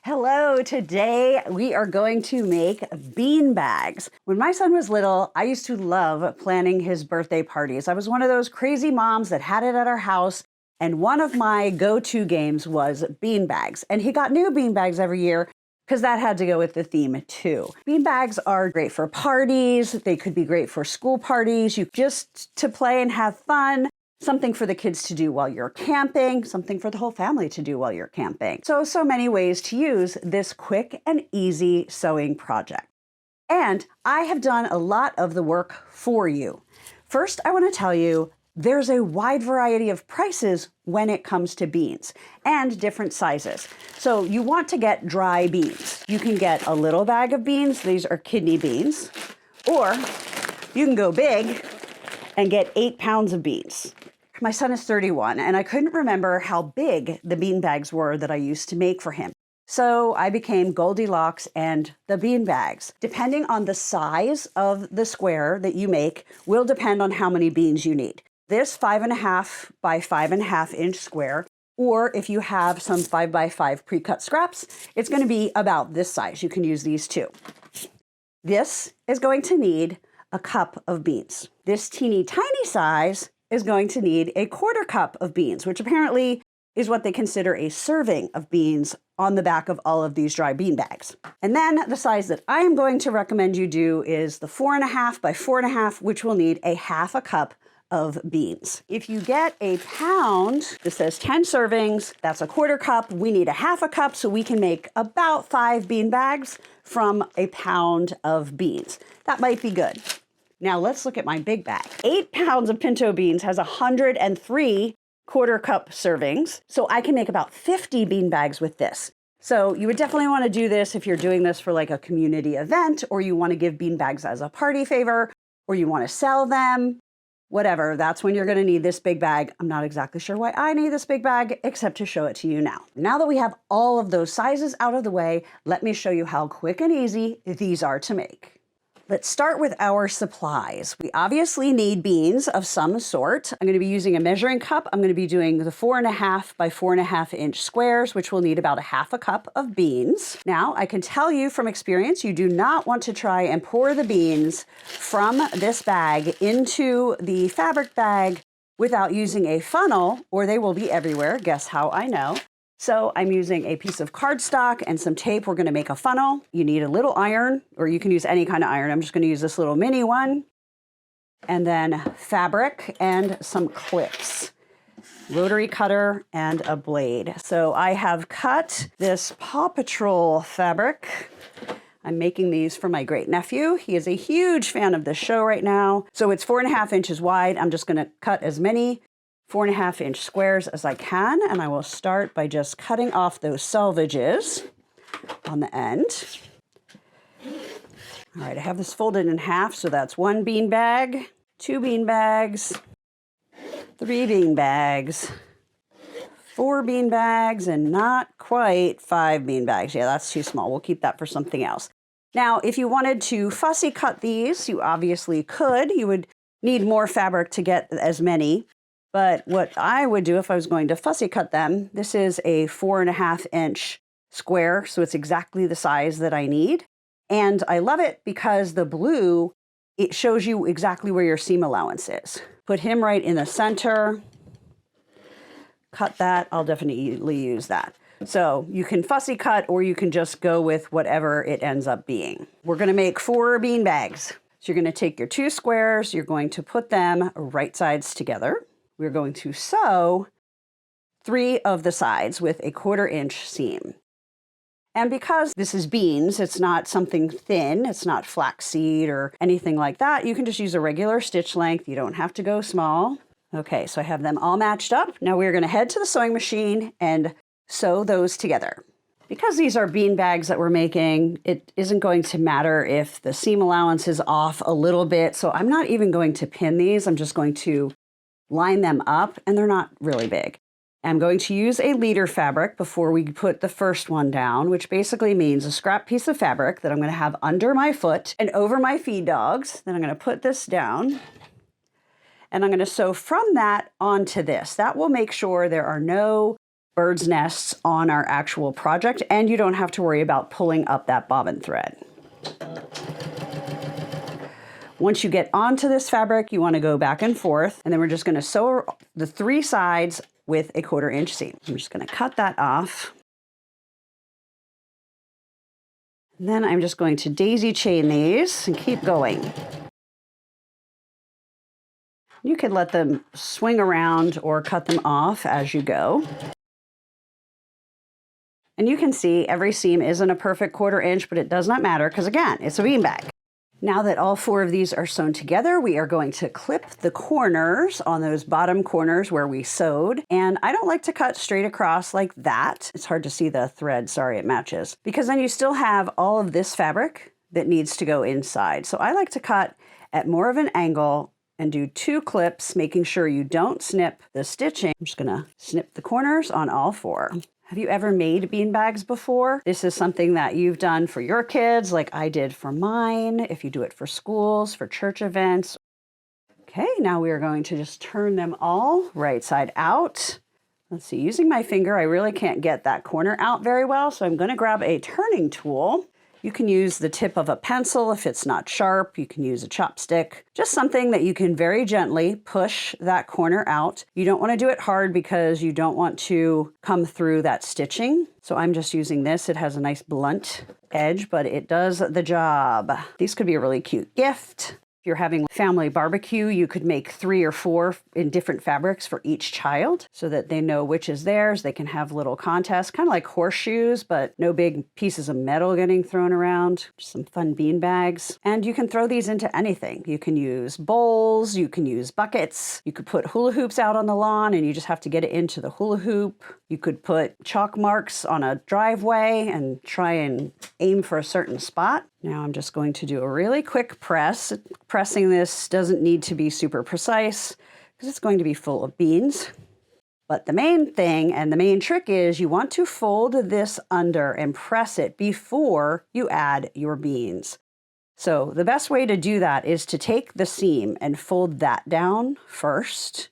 Hello, today we are going to make bean bags. When my son was little, I used to love planning his birthday parties. I was one of those crazy moms that had it at our house, and one of my go-to games was bean bags. And he got new bean bags every year because that had to go with the theme too. Bean bags are great for parties. They could be great for school parties. You just to play and have fun. Something for the kids to do while you're camping, something for the whole family to do while you're camping. So many ways to use this quick and easy sewing project. And I have done a lot of the work for you. First, I want to tell you there's a wide variety of prices when it comes to beans and different sizes. So you want to get dry beans. You can get a little bag of beans. These are kidney beans. Or you can go big and get 8 pounds of beans. My son is 31 and I couldn't remember how big the bean bags were that I used to make for him. So I became Goldilocks and the bean bags. Depending on the size of the square that you make will depend on how many beans you need. This 5.5 by 5.5 inch square, or if you have some 5 by 5 pre-cut scraps, it's going to be about this size. You can use these too. This is going to need a cup of beans. This teeny tiny size is going to need a 1/4 cup of beans, which apparently is what they consider a serving of beans on the back of all of these dry bean bags. And then the size that I am going to recommend you do is the 4.5 by 4.5, which will need a 1/2 cup of beans. If you get a pound, this says 10 servings, that's a 1/4 cup. We need a 1/2 cup, so we can make about 5 bean bags from a pound of beans. That might be good. Now let's look at my big bag. 8 pounds of pinto beans has 103 1/4 cup servings, so I can make about 50 bean bags with this. So you would definitely want to do this if you're doing this for like a community event, or you want to give bean bags as a party favor, or you want to sell them. Whatever, that's when you're going to need this big bag. I'm not exactly sure why I need this big bag, except to show it to you now. Now that we have all of those sizes out of the way, let me show you how quick and easy these are to make. Let's start with our supplies. We obviously need beans of some sort. I'm going to be using a measuring cup. I'm going to be doing the 4.5 by 4.5 inch squares, which will need about a 1/2 cup of beans. Now, I can tell you from experience, you do not want to try and pour the beans from this bag into the fabric bag without using a funnel, or they will be everywhere. Guess how I know? So I'm using a piece of cardstock and some tape. We're going to make a funnel. You need a little iron, or you can use any kind of iron. I'm just going to use this little mini one. And then fabric and some clips, rotary cutter and a blade. So I have cut this Paw Patrol fabric. I'm making these for my great nephew. He is a huge fan of this show right now. So it's 4.5 inches wide. I'm just going to cut as many 4.5 inch squares as I can, and I will start by just cutting off those selvages on the end. All right, I have this folded in half, so that's 1 bean bag, 2 bean bags, 3 bean bags, 4 bean bags, and not quite 5 bean bags. Yeah, that's too small. We'll keep that for something else. Now, if you wanted to fussy cut these, you obviously could. You would need more fabric to get as many. But what I would do if I was going to fussy cut them, this is a 4.5 inch square, so it's exactly the size that I need. And I love it because the blue, it shows you exactly where your seam allowance is. Put him right in the center. Cut that, I'll definitely use that. So you can fussy cut, or you can just go with whatever it ends up being. We're gonna make 4 bean bags. So you're gonna take your 2 squares, you're going to put them right sides together. We're going to sew 3 of the sides with a 1/4 inch seam. And because this is beans, it's not something thin, it's not flaxseed or anything like that, you can just use a regular stitch length. You don't have to go small. Okay, so I have them all matched up. Now we're gonna head to the sewing machine and sew those together. Because these are bean bags that we're making, it isn't going to matter if the seam allowance is off a little bit. So I'm not even going to pin these. I'm just going to line them up, and they're not really big. I'm going to use a leader fabric before we put the first one down, which basically means a scrap piece of fabric that I'm going to have under my foot and over my feed dogs. Then I'm going to put this down and I'm going to sew from that onto this. That will make sure there are no bird's nests on our actual project and you don't have to worry about pulling up that bobbin thread. Once you get onto this fabric, you want to go back and forth, and then we're just going to sew the 3 sides with a 1/4 inch seam. I'm just going to cut that off. And then I'm just going to daisy chain these and keep going. You can let them swing around or cut them off as you go. And you can see every seam isn't a perfect 1/4 inch, but it does not matter because again, it's a beanbag. Now that all 4 of these are sewn together, we are going to clip the corners on those bottom corners where we sewed. And I don't like to cut straight across like that. It's hard to see the thread, sorry, it matches. Because then you still have all of this fabric that needs to go inside. So I like to cut at more of an angle and do 2 clips, making sure you don't snip the stitching. I'm just gonna snip the corners on all 4. Have you ever made bean bags before? This is something that you've done for your kids, like I did for mine, if you do it for schools, for church events. Okay, now we are going to just turn them all right side out. Let's see, using my finger, I really can't get that corner out very well, so I'm gonna grab a turning tool. You can use the tip of a pencil if it's not sharp. You can use a chopstick, just something that you can very gently push that corner out. You don't want to do it hard because you don't want to come through that stitching. So I'm just using this. It has a nice blunt edge, but it does the job. These could be a really cute gift. If you're having family barbecue, you could make 3 or 4 in different fabrics for each child so that they know which is theirs. They can have little contests, kind of like horseshoes, but no big pieces of metal getting thrown around. Just some fun bean bags. And you can throw these into anything. You can use bowls, you can use buckets. You could put hula hoops out on the lawn and you just have to get it into the hula hoop. You could put chalk marks on a driveway and try and aim for a certain spot. Now I'm just going to do a really quick press. Pressing this doesn't need to be super precise because it's going to be full of beans. But the main thing and the main trick is you want to fold this under and press it before you add your beans. So the best way to do that is to take the seam and fold that down first.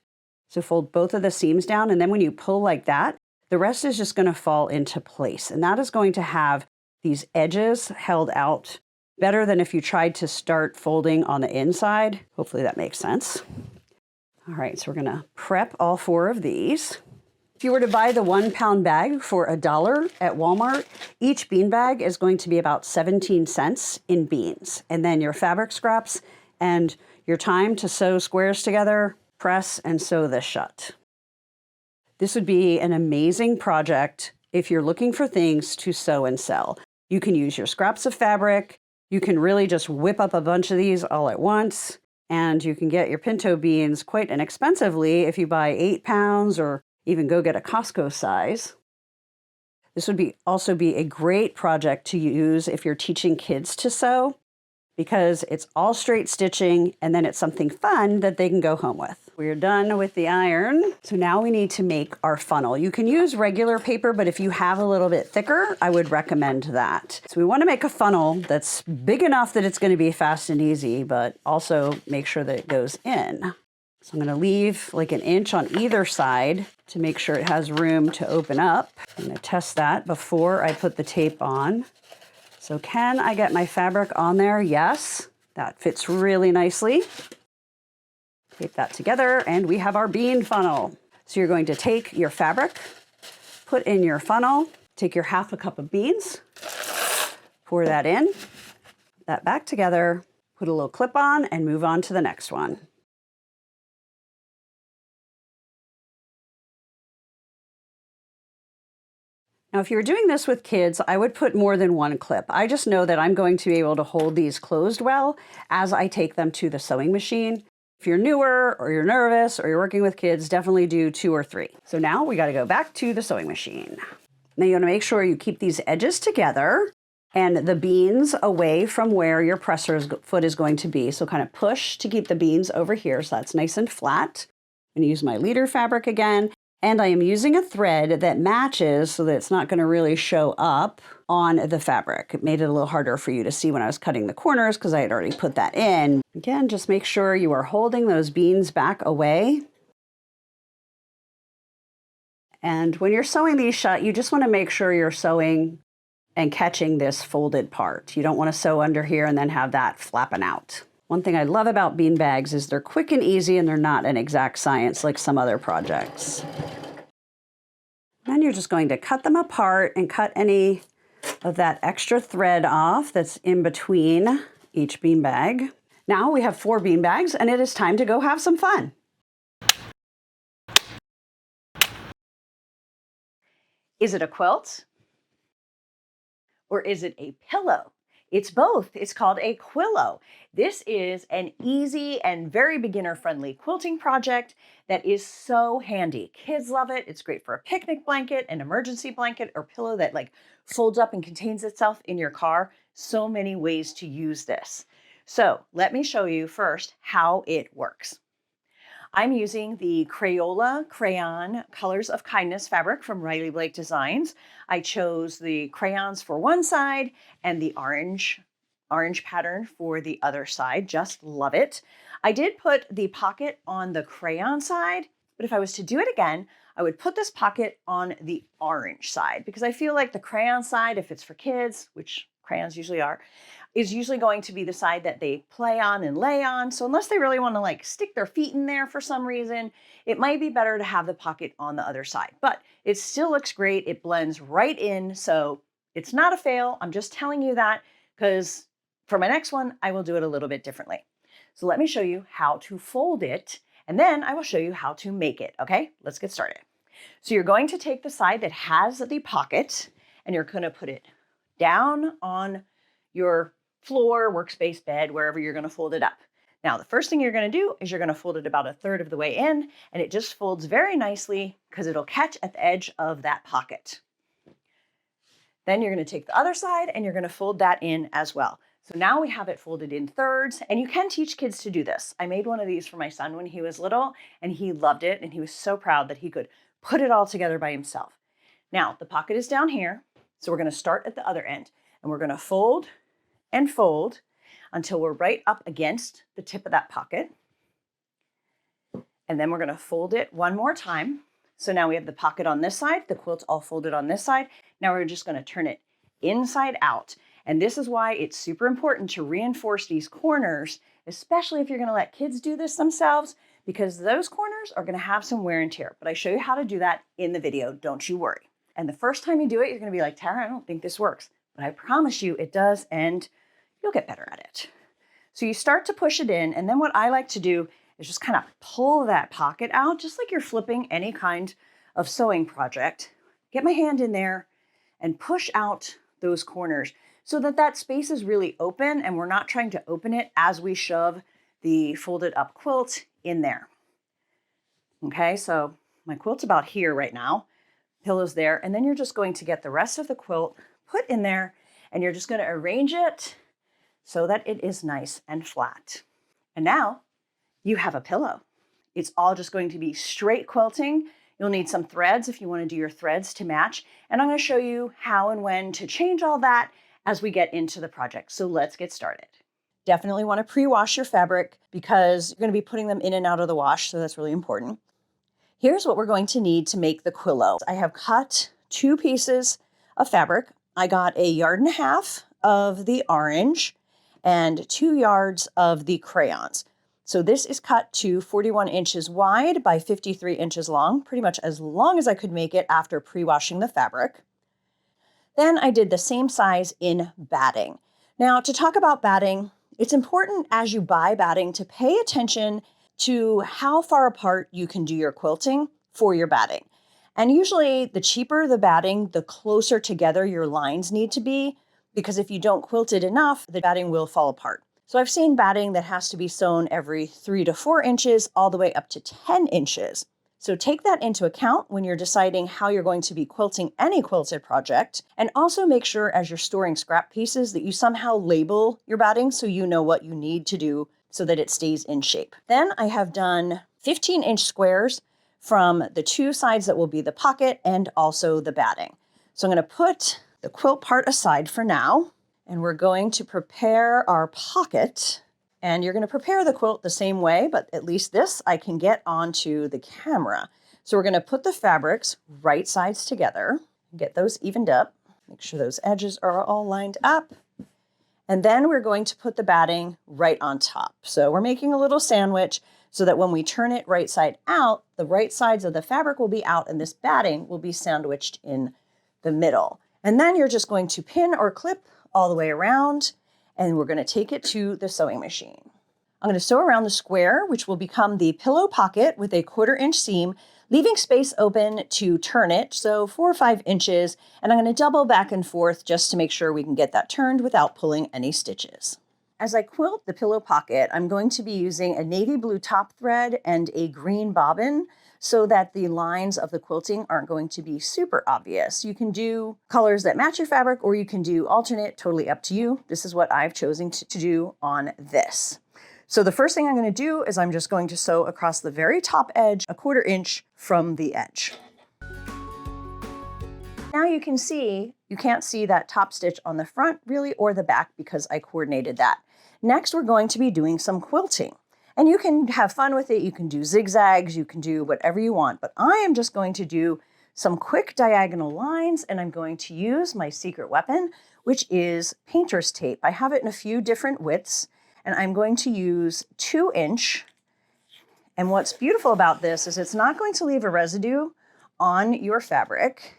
So fold both of the seams down, and then when you pull like that, the rest is just going to fall into place. And that is going to have these edges held out better than if you tried to start folding on the inside. Hopefully that makes sense. All right, so we're going to prep all 4 of these. If you were to buy the 1-pound bag for $1 at Walmart, each bean bag is going to be about 17 cents in beans. And then your fabric scraps and your time to sew squares together, press and sew this shut. This would be an amazing project if you're looking for things to sew and sell. You can use your scraps of fabric. You can really just whip up a bunch of these all at once, and you can get your pinto beans quite inexpensively if you buy 8 pounds or even go get a Costco size. This would also be a great project to use if you're teaching kids to sew, because it's all straight stitching and then it's something fun that they can go home with. We're done with the iron. So now we need to make our funnel. You can use regular paper, but if you have a little bit thicker, I would recommend that. So we want to make a funnel that's big enough that it's going to be fast and easy, but also make sure that it goes in. So I'm going to leave like 1 inch on either side to make sure it has room to open up. I'm going to test that before I put the tape on. So can I get my fabric on there? Yes, that fits really nicely. Tape that together and we have our bean funnel. So you're going to take your fabric, put in your funnel, take your 1/2 cup of beans, pour that in, put that back together, put a little clip on and move on to the next one. Now, if you're doing this with kids, I would put more than 1 clip. I just know that I'm going to be able to hold these closed well as I take them to the sewing machine. If you're newer or you're nervous or you're working with kids, definitely do 2 or 3. So now we got to go back to the sewing machine. Now you want to make sure you keep these edges together and the beans away from where your presser's foot is going to be. So kind of push to keep the beans over here so that's nice and flat. I'm going to use my leader fabric again. And I am using a thread that matches so that it's not going to really show up on the fabric. It made it a little harder for you to see when I was cutting the corners because I had already put that in. Again, just make sure you are holding those beans back away. And when you're sewing these shut, you just want to make sure you're sewing and catching this folded part. You don't want to sew under here and then have that flapping out. One thing I love about bean bags is they're quick and easy and they're not an exact science like some other projects. Then you're just going to cut them apart and cut any of that extra thread off that's in between each bean bag. Now we have 4 bean bags and it is time to go have some fun. Is it a quilt? Or is it a pillow? It's both. It's called a Quillow. This is an easy and very beginner-friendly quilting project that is so handy. Kids love it. It's great for a picnic blanket, an emergency blanket, or pillow that like folds up and contains itself in your car. So many ways to use this. So let me show you first how it works. I'm using the Crayola Crayon Colors of Kindness fabric from Riley Blake Designs. I chose the crayons for one side and the orange pattern for the other side. Just love it. I did put the pocket on the crayon side, but if I was to do it again, I would put this pocket on the orange side because I feel like the crayon side, if it's for kids, which crayons usually are, is usually going to be the side that they play on and lay on. So unless they really want to like stick their feet in there for some reason, it might be better to have the pocket on the other side. But it still looks great. It blends right in. So it's not a fail. I'm just telling you that because for my next one, I will do it a little bit differently. So let me show you how to fold it. And then I will show you how to make it. Okay, let's get started. So you're going to take the side that has the pocket and you're going to put it down on your floor, workspace, bed, wherever you're going to fold it up. Now, the first thing you're going to do is you're going to fold it about 1/3 of the way in, and it just folds very nicely because it'll catch at the edge of that pocket. Then you're going to take the other side and you're going to fold that in as well. So now we have it folded in thirds, and you can teach kids to do this. I made one of these for my son when he was little, and he loved it, and he was so proud that he could put it all together by himself. Now, the pocket is down here, so we're going to start at the other end, and we're going to fold and fold until we're right up against the tip of that pocket. And then we're going to fold it one more time. So now we have the pocket on this side, the quilt's all folded on this side. Now we're just going to turn it inside out. And this is why it's super important to reinforce these corners, especially if you're going to let kids do this themselves, because those corners are going to have some wear and tear. But I show you how to do that in the video, don't you worry. And the first time you do it, you're going to be like, Tara, I don't think this works. But I promise you it does, and you'll get better at it. So you start to push it in, and then what I like to do is just kind of pull that pocket out, just like you're flipping any kind of sewing project. Get my hand in there and push out those corners so that that space is really open and we're not trying to open it as we shove the folded up quilt in there. Okay, so my quilt's about here right now, pillow's there, and then you're just going to get the rest of the quilt put in there, and you're just going to arrange it so that it is nice and flat. And now you have a pillow. It's all just going to be straight quilting. You'll need some threads if you want to do your threads to match. And I'm going to show you how and when to change all that as we get into the project. So let's get started. Definitely want to pre-wash your fabric because you're going to be putting them in and out of the wash. So that's really important. Here's what we're going to need to make the Quillow. I have cut 2 pieces of fabric. I got 1.5 yards of the orange and 2 yards of the crayons. So this is cut to 41 inches wide by 53 inches long, pretty much as long as I could make it after pre-washing the fabric. Then I did the same size in batting. Now, to talk about batting, it's important as you buy batting to pay attention to how far apart you can do your quilting for your batting. And usually the cheaper the batting, the closer together your lines need to be, because if you don't quilt it enough, the batting will fall apart. So I've seen batting that has to be sewn every 3 to 4 inches, all the way up to 10 inches. So take that into account when you're deciding how you're going to be quilting any quilted project. And also make sure as you're storing scrap pieces that you somehow label your batting so you know what you need to do so that it stays in shape. Then I have done 15-inch squares from the two sides that will be the pocket and also the batting. So I'm going to put the quilt part aside for now, and we're going to prepare our pocket. And you're going to prepare the quilt the same way, but at least this I can get onto the camera. So we're going to put the fabrics right sides together, get those evened up, make sure those edges are all lined up. And then we're going to put the batting right on top. So we're making a little sandwich so that when we turn it right side out, the right sides of the fabric will be out and this batting will be sandwiched in the middle. And then you're just going to pin or clip all the way around, and we're going to take it to the sewing machine. I'm going to sew around the square, which will become the pillow pocket with a 1/4 inch seam, leaving space open to turn it, so 4 or 5 inches, and I'm going to double back and forth just to make sure we can get that turned without pulling any stitches. As I quilt the pillow pocket, I'm going to be using a navy blue top thread and a green bobbin so that the lines of the quilting aren't going to be super obvious. You can do colors that match your fabric, or you can do alternate, totally up to you. This is what I've chosen to do on this. So the first thing I'm going to do is I'm just going to sew across the very top edge, a 1/4 inch from the edge. Now you can see, you can't see that top stitch on the front really or the back because I coordinated that. Next, we're going to be doing some quilting. And you can have fun with it. You can do zigzags, you can do whatever you want, but I am just going to do some quick diagonal lines, and I'm going to use my secret weapon, which is painter's tape. I have it in a few different widths, and I'm going to use 2 inch. And what's beautiful about this is it's not going to leave a residue on your fabric,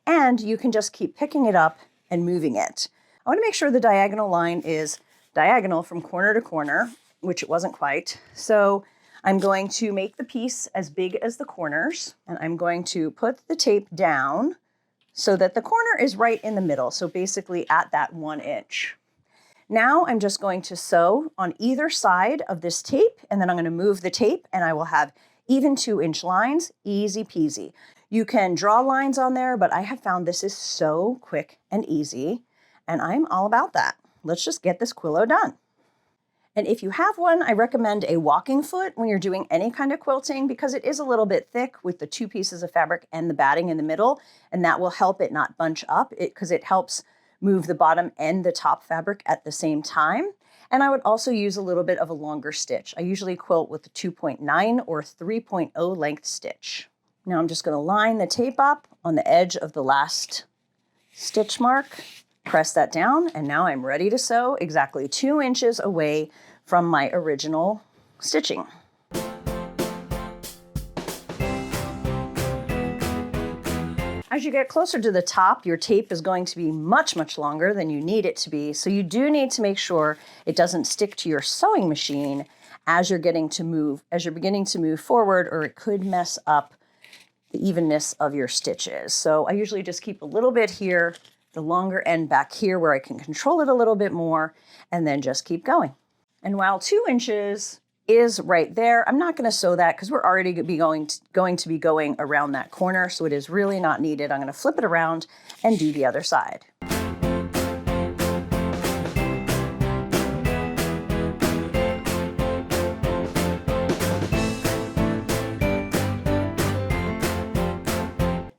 and you can just keep picking it up and moving it. I want to make sure the diagonal line is diagonal from corner to corner, which it wasn't quite. So I'm going to make the piece as big as the corners, and I'm going to put the tape down so that the corner is right in the middle. So basically at that 1 inch. Now I'm just going to sew on either side of this tape, and then I'm going to move the tape and I will have even 2 inch lines, easy peasy. You can draw lines on there, but I have found this is so quick and easy, and I'm all about that. Let's just get this Quillow done. And if you have one, I recommend a walking foot when you're doing any kind of quilting because it is a little bit thick with the 2 pieces of fabric and the batting in the middle, and that will help it not bunch up because it helps move the bottom and the top fabric at the same time. And I would also use a little bit of a longer stitch. I usually quilt with a 2.9 or 3.0 length stitch. Now I'm just going to line the tape up on the edge of the last stitch mark, press that down, and now I'm ready to sew exactly 2 inches away from my original stitching. As you get closer to the top, your tape is going to be much, much longer than you need it to be. So you do need to make sure it doesn't stick to your sewing machine as you're beginning to move forward, or it could mess up the evenness of your stitches. So I usually just keep a little bit here, the longer end back here where I can control it a little bit more, and then just keep going. And while 2 inches is right there, I'm not going to sew that because we're already going to be going around that corner, so it is really not needed. I'm going to flip it around and do the other side.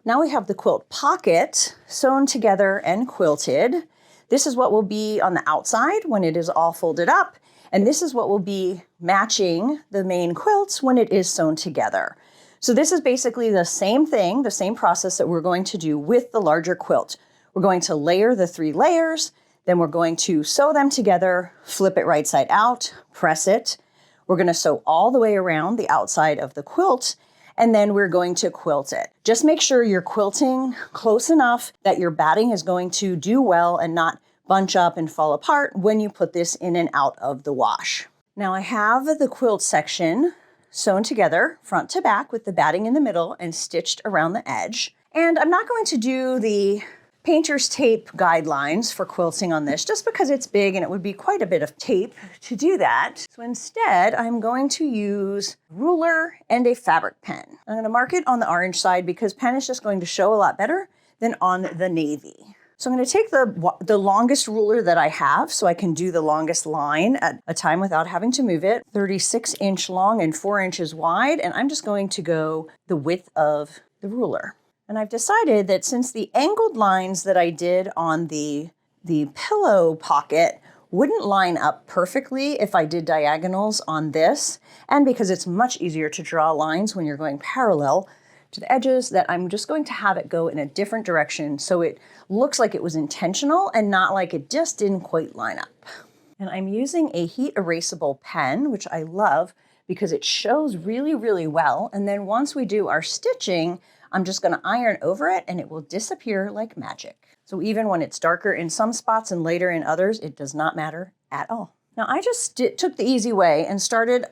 Now we have the quilt pocket sewn together and quilted. This is what will be on the outside when it is all folded up, and this is what will be matching the main quilts when it is sewn together. So this is basically the same thing, the same process that we're going to do with the larger quilt. We're going to layer the 3 layers, then we're going to sew them together, flip it right side out, press it. We're going to sew all the way around the outside of the quilt, and then we're going to quilt it. Just make sure you're quilting close enough that your batting is going to do well and not bunch up and fall apart when you put this in and out of the wash. Now I have the quilt section sewn together front to back with the batting in the middle and stitched around the edge. And I'm not going to do the painter's tape guidelines for quilting on this just because it's big and it would be quite a bit of tape to do that. So instead, I'm going to use a ruler and a fabric pen. I'm going to mark it on the orange side because pen is just going to show a lot better than on the navy. So I'm going to take the longest ruler that I have so I can do the longest line at a time without having to move it. 36-inch long and 4 inches wide. And I'm just going to go the width of the ruler. And I've decided that since the angled lines that I did on the pillow pocket wouldn't line up perfectly if I did diagonals on this, and because it's much easier to draw lines when you're going parallel to the edges, that I'm just going to have it go in a different direction so it looks like it was intentional and not like it just didn't quite line up. And I'm using a heat erasable pen, which I love because it shows really, really well. And then once we do our stitching, I'm just going to iron over it and it will disappear like magic. So even when it's darker in some spots and lighter in others, it does not matter at all. Now I just took the easy way and started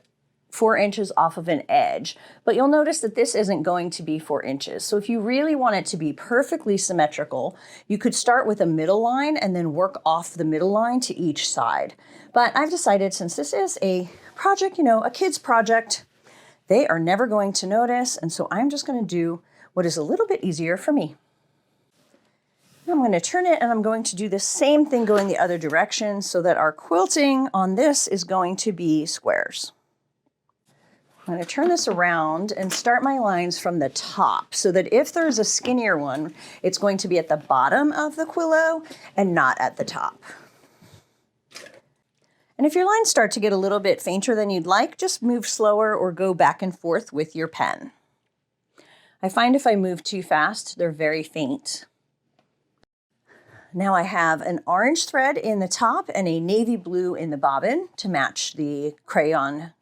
4 inches off of an edge, but you'll notice that this isn't going to be 4 inches. So if you really want it to be perfectly symmetrical, you could start with a middle line and then work off the middle line to each side. But I've decided, since this is a project, a kid's project, they are never going to notice. And so I'm just going to do what is a little bit easier for me. I'm going to turn it and I'm going to do the same thing going the other direction so that our quilting on this is going to be squares. I'm going to turn this around and start my lines from the top so that if there's a skinnier one, it's going to be at the bottom of the Quillow and not at the top. And if your lines start to get a little bit fainter than you'd like, just move slower or go back and forth with your pen. I find if I move too fast, they're very faint. Now I have an orange thread in the top and a navy blue in the bobbin to match the crayon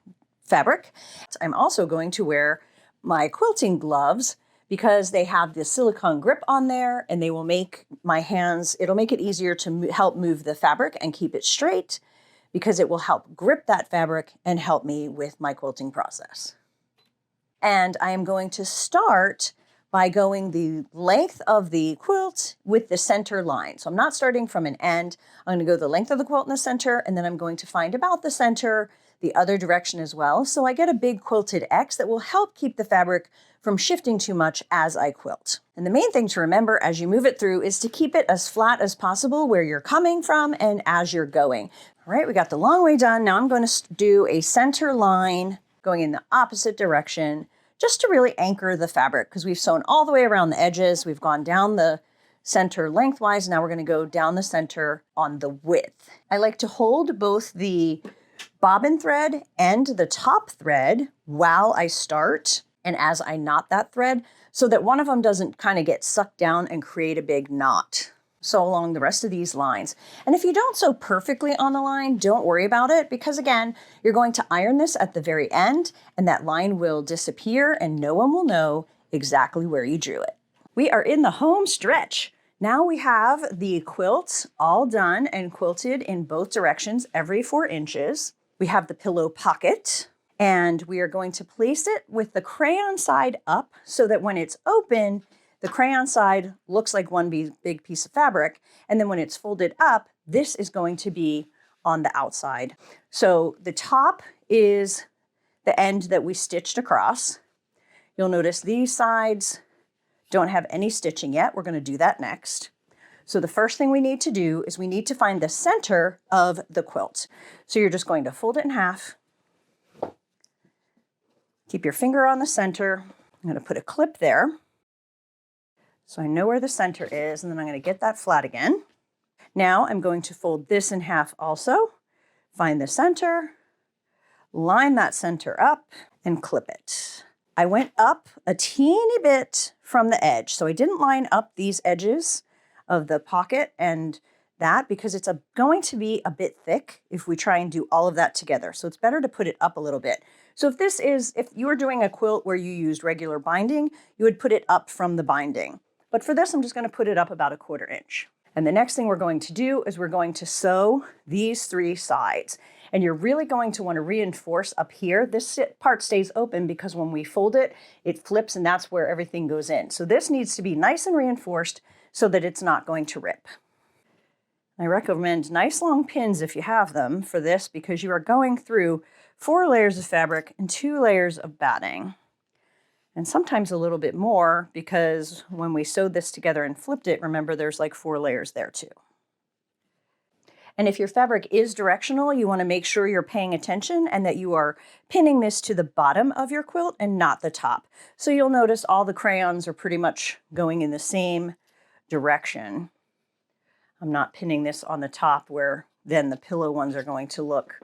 fabric. I'm also going to wear my quilting gloves because they have the silicone grip on there and they will make my hands, it'll make it easier to help move the fabric and keep it straight because it will help grip that fabric and help me with my quilting process. And I am going to start by going the length of the quilt with the center line. So I'm not starting from an end. I'm going to go the length of the quilt in the center, and then I'm going to find about the center the other direction as well. So I get a big quilted X that will help keep the fabric from shifting too much as I quilt. And the main thing to remember as you move it through is to keep it as flat as possible where you're coming from and as you're going. All right, we got the long way done. Now I'm going to do a center line going in the opposite direction just to really anchor the fabric because we've sewn all the way around the edges. We've gone down the center lengthwise. Now we're going to go down the center on the width. I like to hold both the bobbin thread and the top thread while I start and as I knot that thread so that one of them doesn't kind of get sucked down and create a big knot. So along the rest of these lines. And if you don't sew perfectly on the line, don't worry about it because again, you're going to iron this at the very end and that line will disappear and no one will know exactly where you drew it. We are in the home stretch. Now we have the quilt all done and quilted in both directions every 4 inches. We have the pillow pocket and we are going to place it with the crayon side up so that when it's open, the crayon side looks like one big piece of fabric. And then when it's folded up, this is going to be on the outside. So the top is the end that we stitched across. You'll notice these sides don't have any stitching yet. We're going to do that next. So the first thing we need to do is we need to find the center of the quilt. So you're just going to fold it in half. Keep your finger on the center. I'm going to put a clip there. So I know where the center is, and then I'm going to get that flat again. Now I'm going to fold this in half also, find the center, line that center up, and clip it. I went up a teeny bit from the edge, so I didn't line up these edges of the pocket and that because it's going to be a bit thick if we try and do all of that together. So it's better to put it up a little bit. So if you were doing a quilt where you used regular binding, you would put it up from the binding. But for this, I'm just going to put it up about 1/4 inch. And the next thing we're going to do is we're going to sew these 3 sides. And you're really going to want to reinforce up here. This part stays open because when we fold it, it flips and that's where everything goes in. So this needs to be nice and reinforced so that it's not going to rip. I recommend nice long pins if you have them for this because you are going through 4 layers of fabric and 2 layers of batting. And sometimes a little bit more, because when we sewed this together and flipped it, remember there's like 4 layers there too. And if your fabric is directional, you want to make sure you're paying attention and that you are pinning this to the bottom of your quilt and not the top. So you'll notice all the crayons are pretty much going in the same direction. I'm not pinning this on the top where then the pillow ones are going to look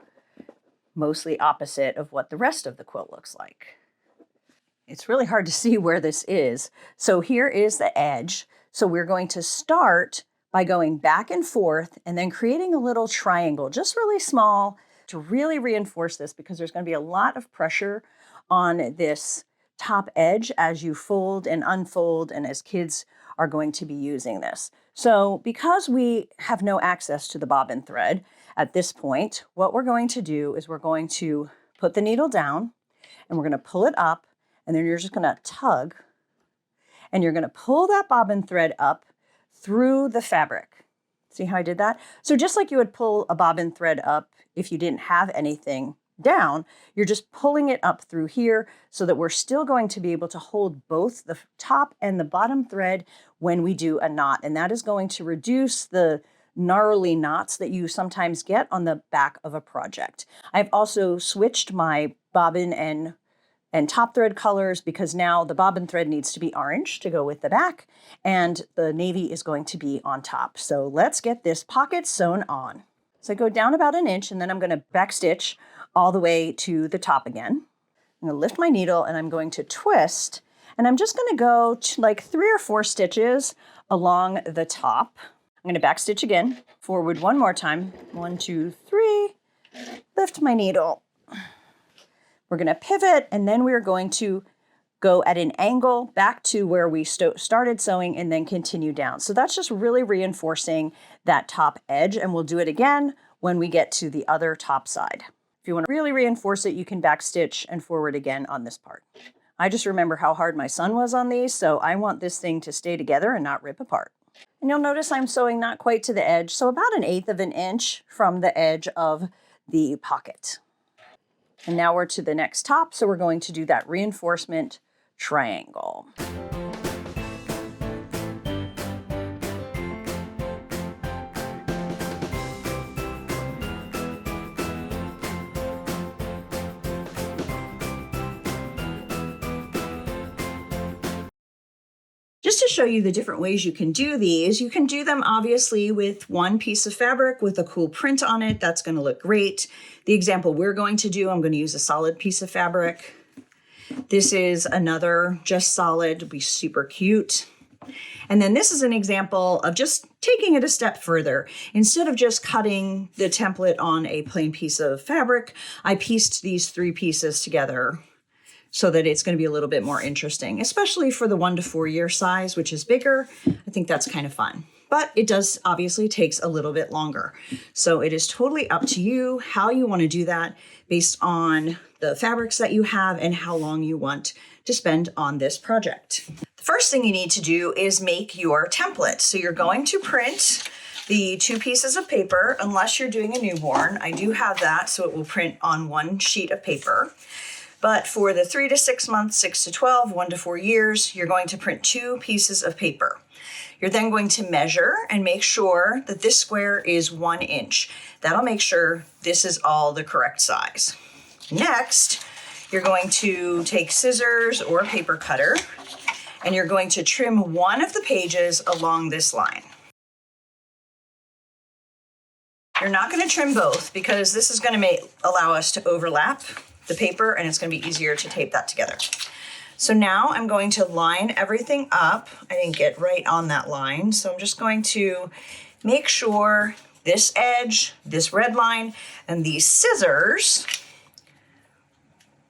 mostly opposite of what the rest of the quilt looks like. It's really hard to see where this is. So here is the edge. So we're going to start by going back and forth and then creating a little triangle, just really small, to really reinforce this, because there's going to be a lot of pressure on this top edge as you fold and unfold and as kids are going to be using this. So because we have no access to the bobbin thread at this point, what we're going to do is we're going to put the needle down and we're going to pull it up, and then you're just going to tug and you're going to pull that bobbin thread up through the fabric. See how I did that? So just like you would pull a bobbin thread up if you didn't have anything down, you're just pulling it up through here so that we're still going to be able to hold both the top and the bottom thread when we do a knot. And that is going to reduce the gnarly knots that you sometimes get on the back of a project. I've also switched my bobbin and top thread colors, because now the bobbin thread needs to be orange to go with the back and the navy is going to be on top. So let's get this pocket sewn on. So I go down about 1 inch and then I'm going to backstitch all the way to the top again. I'm going to lift my needle and I'm going to twist, and I'm just going to go to like 3 or 4 stitches along the top. I'm going to backstitch again, forward one more time. 1, 2, 3, lift my needle. We're going to pivot, and then we're going to go at an angle back to where we started sewing and then continue down. So that's just really reinforcing that top edge, and we'll do it again when we get to the other top side. If you want to really reinforce it, you can backstitch and forward again on this part. I just remember how hard my son was on these, so I want this thing to stay together and not rip apart. And you'll notice I'm sewing not quite to the edge, so about 1/8 of an inch from the edge of the pocket. And now we're to the next top, so we're going to do that reinforcement triangle. Just to show you the different ways you can do these, you can do them obviously with one piece of fabric with a cool print on it. That's going to look great. The example we're going to do, I'm going to use a solid piece of fabric. This is another just solid, it'll be super cute. And then this is an example of just taking it a step further. Instead of just cutting the template on a plain piece of fabric, I pieced these 3 pieces together so that it's going to be a little bit more interesting, especially for the 1 to 4 year size, which is bigger. I think that's kind of fun, but it does obviously takes a little bit longer. So it is totally up to you how you want to do that based on the fabrics that you have and how long you want to spend on this project. The first thing you need to do is make your template. So you're going to print the 2 pieces of paper, unless you're doing a newborn. I do have that, so it will print on 1 sheet of paper. But for the 3 to 6 months, 6 to 12, 1 to 4 years, you're going to print 2 pieces of paper. You're then going to measure and make sure that this square is 1 inch. That'll make sure this is all the correct size. Next, you're going to take scissors or a paper cutter, and you're going to trim one of the pages along this line. You're not going to trim both because this is going to allow us to overlap the paper, and it's going to be easier to tape that together. So now I'm going to line everything up. I didn't get right on that line, so I'm just going to make sure this edge, this red line, and these scissors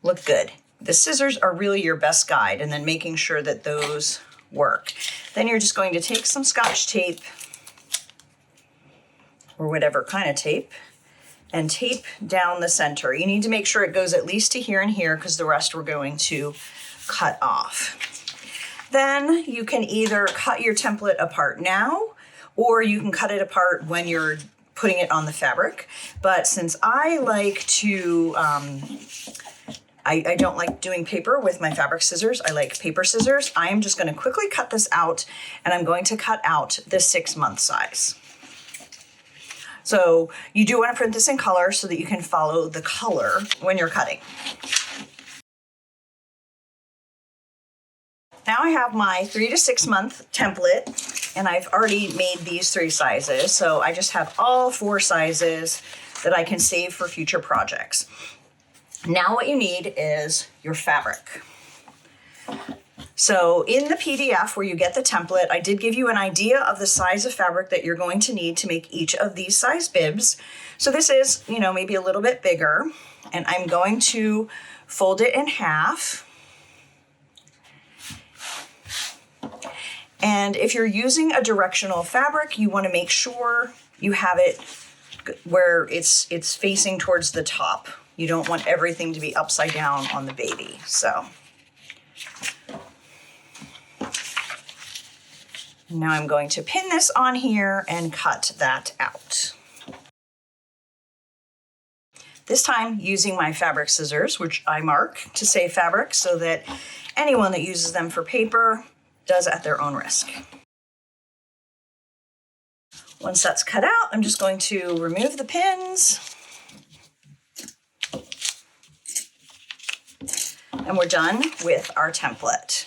look good. The scissors are really your best guide, and then making sure that those work. Then you're just going to take some Scotch tape or whatever kind of tape and tape down the center. You need to make sure it goes at least to here and here because the rest we're going to cut off. Then you can either cut your template apart now, or you can cut it apart when you're putting it on the fabric. But since I like to I don't like doing paper with my fabric scissors. I like paper scissors. I am just going to quickly cut this out, and I'm going to cut out the 6-month size. So you do want to print this in color so that you can follow the color when you're cutting. Now I have my 3 to 6 month template, and I've already made these 3 sizes. So I just have all 4 sizes that I can save for future projects. Now what you need is your fabric. So in the PDF where you get the template, I did give you an idea of the size of fabric that you're going to need to make each of these size bibs. So this is, you know, maybe a little bit bigger, and I'm going to fold it in half. And if you're using a directional fabric, you want to make sure you have it where it's facing towards the top. You don't want everything to be upside down on the baby. So now I'm going to pin this on here and cut that out. This time using my fabric scissors, which I mark to save fabric so that anyone that uses them for paper does at their own risk. Once that's cut out, I'm just going to remove the pins. And we're done with our template.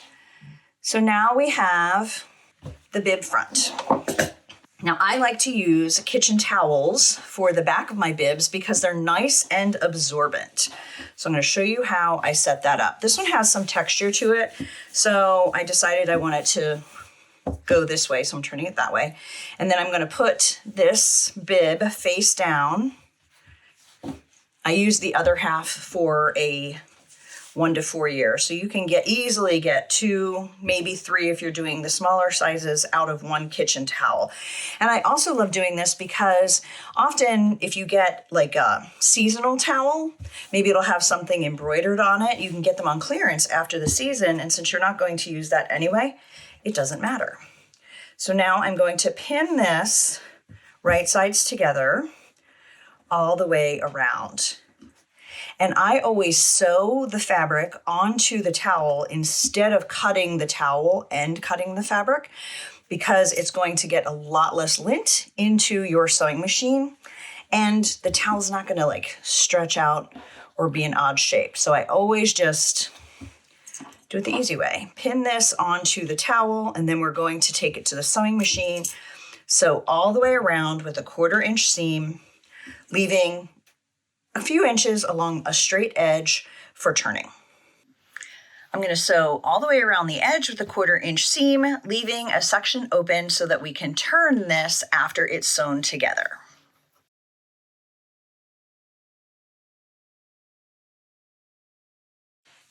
So now we have the bib front. Now I like to use kitchen towels for the back of my bibs because they're nice and absorbent. So I'm going to show you how I set that up. This one has some texture to it, so I decided I wanted to go this way, so I'm turning it that way. And then I'm going to put this bib face down. I use the other half for a 1 to 4 year. So you can easily get 2, maybe 3 if you're doing the smaller sizes out of 1 kitchen towel. And I also love doing this because often if you get like a seasonal towel, maybe it'll have something embroidered on it. You can get them on clearance after the season. And since you're not going to use that anyway, it doesn't matter. So now I'm going to pin this right sides together all the way around. And I always sew the fabric onto the towel instead of cutting the towel and cutting the fabric, because it's going to get a lot less lint into your sewing machine, and the towel's not going to like stretch out or be an odd shape. So I always just do it the easy way. Pin this onto the towel, and then we're going to take it to the sewing machine. Sew all the way around with a 1/4 inch seam, leaving a few inches along a straight edge for turning. I'm going to sew all the way around the edge with a 1/4 inch seam, leaving a section open so that we can turn this after it's sewn together.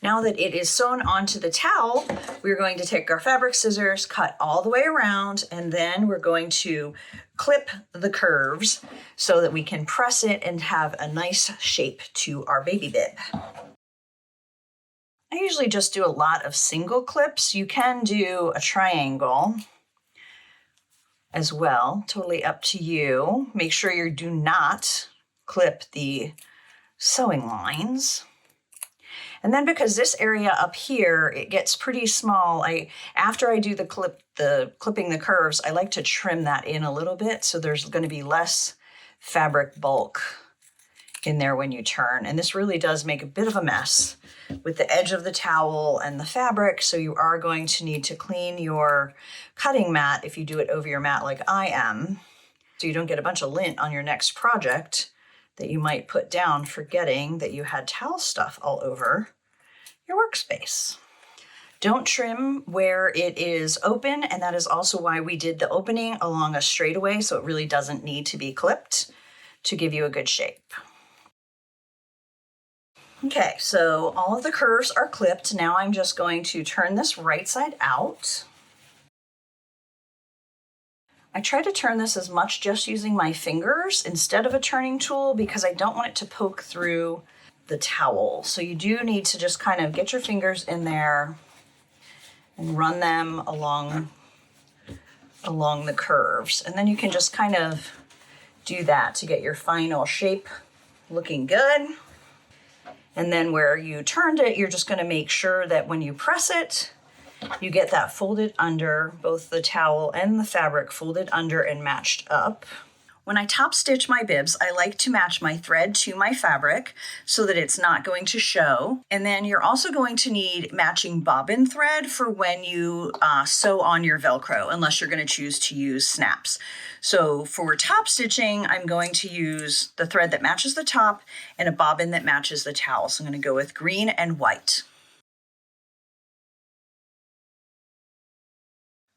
Now that it is sewn onto the towel, we're going to take our fabric scissors, cut all the way around, and then we're going to clip the curves so that we can press it and have a nice shape to our baby bib. I usually just do a lot of single clips. You can do a triangle as well, totally up to you. Make sure you do not clip the sewing lines. And then because this area up here, it gets pretty small, after I do the clipping the curves, I like to trim that in a little bit so there's going to be less fabric bulk in there when you turn. And this really does make a bit of a mess with the edge of the towel and the fabric, so you are going to need to clean your cutting mat if you do it over your mat like I am, so you don't get a bunch of lint on your next project that you might put down forgetting that you had towel stuff all over your workspace. Don't trim where it is open, and that is also why we did the opening along a straightaway, so it really doesn't need to be clipped to give you a good shape. Okay, so all of the curves are clipped. Now I'm just going to turn this right side out. I try to turn this as much just using my fingers instead of a turning tool because I don't want it to poke through the towel. So you do need to just kind of get your fingers in there and run them along the curves. And then you can just kind of do that to get your final shape looking good. And then where you turned it, you're just gonna make sure that when you press it, you get that folded under, both the towel and the fabric folded under and matched up. When I top stitch my bibs, I like to match my thread to my fabric so that it's not going to show. And then you're also going to need matching bobbin thread for when you sew on your Velcro, unless you're going to choose to use snaps. So for top stitching, I'm going to use the thread that matches the top and a bobbin that matches the towel. So I'm going to go with green and white.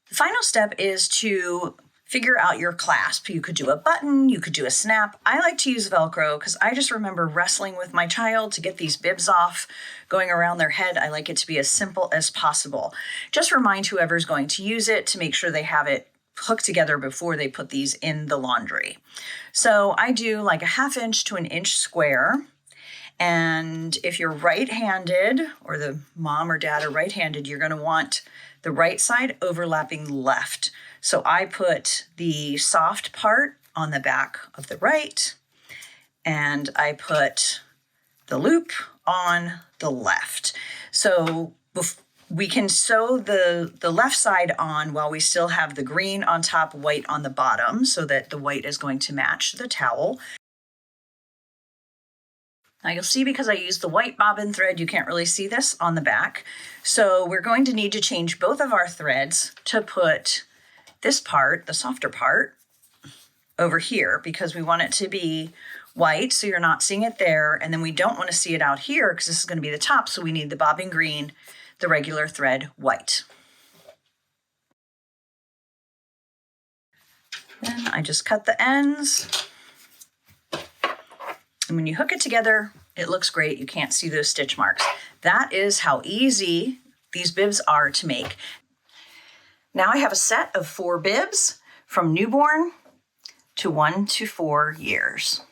The final step is to figure out your clasp. You could do a button, you could do a snap. I like to use Velcro because I just remember wrestling with my child to get these bibs off, going around their head. I like it to be as simple as possible. Just remind whoever's going to use it to make sure they have it hooked together before they put these in the laundry. So I do like a 1/2 inch to 1 inch square. And if you're right-handed, or the mom or dad are right-handed, you're going to want the right side overlapping left. So I put the soft part on the back of the right, and I put the loop on the left. So we can sew the left side on while we still have the green on top, white on the bottom, so that the white is going to match the towel. Now you'll see, because I used the white bobbin thread, you can't really see this on the back. So we're going to need to change both of our threads to put this part, the softer part, over here, because we want it to be white, so you're not seeing it there. And then we don't want to see it out here because this is going to be the top, so we need the bobbin green, the regular thread white. Then I just cut the ends. And when you hook it together, it looks great. You can't see those stitch marks. That is how easy these bibs are to make. Now I have a set of 4 bibs from newborn to 1 to 4 years.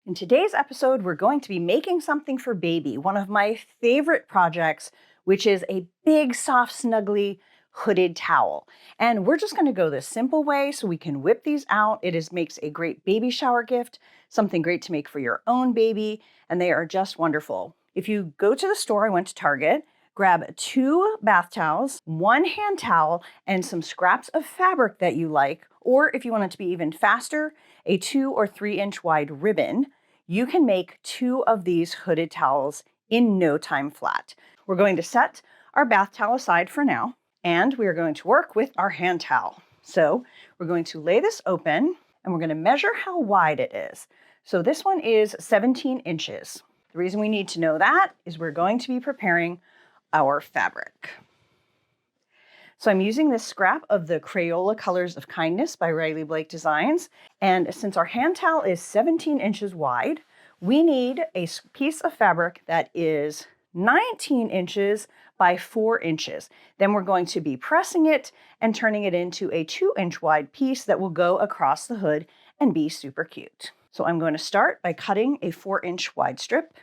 In today's episode, we're going to be making something for baby, one of my favorite projects, which is a big, soft, snuggly hooded towel. And we're just going to go the simple way so we can whip these out. Makes a great baby shower gift, something great to make for your own baby, and they are just wonderful. If you go to the store, I went to Target, grab 2 bath towels, 1 hand towel, and some scraps of fabric that you like, or if you want it to be even faster, a 2 or 3 inch wide ribbon. You can make 2 of these hooded towels in no time flat. We're going to set our bath towel aside for now, and we are going to work with our hand towel. So we're going to lay this open, and we're going to measure how wide it is. So this one is 17 inches. The reason we need to know that is we're going to be preparing our fabric. So I'm using this scrap of the Crayola Colors of Kindness by Riley Blake Designs. And since our hand towel is 17 inches wide, we need a piece of fabric that is 19 inches by 4 inches. Then we're going to be pressing it and turning it into a 2 inch wide piece that will go across the hood and be super cute. So I'm going to start by cutting a 4 inch wide strip.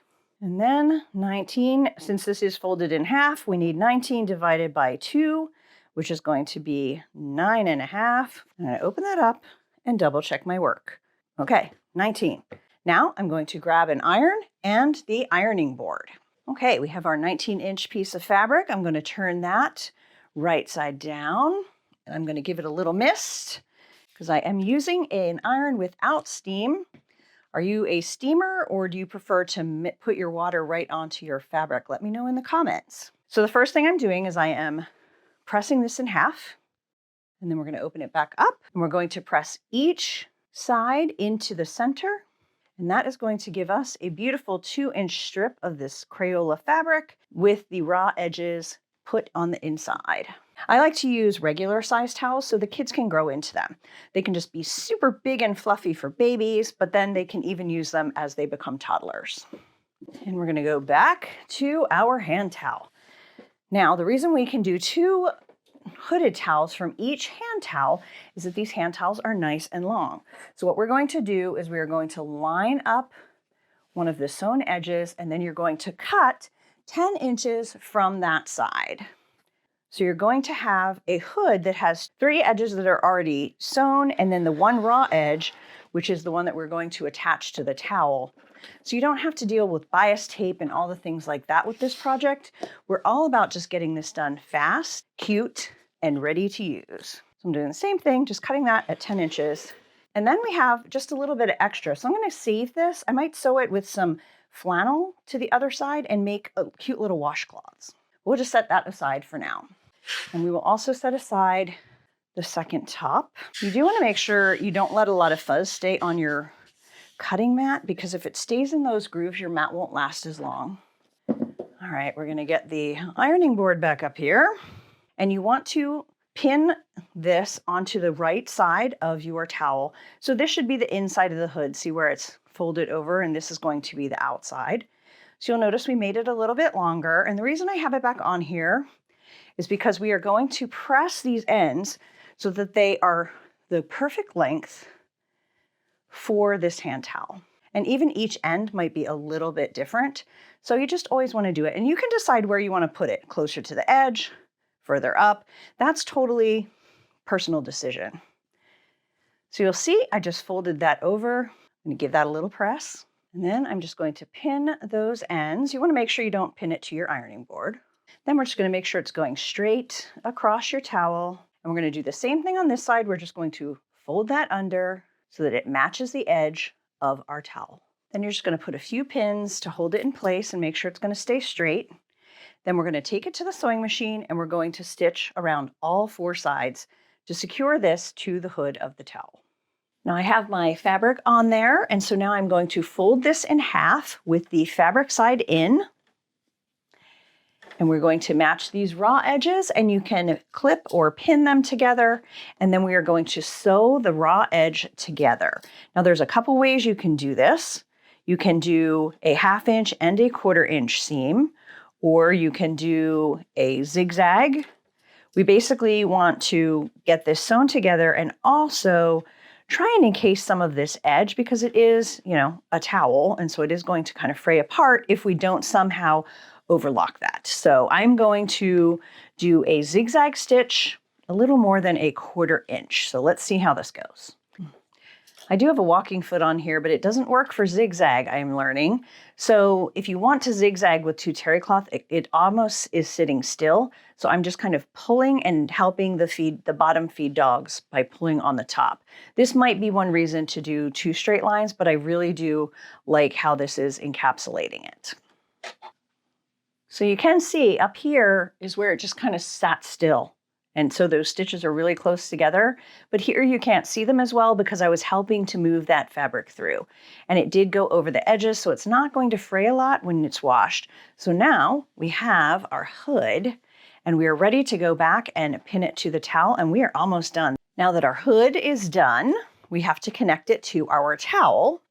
And then 19, since this is folded in half, we need 19 divided by 2, which is going to be 9.5. And I open that up and double check my work. Okay, 19. Now I'm going to grab an iron and the ironing board. Okay, we have our 19 inch piece of fabric. I'm going to turn that right side down. And I'm going to give it a little mist because I am using an iron without steam. Are you a steamer, or do you prefer to put your water right onto your fabric? Let me know in the comments. So the first thing I'm doing is I am pressing this in half, and then we're going to open it back up, and we're going to press each side into the center, and that is going to give us a beautiful 2 inch strip of this Crayola fabric with the raw edges put on the inside. I like to use regular size towels so the kids can grow into them. They can just be super big and fluffy for babies, but then they can even use them as they become toddlers. And we're going to go back to our hand towel. Now, the reason we can do 2 hooded towels from each hand towel is that these hand towels are nice and long. So what we're going to do is we are going to line up one of the sewn edges, and then you're going to cut 10 inches from that side. So you're going to have a hood that has 3 edges that are already sewn, and then the 1 raw edge, which is the one that we're going to attach to the towel. So you don't have to deal with bias tape and all the things like that with this project. We're all about just getting this done fast, cute, and ready to use. So I'm doing the same thing, just cutting that at 10 inches. And then we have just a little bit of extra. So I'm going to save this. I might sew it with some flannel to the other side and make a cute little washcloths. We'll just set that aside for now. And we will also set aside the second top. You do want to make sure you don't let a lot of fuzz stay on your cutting mat, because if it stays in those grooves, your mat won't last as long. All right, we're going to get the ironing board back up here. And you want to pin this onto the right side of your towel. So this should be the inside of the hood. See where it's folded over, and this is going to be the outside. So you'll notice we made it a little bit longer. And the reason I have it back on here is because we are going to press these ends so that they are the perfect length for this hand towel. And even each end might be a little bit different. So you just always want to do it. And you can decide where you want to put it, closer to the edge, further up. That's totally personal decision. So you'll see I just folded that over. I'm going to give that a little press. And then I'm just going to pin those ends. You want to make sure you don't pin it to your ironing board. Then we're just going to make sure it's going straight across your towel. And we're going to do the same thing on this side. We're just going to fold that under so that it matches the edge of our towel. Then you're just going to put a few pins to hold it in place and make sure it's going to stay straight. Then we're going to take it to the sewing machine and we're going to stitch around all four sides to secure this to the hood of the towel. Now I have my fabric on there, and so now I'm going to fold this in half with the fabric side in. And we're going to match these raw edges, and you can clip or pin them together. And then we are going to sew the raw edge together. Now there's a couple ways you can do this. You can do a 1/2 inch and a 1/4 inch seam, or you can do a zigzag. We basically want to get this sewn together and also try and encase some of this edge, because it is, a towel. And so it is going to kind of fray apart if we don't somehow overlock that. So I'm going to do a zigzag stitch, a little more than a 1/4 inch. So let's see how this goes. I do have a walking foot on here, but it doesn't work for zigzag, I'm learning. So if you want to zigzag with two terry cloth, it almost is sitting still. So I'm just kind of pulling and helping the bottom feed dogs by pulling on the top. This might be one reason to do two straight lines, but I really do like how this is encapsulating it. So you can see up here is where it just kind of sat still. And so those stitches are really close together, but here you can't see them as well because I was helping to move that fabric through. And it did go over the edges, so it's not going to fray a lot when it's washed. So now we have our hood, and we are ready to go back and pin it to the towel, and we are almost done. Now that our hood is done, we have to connect it to our towel.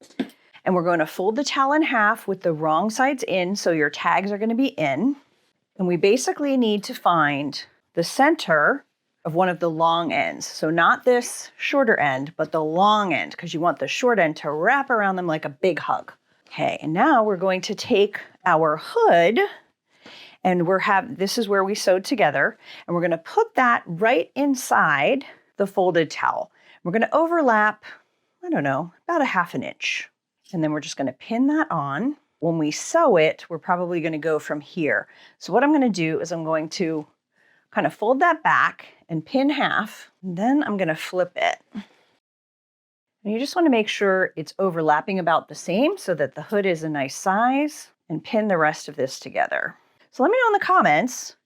And we're going to fold the towel in half with the wrong sides in, so your tags are going to be in. And we basically need to find the center of one of the long ends. So not this shorter end, but the long end, because you want the short end to wrap around them like a big hug. Okay, and now we're going to take our hood, and this is where we sewed together, and we're going to put that right inside the folded towel. We're going to overlap, about a 1/2 inch. And then we're just going to pin that on. When we sew it, we're probably going to go from here. So what I'm going to do is I'm going to kind of fold that back and pin half. And then I'm going to flip it. And you just want to make sure it's overlapping about the same so that the hood is a nice size, and pin the rest of this together. So let me know in the comments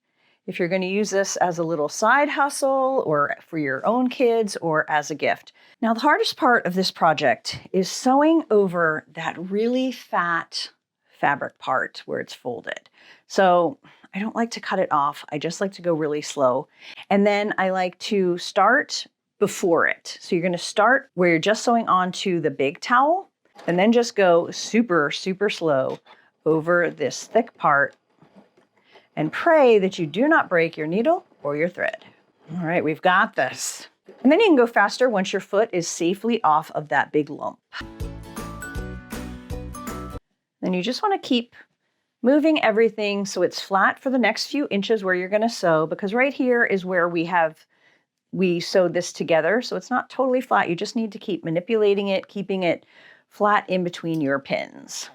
if you're going to use this as a little side hustle or for your own kids or as a gift. Now, the hardest part of this project is sewing over that really fat fabric part where it's folded. So I don't like to cut it off. I just like to go really slow. And then I like to start before it. So you're going to start where you're just sewing onto the big towel, and then just go super, super slow over this thick part, and pray that you do not break your needle or your thread. All right, we've got this. And then you can go faster once your foot is safely off of that big lump. Then you just want to keep moving everything so it's flat for the next few inches where you're going to sew, because right here is where we sewed this together. So it's not totally flat. You just need to keep manipulating it, keeping it flat in between your pins.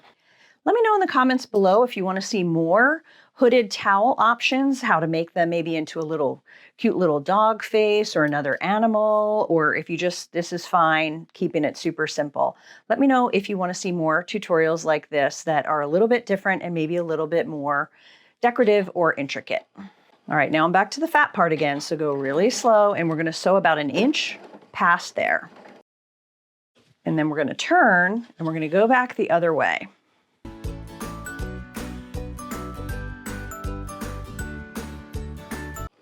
Let me know in the comments below if you want to see more hooded towel options, how to make them maybe into a cute little dog face or another animal, or if you just, this is fine, keeping it super simple. Let me know if you want to see more tutorials like this that are a little bit different and maybe a little bit more decorative or intricate. All right, now I'm back to the fat part again, so go really slow, and we're going to sew about an inch past there. And then we're going to turn, and we're going to go back the other way.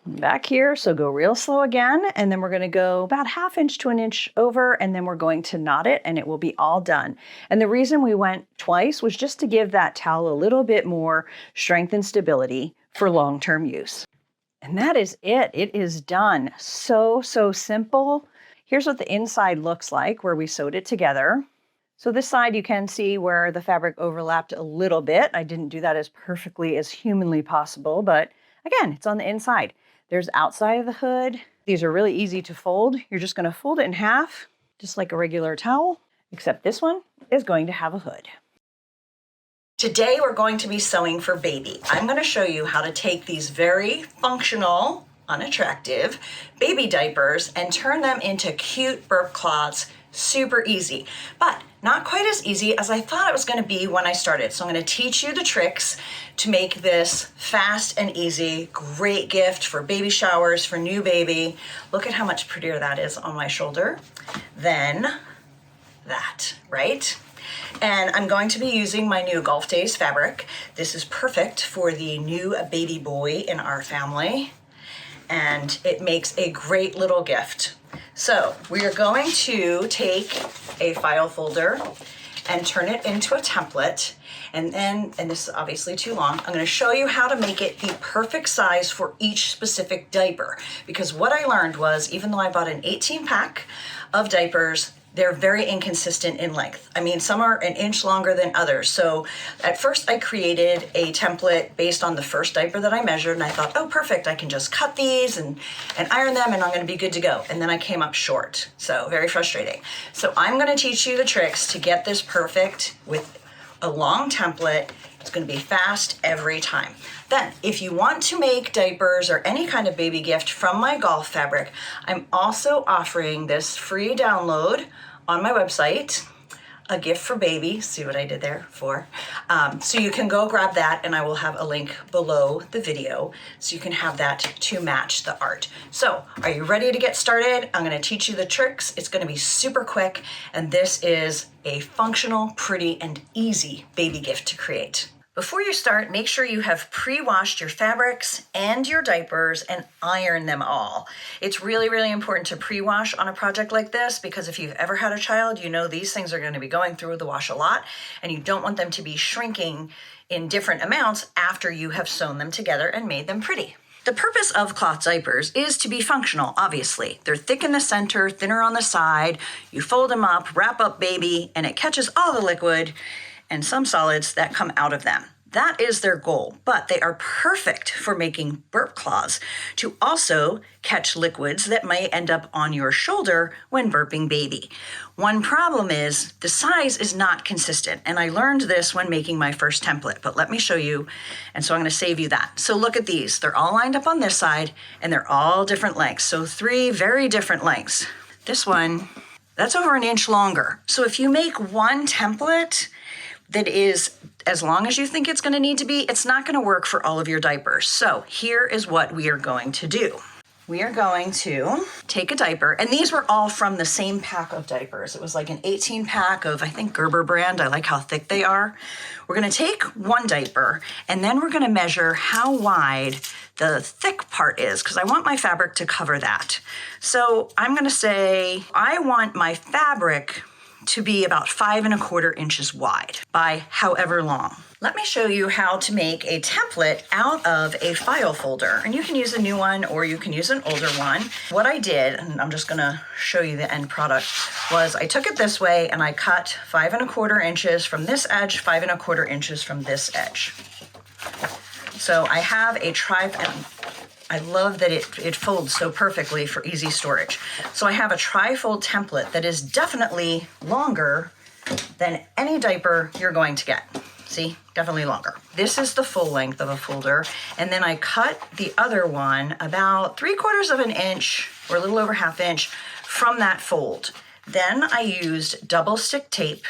Back here, so go real slow again, and then we're going to go about 1/2 inch to an inch over, and then we're going to knot it, and it will be all done. And the reason we went twice was just to give that towel a little bit more strength and stability for long-term use. And that is it. It is done. So simple. Here's what the inside looks like where we sewed it together. So this side you can see where the fabric overlapped a little bit. I didn't do that as perfectly as humanly possible, but again, it's on the inside. There's outside of the hood. These are really easy to fold. You're just going to fold it in half, just like a regular towel, except this one is going to have a hood. Today we're going to be sewing for baby. I'm going to show you how to take these very functional, unattractive baby diapers and turn them into cute burp cloths. Super easy, but not quite as easy as I thought it was going to be when I started. So I'm going to teach you the tricks to make this fast and easy. Great gift for baby showers, for new baby. Look at how much prettier that is on my shoulder than that, right? And I'm going to be using my new Golf Days fabric. This is perfect for the new baby boy in our family, and it makes a great little gift. So we are going to take a file folder and turn it into a template. And this is obviously too long, I'm going to show you how to make it the perfect size for each specific diaper. Because what I learned was, even though I bought an 18 pack of diapers, they're very inconsistent in length. I mean, some are an inch longer than others. So at first I created a template based on the first diaper that I measured, and I thought, oh, perfect, I can just cut these and iron them and I'm gonna be good to go. And then I came up short, so very frustrating. So I'm gonna teach you the tricks to get this perfect with a long template. It's gonna be fast every time. Then, if you want to make diapers or any kind of baby gift from my golf fabric, I'm also offering this free download on my website, a gift for baby. See what I did there for? So you can go grab that, and I will have a link below the video so you can have that to match the art. So are you ready to get started? I'm gonna teach you the tricks. It's gonna be super quick, and this is a functional, pretty, and easy baby gift to create. Before you start, make sure you have pre-washed your fabrics and your diapers and iron them all. It's really, really important to pre-wash on a project like this, because if you've ever had a child, you know these things are going to be going through the wash a lot, and you don't want them to be shrinking in different amounts after you have sewn them together and made them pretty. The purpose of cloth diapers is to be functional, obviously. They're thick in the center, thinner on the side. You fold them up, wrap up baby, and it catches all the liquid and some solids that come out of them. That is their goal, but they are perfect for making burp cloths to also catch liquids that may end up on your shoulder when burping baby. One problem is the size is not consistent, and I learned this when making my first template, but let me show you, and so I'm going to save you that. So look at these. They're all lined up on this side, and they're all different lengths, so 3 very different lengths. This one, that's over an inch longer. So if you make one template that is as long as you think it's going to need to be, it's not going to work for all of your diapers. So here is what we are going to do. We are going to take a diaper, and these were all from the same pack of diapers. It was like an 18 pack of, I think, Gerber brand. I like how thick they are. We're going to take one diaper, and then we're going to measure how wide the thick part is, because I want my fabric to cover that. So I'm going to say I want my fabric to be about 5 1/4 inches wide by however long. Let me show you how to make a template out of a file folder, and you can use a new one or you can use an older one. What I did, and I'm just gonna show you the end product, was I took it this way and I cut 5 1/4 inches from this edge, 5 1/4 inches from this edge. So I have a and I love that it folds so perfectly for easy storage. So I have a tri-fold template that is definitely longer than any diaper you're going to get. See, definitely longer. This is the full length of a folder. And then I cut the other one about 3/4 of an inch or a little over 1/2 inch from that fold. Then I used double stick tape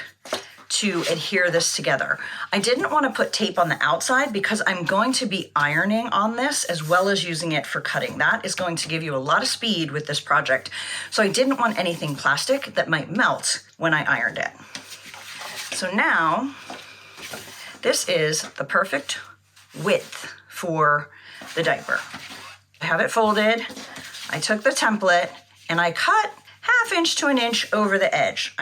to adhere this together. I didn't want to put tape on the outside because I'm going to be ironing on this as well as using it for cutting. That is going to give you a lot of speed with this project. So I didn't want anything plastic that might melt when I ironed it. So now this is the perfect width for the diaper. I have it folded. I took the template and I cut 1/2 inch to an inch over the edge.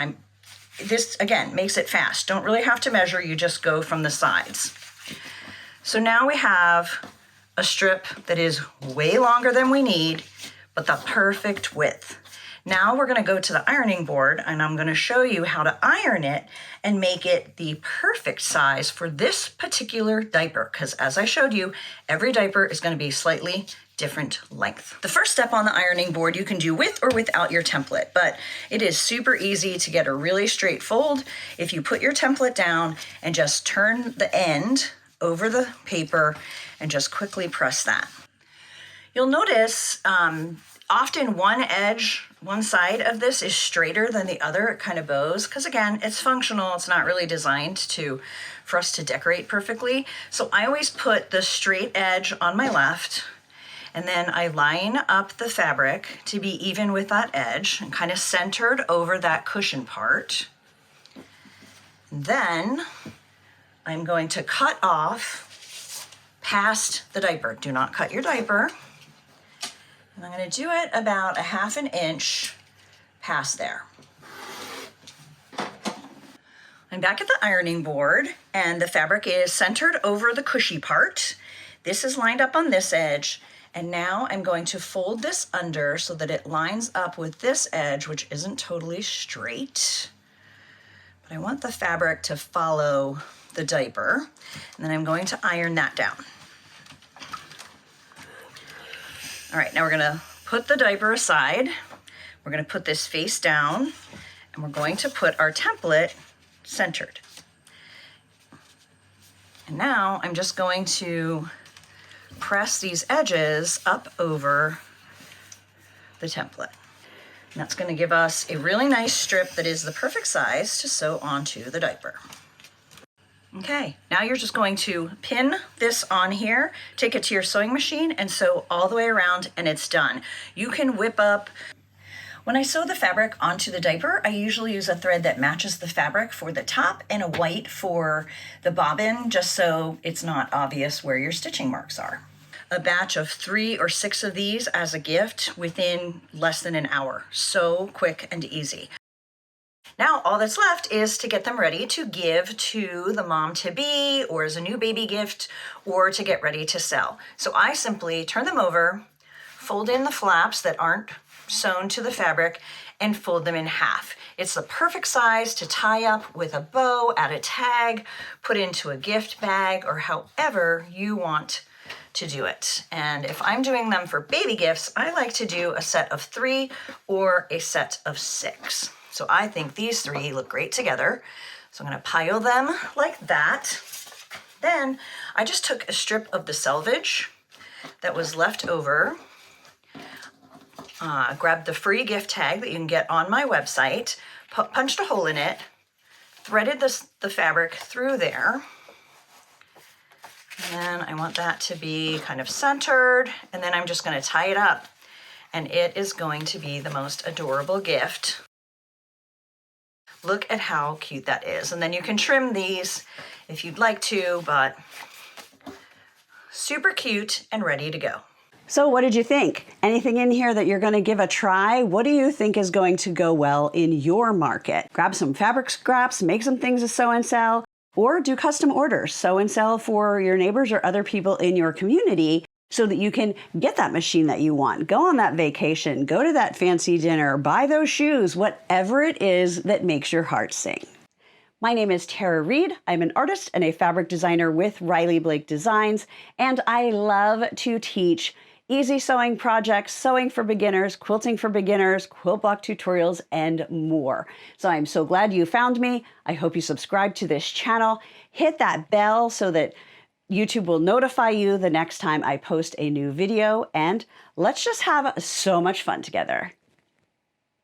This, again, makes it fast. Don't really have to measure, you just go from the sides. So now we have a strip that is way longer than we need, but the perfect width. Now we're gonna go to the ironing board and I'm gonna show you how to iron it and make it the perfect size for this particular diaper, because as I showed you, every diaper is gonna be slightly different length. The first step on the ironing board you can do with or without your template, but it is super easy to get a really straight fold if you put your template down and just turn the end over the paper and just quickly press that. You'll notice often one side of this is straighter than the other. It kind of bows because, again, it's functional. It's not really designed for us to decorate perfectly. So I always put the straight edge on my left, and then I line up the fabric to be even with that edge and kind of centered over that cushion part. Then I'm going to cut off past the diaper. Do not cut your diaper. And I'm going to do it about 1/2 inch past there. I'm back at the ironing board and the fabric is centered over the cushy part. This is lined up on this edge. And now I'm going to fold this under so that it lines up with this edge, which isn't totally straight. But I want the fabric to follow the diaper. And then I'm going to iron that down. All right, now we're gonna put the diaper aside. We're gonna put this face down and we're going to put our template centered. And now I'm just going to press these edges up over the template. And that's going to give us a really nice strip that is the perfect size to sew onto the diaper. Okay, now you're just going to pin this on here, take it to your sewing machine and sew all the way around and it's done. You can whip up. When I sew the fabric onto the diaper, I usually use a thread that matches the fabric for the top and a white for the bobbin, just so it's not obvious where your stitching marks are. A batch of 3 or 6 of these as a gift within less than an hour. So quick and easy. Now all that's left is to get them ready to give to the mom-to-be or as a new baby gift or to get ready to sell. So I simply turn them over, fold in the flaps that aren't sewn to the fabric and fold them in half. It's the perfect size to tie up with a bow, add a tag, put into a gift bag or however you want to do it. And if I'm doing them for baby gifts, I like to do a set of 3 or a set of 6. So I think these 3 look great together. So I'm gonna pile them like that. Then I just took a strip of the selvage that was left over, grabbed the free gift tag that you can get on my website, punched a hole in it, threaded the fabric through there. And I want that to be kind of centered, and then I'm just going to tie it up, and it is going to be the most adorable gift. Look at how cute that is. And then you can trim these if you'd like to, but super cute and ready to go. So what did you think? Anything in here that you're going to give a try? What do you think is going to go well in your market? Grab some fabric scraps, make some things to sew and sell, or do custom orders, sew and sell for your neighbors or other people in your community so that you can get that machine that you want, go on that vacation, go to that fancy dinner, buy those shoes, whatever it is that makes your heart sing. My name is Tara Reed. I'm an artist and a fabric designer with Riley Blake Designs, and I love to teach easy sewing projects, sewing for beginners, quilting for beginners, quilt block tutorials, and more. So I'm so glad you found me. I hope you subscribe to this channel. Hit that bell so that YouTube will notify you the next time I post a new video, and let's just have so much fun together.